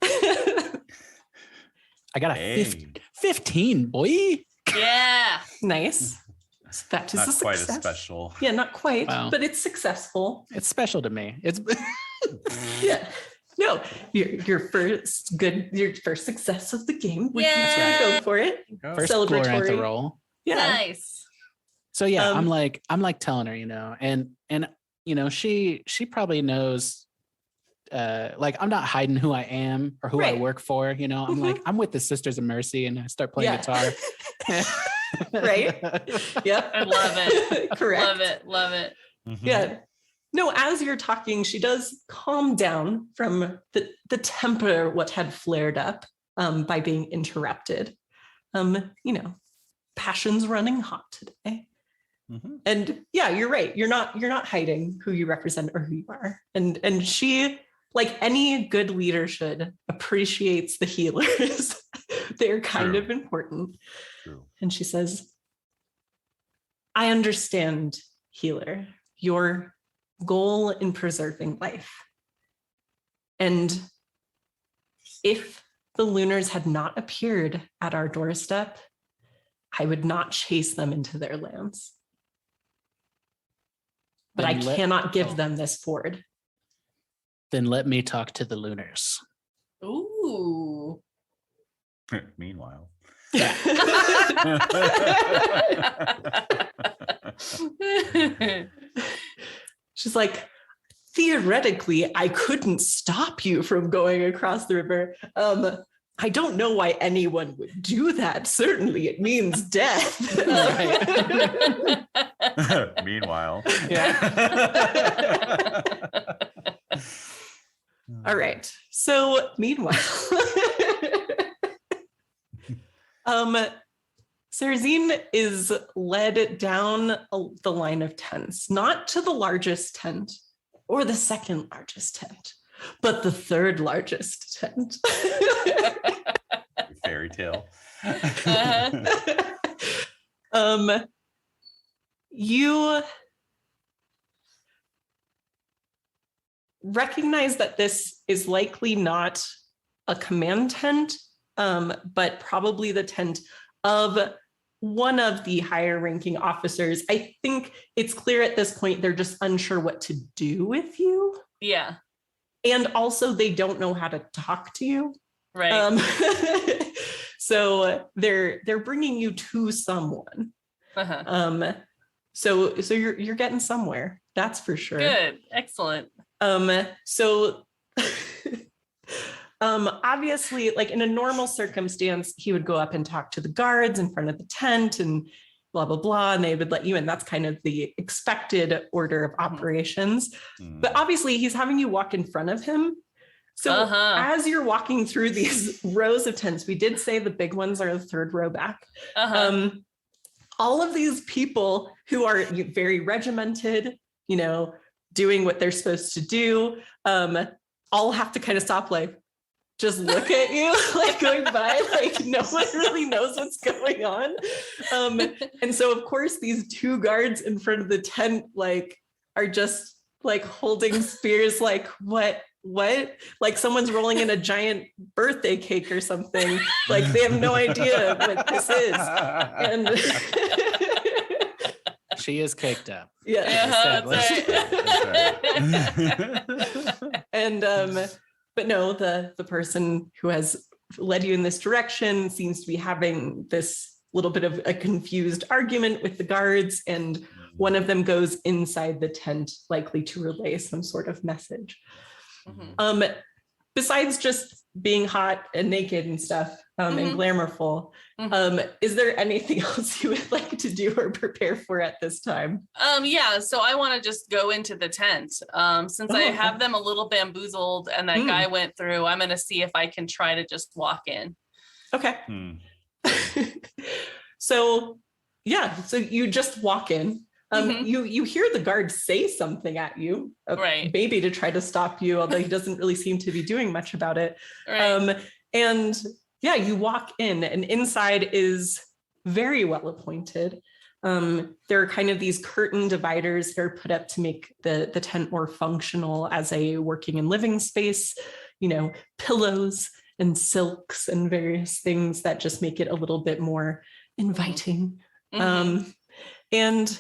I got a Hey. 15, boy. Yeah. Nice. So that is Not a quite success. as special. Yeah, not quite, Wow. but it's successful. It's special to me. It's Yeah. No, your first success of the game. We Yeah. can go for it. Go. first Celebratory. Glorantha roll. Yeah. Nice. So yeah, Um, I'm like telling her, and she probably knows. Like I'm not hiding who I am or who I Right. work for. I'm like I'm with the Sisters of Mercy, and I start playing Yeah. guitar. Right? Yep. I love it. Correct. Love it. Love it. Mhm. Yeah. No, as you're talking, she does calm down from the temper what had flared up by being interrupted. Passion's running hot today. Mhm. And yeah, you're right. You're not hiding who you represent or who you are. And she, like any good leader should, appreciates the healers. They're kind True. of important. True. And she says, I understand, healer, your goal in preserving life. And if the Lunars had not appeared at our doorstep, I would not chase them into their lands. But I Then cannot give them this ford. Then let me talk to the Lunars. Ooh. Meanwhile. She's like, theoretically, I couldn't stop you from going across the river. I don't know why anyone would do that. Certainly, it means death. Meanwhile. Yeah. All right. So, meanwhile, Sarazine is led down the line of tents, not to the largest tent or the second largest tent, but the third largest tent. Fairy tale. You recognize that this is likely not a command tent, but probably the tent of one of the higher ranking officers. I think it's clear at this point they're just unsure what to do with you. Yeah. And also they don't know how to talk to you. Right. So they're bringing you to someone. Uh-huh. So you're getting somewhere. That's for sure. Good. Excellent. So obviously, like in a normal circumstance, he would go up and talk to the guards in front of the tent and blah, blah, blah, and they would let you in. That's kind of the expected order of operations. But obviously he's having you walk in front of him. So as you're walking through these rows of tents, we did say the big ones are the third row back. All of these people who are very regimented, doing what they're supposed to do, all have to kind of stop, like, just look at you, like going by, like no one really knows what's going on. And so of course these two guards in front of the tent, like, are just like holding spears, like, what? Like someone's rolling in a giant birthday cake or something. Like they have no idea what this is. And She is caked up. yeah. That's right. And but no, the person who has led you in this direction seems to be having this little bit of a confused argument with the guards, and one of them goes inside the tent, likely to relay some sort of message. Besides just being hot and naked and stuff, and glamourful, is there anything else you would like to do or prepare for at this time? Yeah, so I want to just go into the tent. Since I have them a little bamboozled and that guy went through, I'm going to see if I can try to just walk in. Okay. So you just walk in. You hear the guard say something at you, maybe to try to stop you, although he doesn't really seem to be doing much about it. And you walk in, and inside is very well appointed. There are kind of these curtain dividers that are put up to make the tent more functional as a working and living space, pillows and silks and various things that just make it a little bit more inviting. And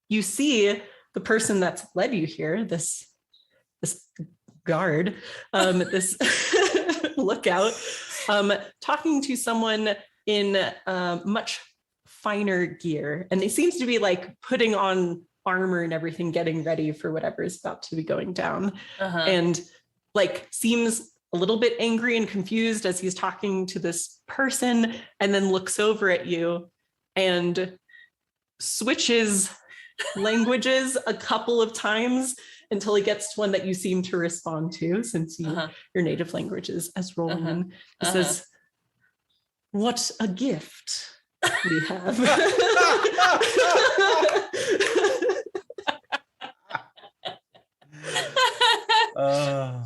you see the person that's led you here, this guard, this lookout, talking to someone in much finer gear. And he seems to be like putting on armor and everything, getting ready for whatever is about to be going down. And like seems a little bit angry and confused as he's talking to this person, and then looks over at you and switches languages a couple of times until he gets to one that you seem to respond to, since your native language is Esrolian. It says, "What a gift we have."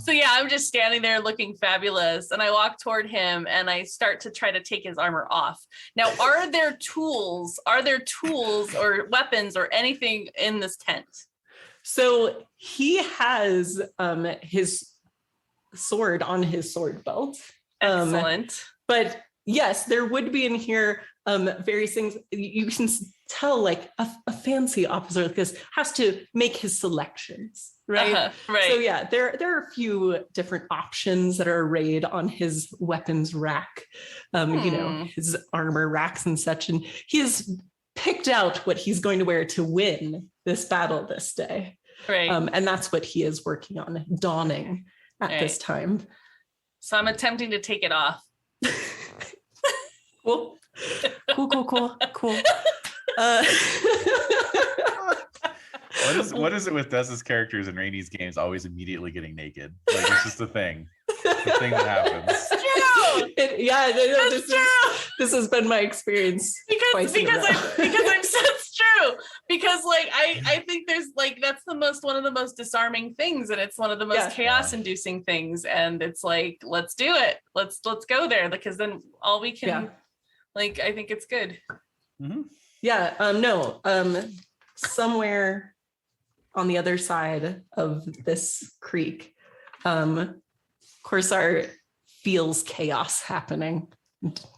So I'm just standing there looking fabulous, and I walk toward him and I start to try to take his armor off. Now, are there tools or weapons or anything in this tent? So he has his sword on his sword belt. Excellent. But yes, there would be in here various things. You can tell like a fancy officer like this has to make his selections, right? So there are a few different options that are arrayed on his weapons rack, his armor racks and such. And he has picked out what he's going to wear to win this battle this day. And that's what he is working on, donning at this time. So I'm attempting to take it off. Cool. What is it with Dessa's characters in Rainy's games always immediately getting naked? Like it's just a thing. It's a thing that happens. This has been my experience. Because it's true. Because like I think there's like that's one of the most disarming things, and it's one of the most chaos inducing things. And it's like, let's do it. Let's go there, because then all we can I think it's good. Somewhere on the other side of this creek, Korsar feels chaos happening.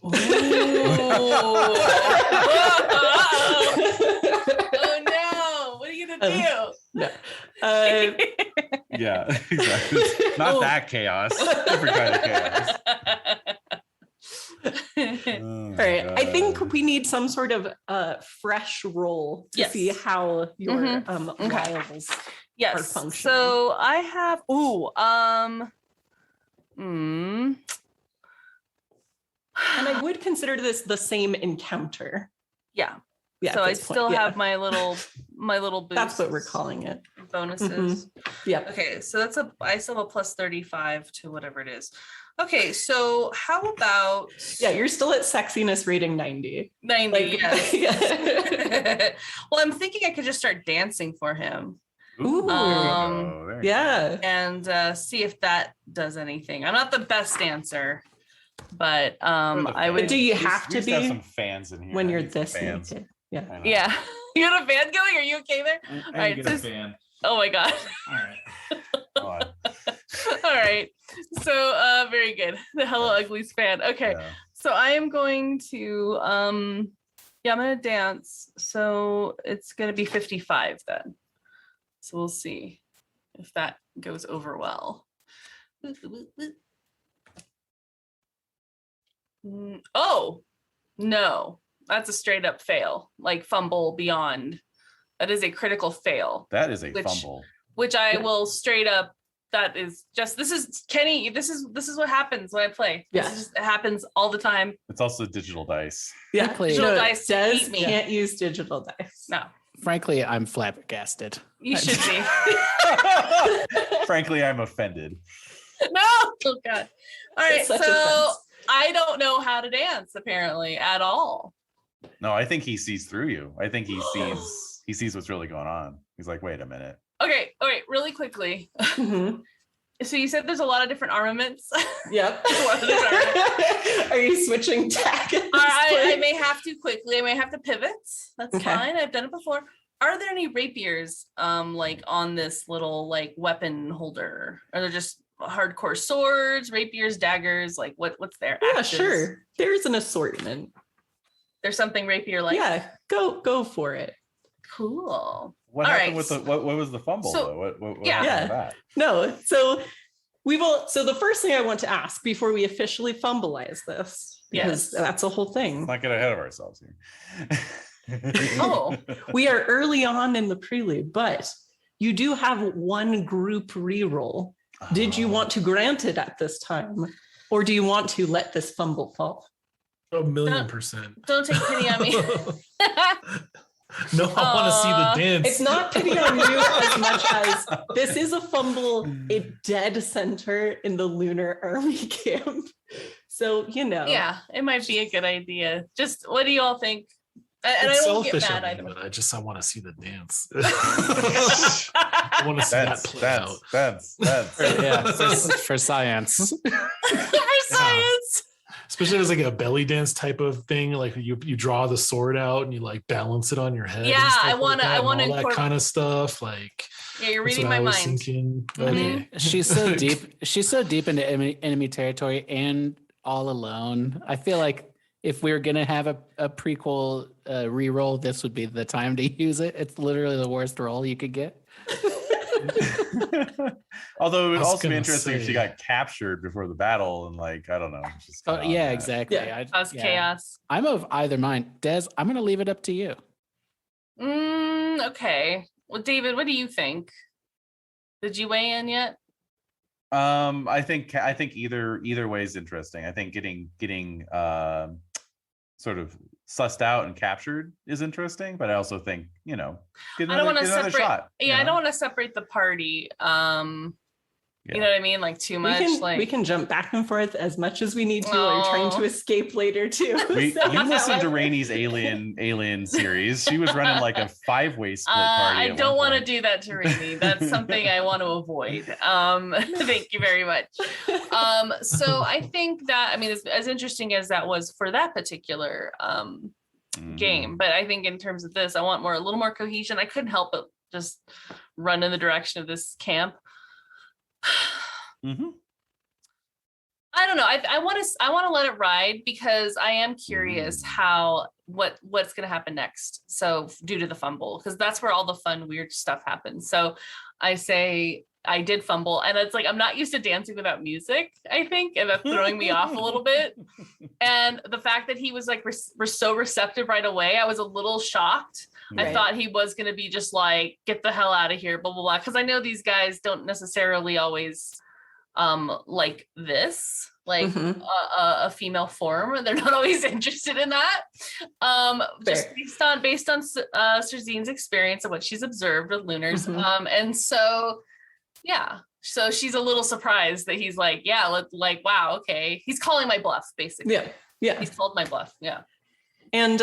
Oh no! What are you gonna do? No. Yeah, exactly. Not that chaos. Different kind of chaos. All right. I think we need some sort of fresh roll to see how your wiles are functioning. So I have and I would consider this the same encounter. Yeah, so I still have my little boost. That's what we're calling it. Bonuses. Yeah. Okay, so I still have a plus 35 to whatever it is. Okay, so how about... Yeah, you're still at sexiness rating 90. 90, yes. Well, I'm thinking I could just start dancing for him. Ooh. Yeah. And see if that does anything. I'm not the best dancer, but I would... But do you have to be have some fans in here when you're this naked? Yeah. Yeah. You got a fan going? Are you okay there? All right. Get a fan. Oh my God. All right. All right. So very good. The Hello Uglies fan. Okay. Yeah. So I am going to I'm gonna dance. So it's gonna be 55 then. So we'll see if that goes over well. Oh no, that's a straight up fail. Like fumble beyond That is a critical fail. That is a fumble. Which I will straight up. That is just, this is Kenny. This is what happens when I play. Yeah. It happens all the time. It's also digital dice. Yeah, Digital dice Des eat me. can't use digital dice. No, Frankly, I'm flabbergasted. you should be. Frankly, I'm offended. No, oh god. All right, It's such so offense. I don't know how to dance apparently at all. No, I think he sees through you. I think he sees what's really going on. He's like, wait a minute. Okay, all right, really quickly. Mhm. So you said there's a lot of different armaments. Yep. What are Are you switching tack? at this I point? may have to quickly. I may have to pivot. That's Okay. fine. I've done it before. Are there any rapiers like on this little like weapon holder? Are there just hardcore swords, rapiers, daggers? Like what's there? Yeah, Axes? sure. There's an assortment. There's something rapier like. Yeah, go for it. Cool. What All happened right. with the what was the fumble So- though? What yeah. happened with that? No, so we will. So the first thing I want to ask before we officially fumbleize this, because Yes. that's a whole Let's thing. not get ahead of ourselves here. Oh. We are early on in the prelude, but you do have one group reroll. Did you want to grant it at this time, or do you want to let this fumble fall? 1,000,000%. Don't take pity on me. No, I want to see the dance. It's not pity on you as much as this is a fumble, a dead center in the Lunar army camp. So, you know. Yeah, it might be a good idea. Just what do you all think? And It's I won't get selfish mad of either. me, but I want to see the dance. I want to see that play out. That's Yeah, for science. For science. Especially as like a belly dance type of thing, like you draw the sword out and you like balance it on your head. Yeah, and stuff I wanna- like that, I and wanna all that incorporate- kind of stuff. Like Yeah, you're that's reading what my I was mind. thinking. Mhm. Okay. She's so deep. She's so deep into enemy territory and all alone. I feel like if we were gonna have a prequel reroll, this would be the time to use it. It's literally the worst roll you could get. Although it would I was also be gonna interesting if she say- got captured before the battle and like I don't know. Just Oh kinda on yeah, that. exactly. Yeah. Cause Yeah. chaos. I'm of either mind. Des, I'm gonna leave it up to you. Okay. Well, David, what do you think? Did you weigh in yet? I think either way is interesting. I think getting sort of sussed out and captured is interesting, but I also think get I don't another, want to get another separate. shot. Yeah, I don't want to separate the party. You know what I mean? Like too much. We can jump back and forth as much as we need to while you're trying to Oh. escape later too. You So- listened to Rainey's alien series. She was running like a 5-way split party. I at don't one want to point. do that to Rainy. That's something I want to avoid. Thank you very much. So I think that, I mean, as interesting as that was for that particular game, but I think in terms of this, I want a little more cohesion. I couldn't help but just run in the direction of this camp. Mhm. I don't know. I want to let it ride because I am curious how what's going to happen next. So due to the fumble, because that's where all the fun weird stuff happens. So I say I did fumble, and it's like I'm not used to dancing without music. I think, and that's throwing me off a little bit. And the fact that he was like so receptive right away, I was a little shocked. I Right. thought he was going to be just like, get the hell out of here, blah, blah, blah. Because I know these guys don't necessarily always like this, like Mhm. a female form. They're not always interested in that. Just based on Serzine's experience and what she's observed with Lunars. Mhm. And so, yeah. So she's a little surprised that he's like, yeah, wow, okay. He's calling my bluff, basically. Yeah. He's called my bluff. Yeah. And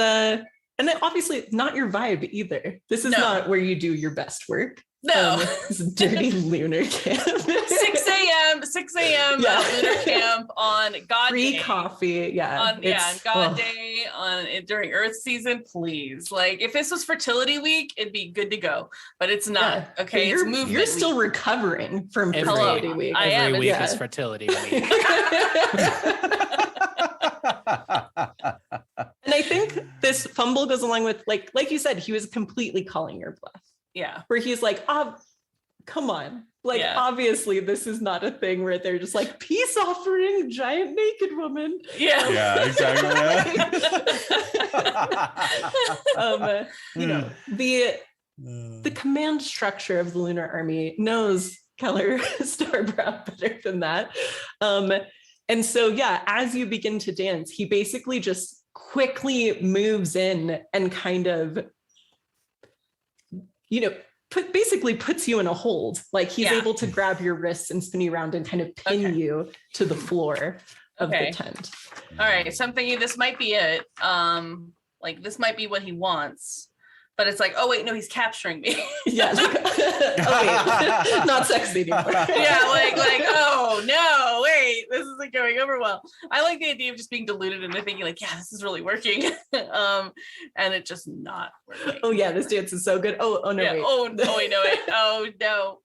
then obviously not your vibe either. This is No. not where you do your best work. No. This dirty Lunar camp. 6 a.m. Yeah. Lunar camp on God Free Day. coffee. Yeah. On it's- God ugh. Day during Earth season, please. Like if this was fertility week, it'd be good to go, but it's not. Yeah. Okay, You're, it's movement you're still week. recovering from Every- fertility week. I am. Every week Yeah. is fertility week. And I think this fumble goes along with like you said, he was completely calling your bluff. Yeah, Where he's like, come on. Like Yeah. obviously this is not a thing where they're just like peace offering giant naked woman. yeah, Yeah, exactly. You know, the command structure of the Lunar Army knows Keller Starbrow better than that. And so, yeah, as you begin to dance, he basically just quickly moves in and kind of, basically puts you in a hold. Like he's able to grab your wrists and spin you around and kind of pin you to the floor of the tent. All right, so I'm thinking this might be it. Like this might be what he wants. But it's like, oh wait, no, he's capturing me. Yeah. Oh wait, not sexy anymore. Yeah, like, oh no, wait, this isn't going over well. I like the idea of just being deluded into thinking like, yeah, this is really working. And it just not working. Oh yeah, this dance is so good. Oh no, yeah. wait. Oh no.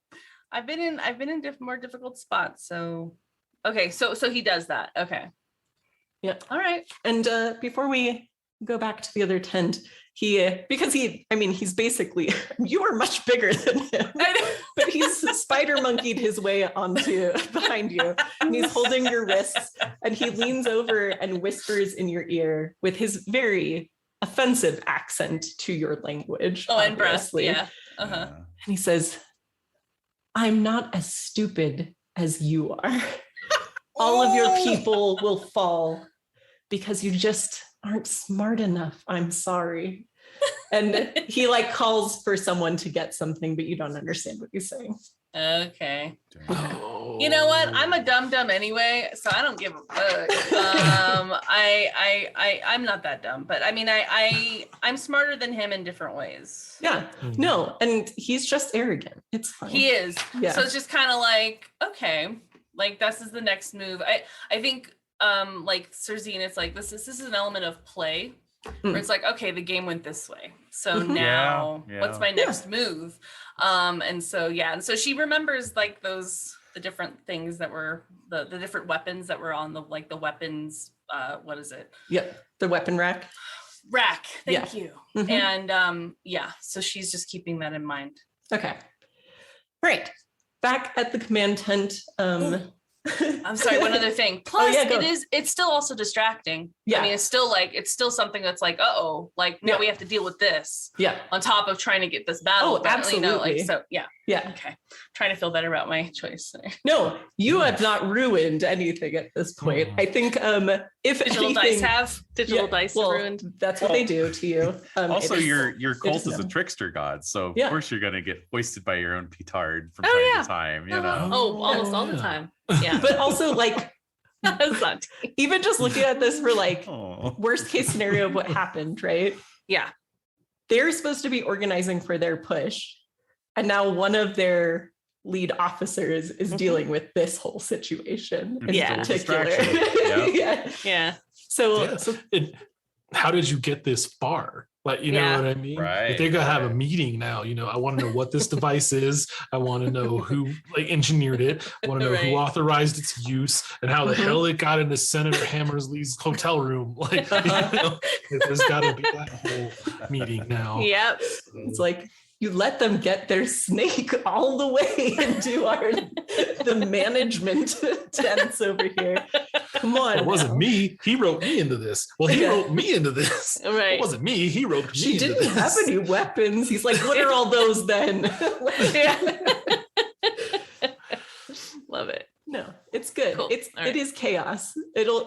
I've been in more difficult spots. So okay, so he does that. Okay. Yeah. All right. And before we go back to the other tent, he's basically, you are much bigger than him, but he's spider monkeyed his way onto behind you, and he's holding your wrists, and he leans over and whispers in your ear with his very offensive accent to your language. Oh, and breath, obviously. yeah. Uh-huh. And he says, I'm not as stupid as you are. All of your people will fall because you just aren't smart enough. I'm sorry. And he like calls for someone to get something, but you don't understand what he's saying. Okay. Oh. You know what? I'm a dum-dum anyway, so I don't give a fuck. I'm not that dumb, but I mean, I'm smarter than him in different ways. Yeah. No, and he's just arrogant. It's fine. He is. Yeah. So it's just kind of like, okay, like this is the next move. I think like Cerzine, it's like this is an element of play where it's like, okay, the game went this way, so now what's my next move? And so she remembers like the different things that were the different weapons that were on the weapons, what is it? Yep, the weapon rack. Thank you. And so she's just keeping that in mind. Okay, right, back at the command tent. I'm sorry, one other thing. Plus, go. it's still also distracting. Yeah. I mean, it's still something that's like, now we have to deal with this. Yeah. On top of trying to get this battle. Oh, absolutely. Yeah. Okay. Trying to feel better about my choice. No, you have not ruined anything at this point. I think if digital dice have ruined. That's what they do to you. Also, your cult is a trickster god, so of course you're gonna get hoisted by your own petard from time to time. You know. Oh, almost all the time. Yeah. But also like even just looking at this for like worst case scenario of what happened, right? Yeah. They're supposed to be organizing for their push, and now one of their lead officers is dealing with this whole situation in particular. Yeah. So how did you get this far? Like, you know what I mean? Right. If they're gonna have a meeting now, I want to know what this device is. I want to know who like engineered it. I want to know who authorized its use and how the hell it got into Senator Hammersley's hotel room. Like, there's got to be that whole meeting now. Yep. It's like you let them get their snake all the way into the management tents over here. Come on. It wasn't me. He wrote me into this. Well, he wrote me into this. Right. It wasn't me. He wrote me She into didn't this. have any weapons. He's like, what are all those then? Love it. No, it's good. Cool. It is chaos. It'll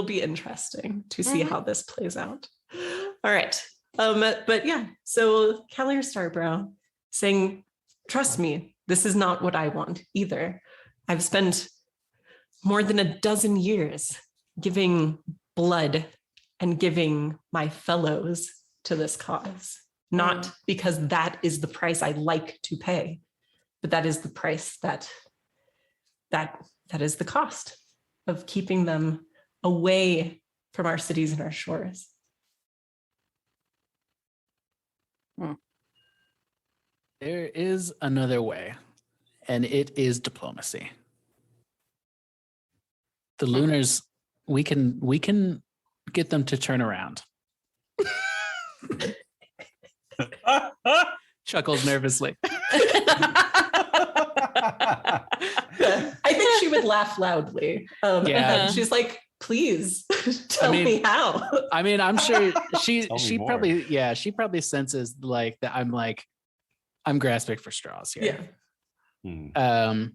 be interesting to see how this plays out. All right. But yeah, so Keller Starbrow saying, trust me, this is not what I want either. I've spent more than a dozen years giving blood and giving my fellows to this cause, not because that is the price I like to pay, but that is the price that is the cost of keeping them away from our cities and our shores. There is another way, and it is diplomacy. The Lunars, we can get them to turn around. Chuckles nervously. I think she would laugh loudly. She's like, please tell me how. I mean, I'm sure she more. probably senses like that I'm like I'm grasping for straws here. Yeah.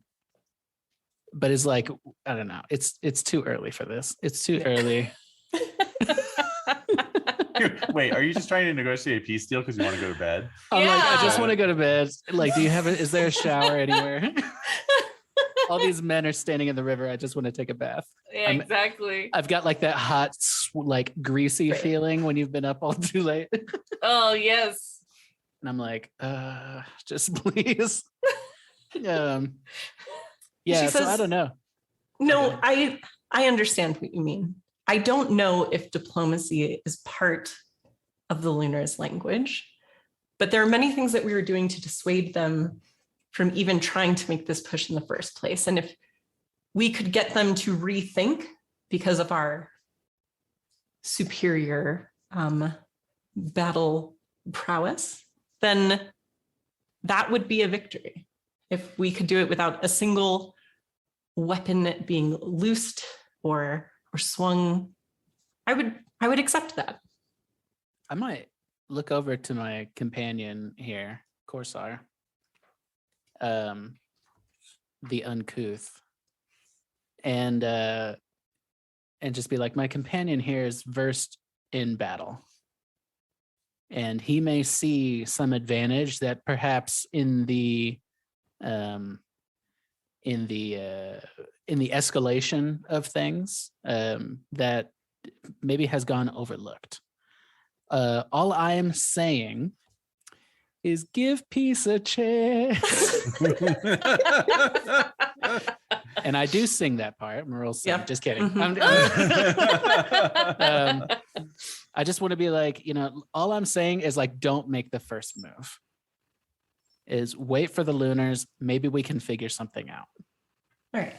But it's like, I don't know. It's too early for this. It's too early. Wait, are you just trying to negotiate a peace deal because you want to go to bed? I'm like, I just want to go to bed. Like, is there a shower anywhere? All these men are standing in the river. I just want to take a bath. Yeah, exactly. I've got like that hot, like greasy feeling when you've been up all too late. Oh, yes. And I'm like, just please. Yeah, She so says, I don't know. No, I understand what you mean. I don't know if diplomacy is part of the Lunar's language, but there are many things that we were doing to dissuade them from even trying to make this push in the first place. And if we could get them to rethink because of our superior battle prowess, then that would be a victory. If we could do it without a single weapon being loosed or swung, I would accept that. I might look over to my companion here, Korsar, the uncouth, and just be like, my companion here is versed in battle, and he may see some advantage that perhaps in the escalation of things that maybe has gone overlooked. All I am saying is give peace a chance. And I do sing that part. Merle sing. Yep. Just kidding. Mm-hmm. I just want to be like, all I'm saying is like, don't make the first move. Is wait for the Lunars. Maybe we can figure something out. All right.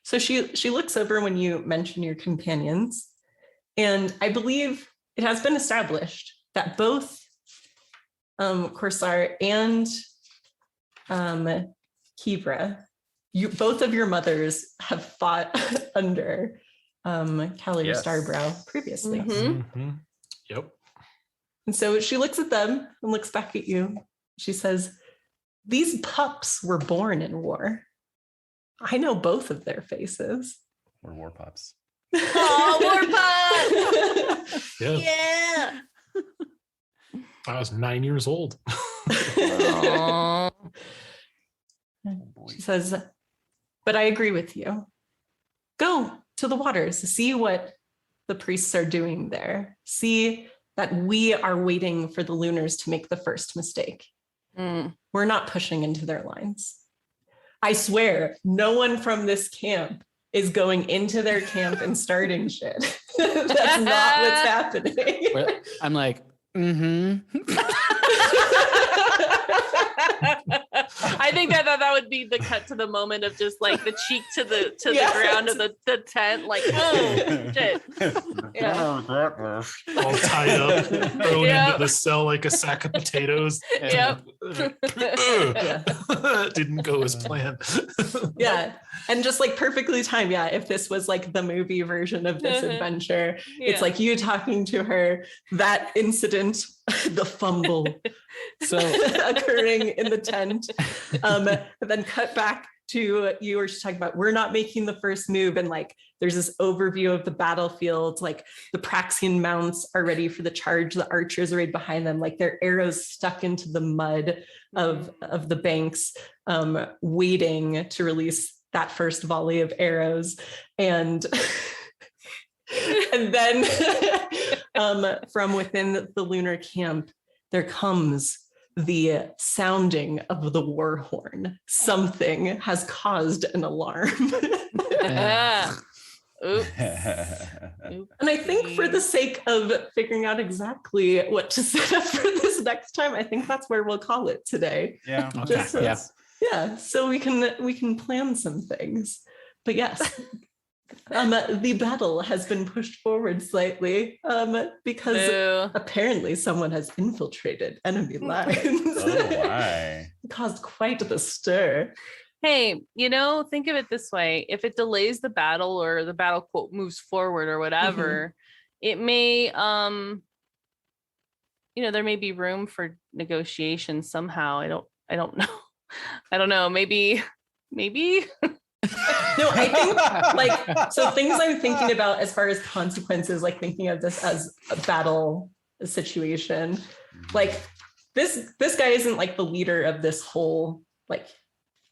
So she looks over when you mention your companions, and I believe it has been established that both Korsar and Kivra, both of your mothers have fought under Cavalier Starbrow previously. Mm-hmm. Yep. And so she looks at them and looks back at you. She says, "These pups were born in war. I know both of their faces." We're war pups. Oh, war pup! Yeah. Yeah. I was 9 years old. She says, "But I agree with you. Go to the waters, see what the priests are doing there. See that we are waiting for the Lunars to make the first mistake. We're not pushing into their lines. I swear, no one from this camp is going into their camp and starting shit. That's not what's happening." I'm like, mm-hmm. I think that would be the cut to the moment of just like the cheek to the ground of the tent, like, oh shit. Yeah. All tied up, thrown into the cell like a sack of potatoes. Yep. Didn't go as planned. Yeah. And just like perfectly timed. Yeah. If this was like the movie version of this adventure, it's like you talking to her, that incident, the fumble occurring in the tent, and then cut back to you were just talking about, we're not making the first move. And like, there's this overview of the battlefield, like the Praxian mounts are ready for the charge. The archers are right behind them, like their arrows stuck into the mud of the banks, waiting to release that first volley of arrows. And and then from within the Lunar camp, there comes the sounding of the war horn. Something has caused an alarm. Oops. And I think for the sake of figuring out exactly what to set up for this next time, I think that's where we'll call it today. Yeah. Okay. So we can plan some things. But yes, the battle has been pushed forward slightly because apparently someone has infiltrated enemy lines. Oh, why? Caused quite the stir. Hey, think of it this way. If it delays the battle or the battle quote moves forward or whatever, it may, there may be room for negotiation somehow. I don't know. I don't know. Maybe. No, I think like, so things I'm thinking about as far as consequences, like thinking of this as a battle situation, like this guy isn't like the leader of this whole like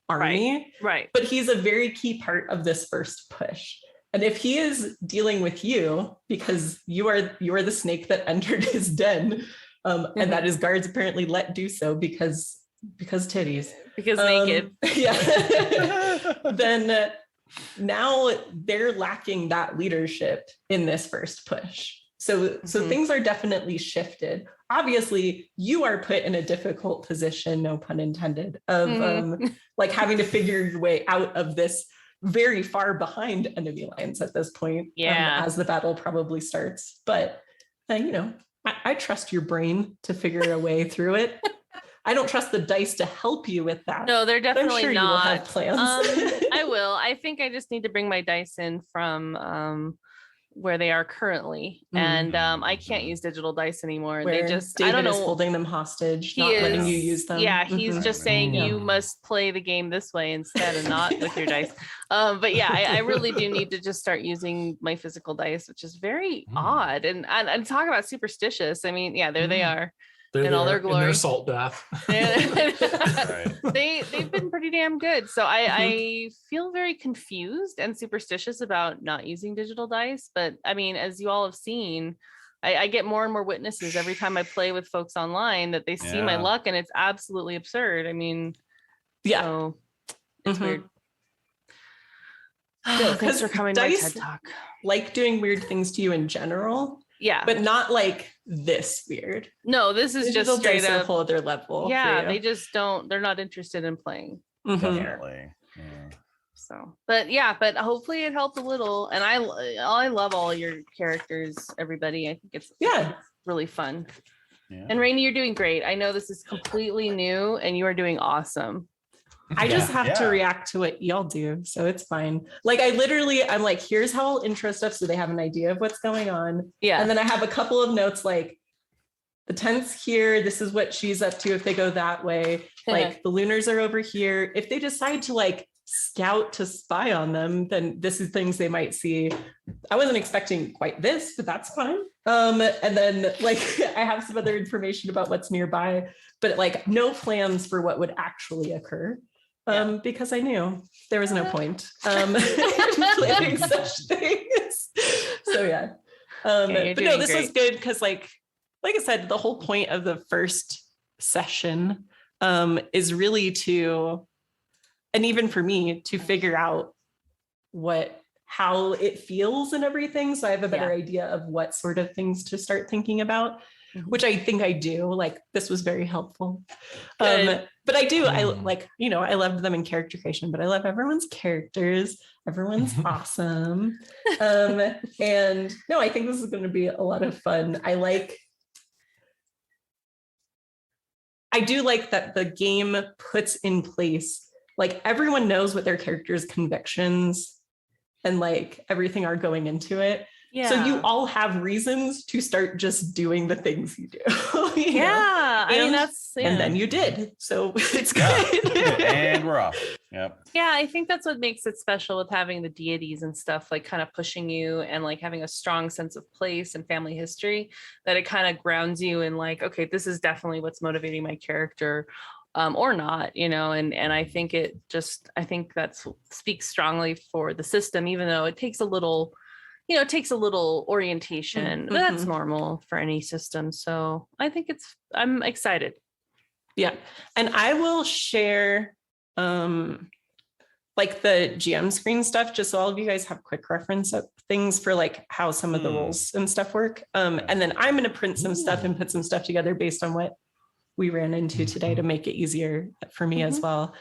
army, Right. but he's a very key part of this first push. And if he is dealing with you because you are the snake that entered his den, and that his guards apparently let do so because titties, because naked, yeah, then now they're lacking that leadership in this first push. So things are definitely shifted. Obviously, you are put in a difficult position, no pun intended, of like having to figure your way out of this very far behind enemy lines at this point. As the battle probably starts. But you know, I trust your brain to figure a way through it. I don't trust the dice to help you with that. No, they're definitely I'm sure not. You will have plans. I will. I think I just need to bring my dice in from where they are currently, and I can't use digital dice anymore. Where they just David I don't know. is holding them hostage, not He letting you is, use them. Yeah, he's just saying you must play the game this way instead and not with your dice. But yeah, I really do need to just start using my physical dice, which is very odd. And talk about superstitious. I mean, yeah, there they are. In all their glory, in their salt bath. They've been pretty damn good. So I feel very confused and superstitious about not using digital dice. But I mean, as you all have seen, I get more and more witnesses every time I play with folks online that they see my luck, and it's absolutely absurd. I mean, so it's weird. Thanks for coming to my TED Talk. Like doing weird things to you in general. Yeah, but not like this weird. No, this is just straight up a whole other level. Yeah, they just don't. They're not interested in playing. Definitely. Yeah. So, but hopefully it helped a little. And I love all your characters, everybody. I think it's really fun. Yeah. And Rainey, you're doing great. I know this is completely new, and you are doing awesome. I just have to react to what y'all do, so it's fine. Like I'm like, here's how I'll intro stuff so they have an idea of what's going on. Yeah. And then I have a couple of notes like the tent's here, this is what she's up to if they go that way. Like the Lunars are over here. If they decide to like scout to spy on them, then this is things they might see. I wasn't expecting quite this, but that's fine. And then like I have some other information about what's nearby, but like no plans for what would actually occur. Because I knew there was no point in planning such things. So yeah. But no, this was good because like I said, the whole point of the first session is really to, and even for me, to figure out how it feels and everything. So I have a better idea of what sort of things to start thinking about, which I think I do. Like this was very helpful. But I do, I like, you know, I loved them in character creation, but I love everyone's characters. Everyone's awesome. And no, I think this is going to be a lot of fun. I do like that the game puts in place, like everyone knows what their character's convictions and like everything are going into it. Yeah. So you all have reasons to start just doing the things you do. you know? I mean, and then you did. So it's good. And we're off. Yep. Yeah, I think that's what makes it special with having the deities and stuff, like kind of pushing you and like having a strong sense of place and family history, that it kind of grounds you in like, okay, this is definitely what's motivating my character. Or not, you know, and I think I think that's speaks strongly for the system, even though it takes a little orientation. But that's normal for any system. So I think I'm excited. Yeah. And I will share like the GM screen stuff, just so all of you guys have quick reference of things for like how some of the roles and stuff work. And then I'm going to print some stuff and put some stuff together based on what we ran into today to make it easier for me as well.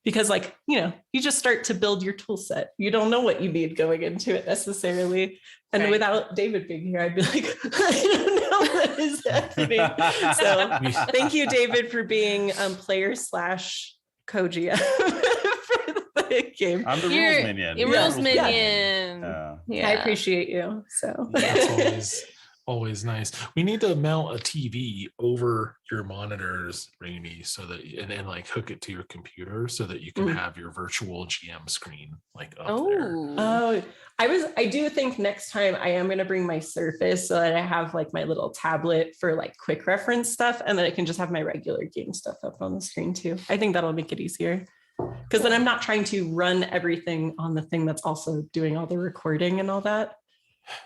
Because like, you know, you just start to build your tool set. You don't know what you need going into it necessarily. And without David being here, I'd be like, I don't know what is happening. So thank you, David, for being player / co-GM for the game. I'm the rules minion. Rules minion. Yeah. I appreciate you. So that's Always nice. We need to mount a TV over your monitors, Rainy, so that and then like hook it to your computer so that you can have your virtual GM screen like up there. Oh, I do think next time I am going to bring my Surface so that I have like my little tablet for like quick reference stuff, and then I can just have my regular game stuff up on the screen too. I think that'll make it easier, because then I'm not trying to run everything on the thing that's also doing all the recording and all that.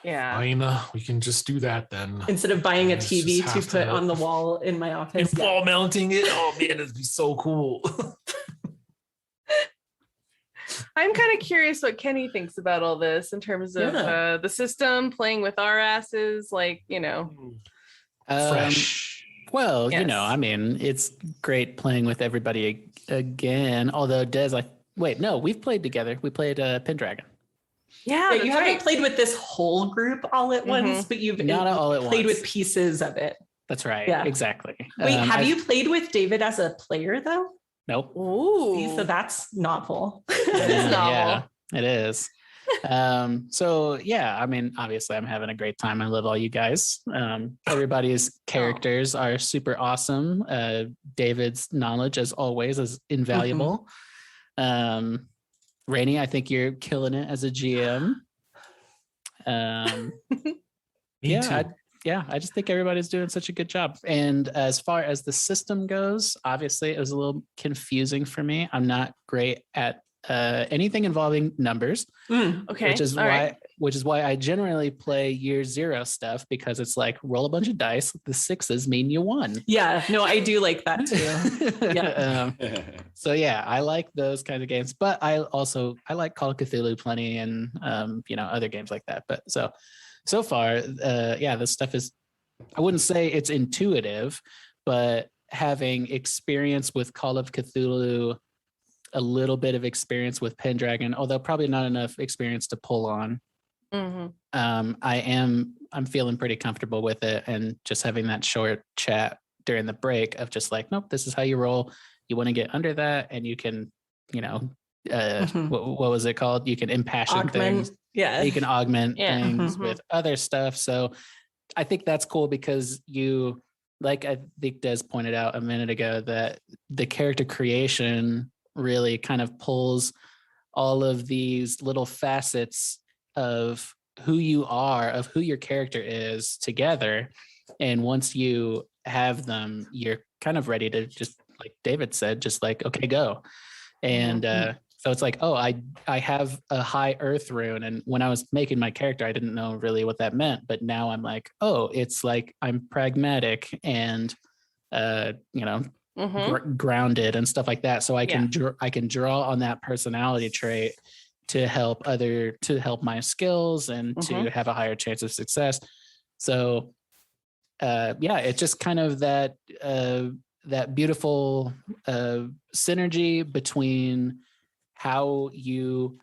Yeah. Fine, we can just do that then. Instead of buying a Just TV to have put to- on the wall in my office. And wall mounting it. Oh man, it'd be so cool. I'm kind of curious what Kenny thinks about all this in terms of the system playing with our asses, like, you know. Fresh. Well, Yes. you know, I mean, it's great playing with everybody again. Although Des, we've played together. We played Pendragon. Yeah, But you haven't played with this whole group all at once, but you've Not all at played once. with pieces of it. That's right. Yeah. Exactly. Wait, have you played with David as a player though? Nope. Ooh. See, so that's novel. It is novel. Yeah, it is. So yeah, I mean, obviously I'm having a great time. I love all you guys. Everybody's characters are super awesome. David's knowledge, as always, is invaluable. Rainey, I think you're killing it as a GM. Me too. I just think everybody's doing such a good job. And as far as the system goes, obviously it was a little confusing for me. I'm not great at anything involving numbers. Okay. Which is why I generally play year zero stuff, because it's like roll a bunch of dice. The sixes mean you won. Yeah, no, I do like that too. Yeah. So yeah, I like those kinds of games, but I like Call of Cthulhu plenty, and other games like that. But so far, this stuff is, I wouldn't say it's intuitive, but having experience with Call of Cthulhu, a little bit of experience with Pendragon, although probably not enough experience to pull on. I'm feeling pretty comfortable with it, and just having that short chat during the break of just like, nope, this is how you roll. You want to get under that, and you can, what was it called? You can impassion things. Yeah. You can augment Yeah. things with other stuff. So I think that's cool, because you, like I think Des pointed out a minute ago, that the character creation really kind of pulls all of these little facets of who you are, of who your character is together. And once you have them, you're kind of ready to just, like David said, just like, okay, go. And so it's like, oh, I have a high earth rune. And when I was making my character, I didn't know really what that meant. But now I'm like, oh, it's like I'm pragmatic and, grounded and stuff like that. So I can draw on that personality trait to help my skills and to have a higher chance of success. So it's just kind of that beautiful synergy between how you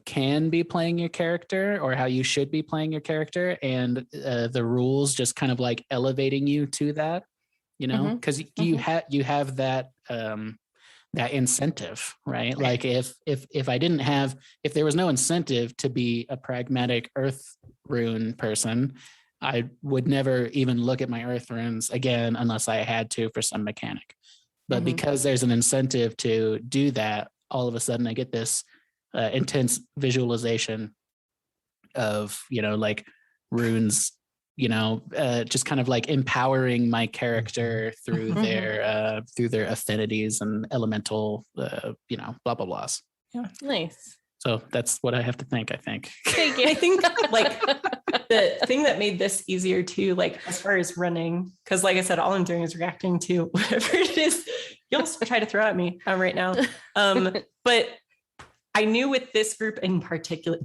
can be playing your character, or how you should be playing your character, and the rules just kind of like elevating you to that, because you have that that incentive, right? Like if there was no incentive to be a pragmatic earth rune person, I would never even look at my earth runes again unless I had to for some mechanic. But because there's an incentive to do that, all of a sudden I get this intense visualization of, like runes, just kind of like empowering my character through their affinities and elemental, blah, blah, blahs. Yeah. Nice. So that's what I have to think, I think. Thank you. I think like the thing that made this easier too, like as far as running, because like I said, all I'm doing is reacting to whatever it is you'll try to throw at me right now. But I knew with this group in particular,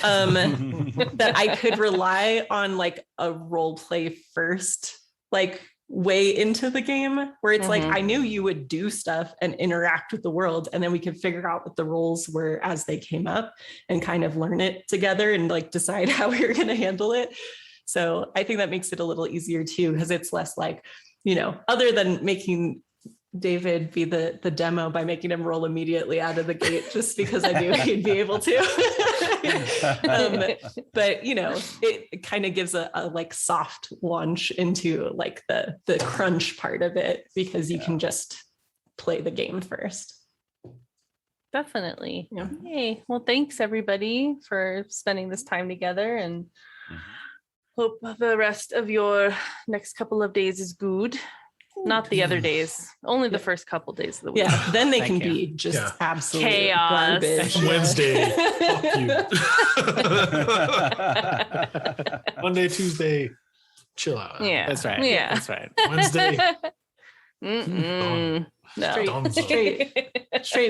that I could rely on like a role play first, like way into the game, where it's like I knew you would do stuff and interact with the world, and then we could figure out what the roles were as they came up and kind of learn it together and like decide how we were going to handle it. So I think that makes it a little easier too, because it's less like, other than making David be the demo by making him roll immediately out of the gate, just because I knew he'd be able to. But it kind of gives a like soft launch into like the crunch part of it, because you can just play the game first. Definitely. Yeah. Hey, well, thanks everybody for spending this time together, and hope the rest of your next couple of days is good. Not the other days, only the first couple days of the week. Yeah, then they Thank can you. be just Yeah. absolute Chaos. garbage. Wednesday. Fuck you. Monday, Tuesday, chill out. Yeah. That's right. Yeah. That's right. Wednesday, Mm-mm. No. Straight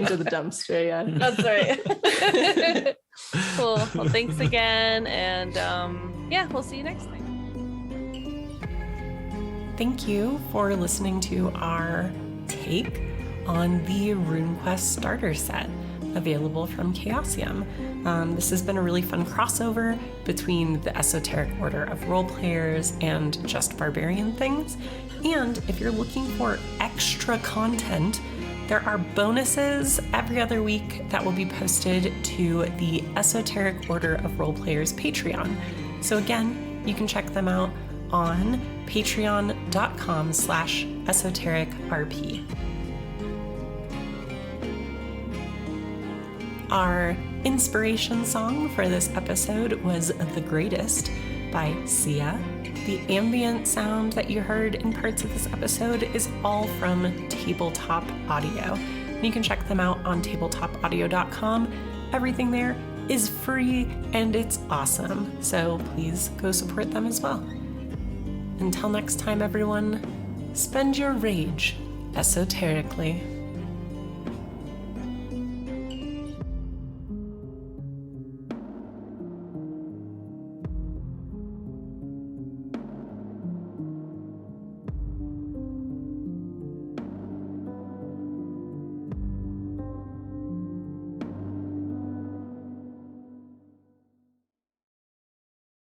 into the dumpster. Yeah, That's right. Cool. Well, thanks again. And we'll see you next time. Thank you for listening to our take on the Runequest starter set, available from Chaosium. This has been a really fun crossover between the Esoteric Order of Role Players and Just Barbarian Things. And if you're looking for extra content, there are bonuses every other week that will be posted to the Esoteric Order of Role Players Patreon. So again, you can check them out on patreon.com/esotericrp. Our inspiration song for this episode was The Greatest by Sia. The ambient sound that you heard in parts of this episode is all from Tabletop Audio. You can check them out on tabletopaudio.com. Everything there is free and it's awesome. So please go support them as well. Until next time, everyone, spend your rage esoterically.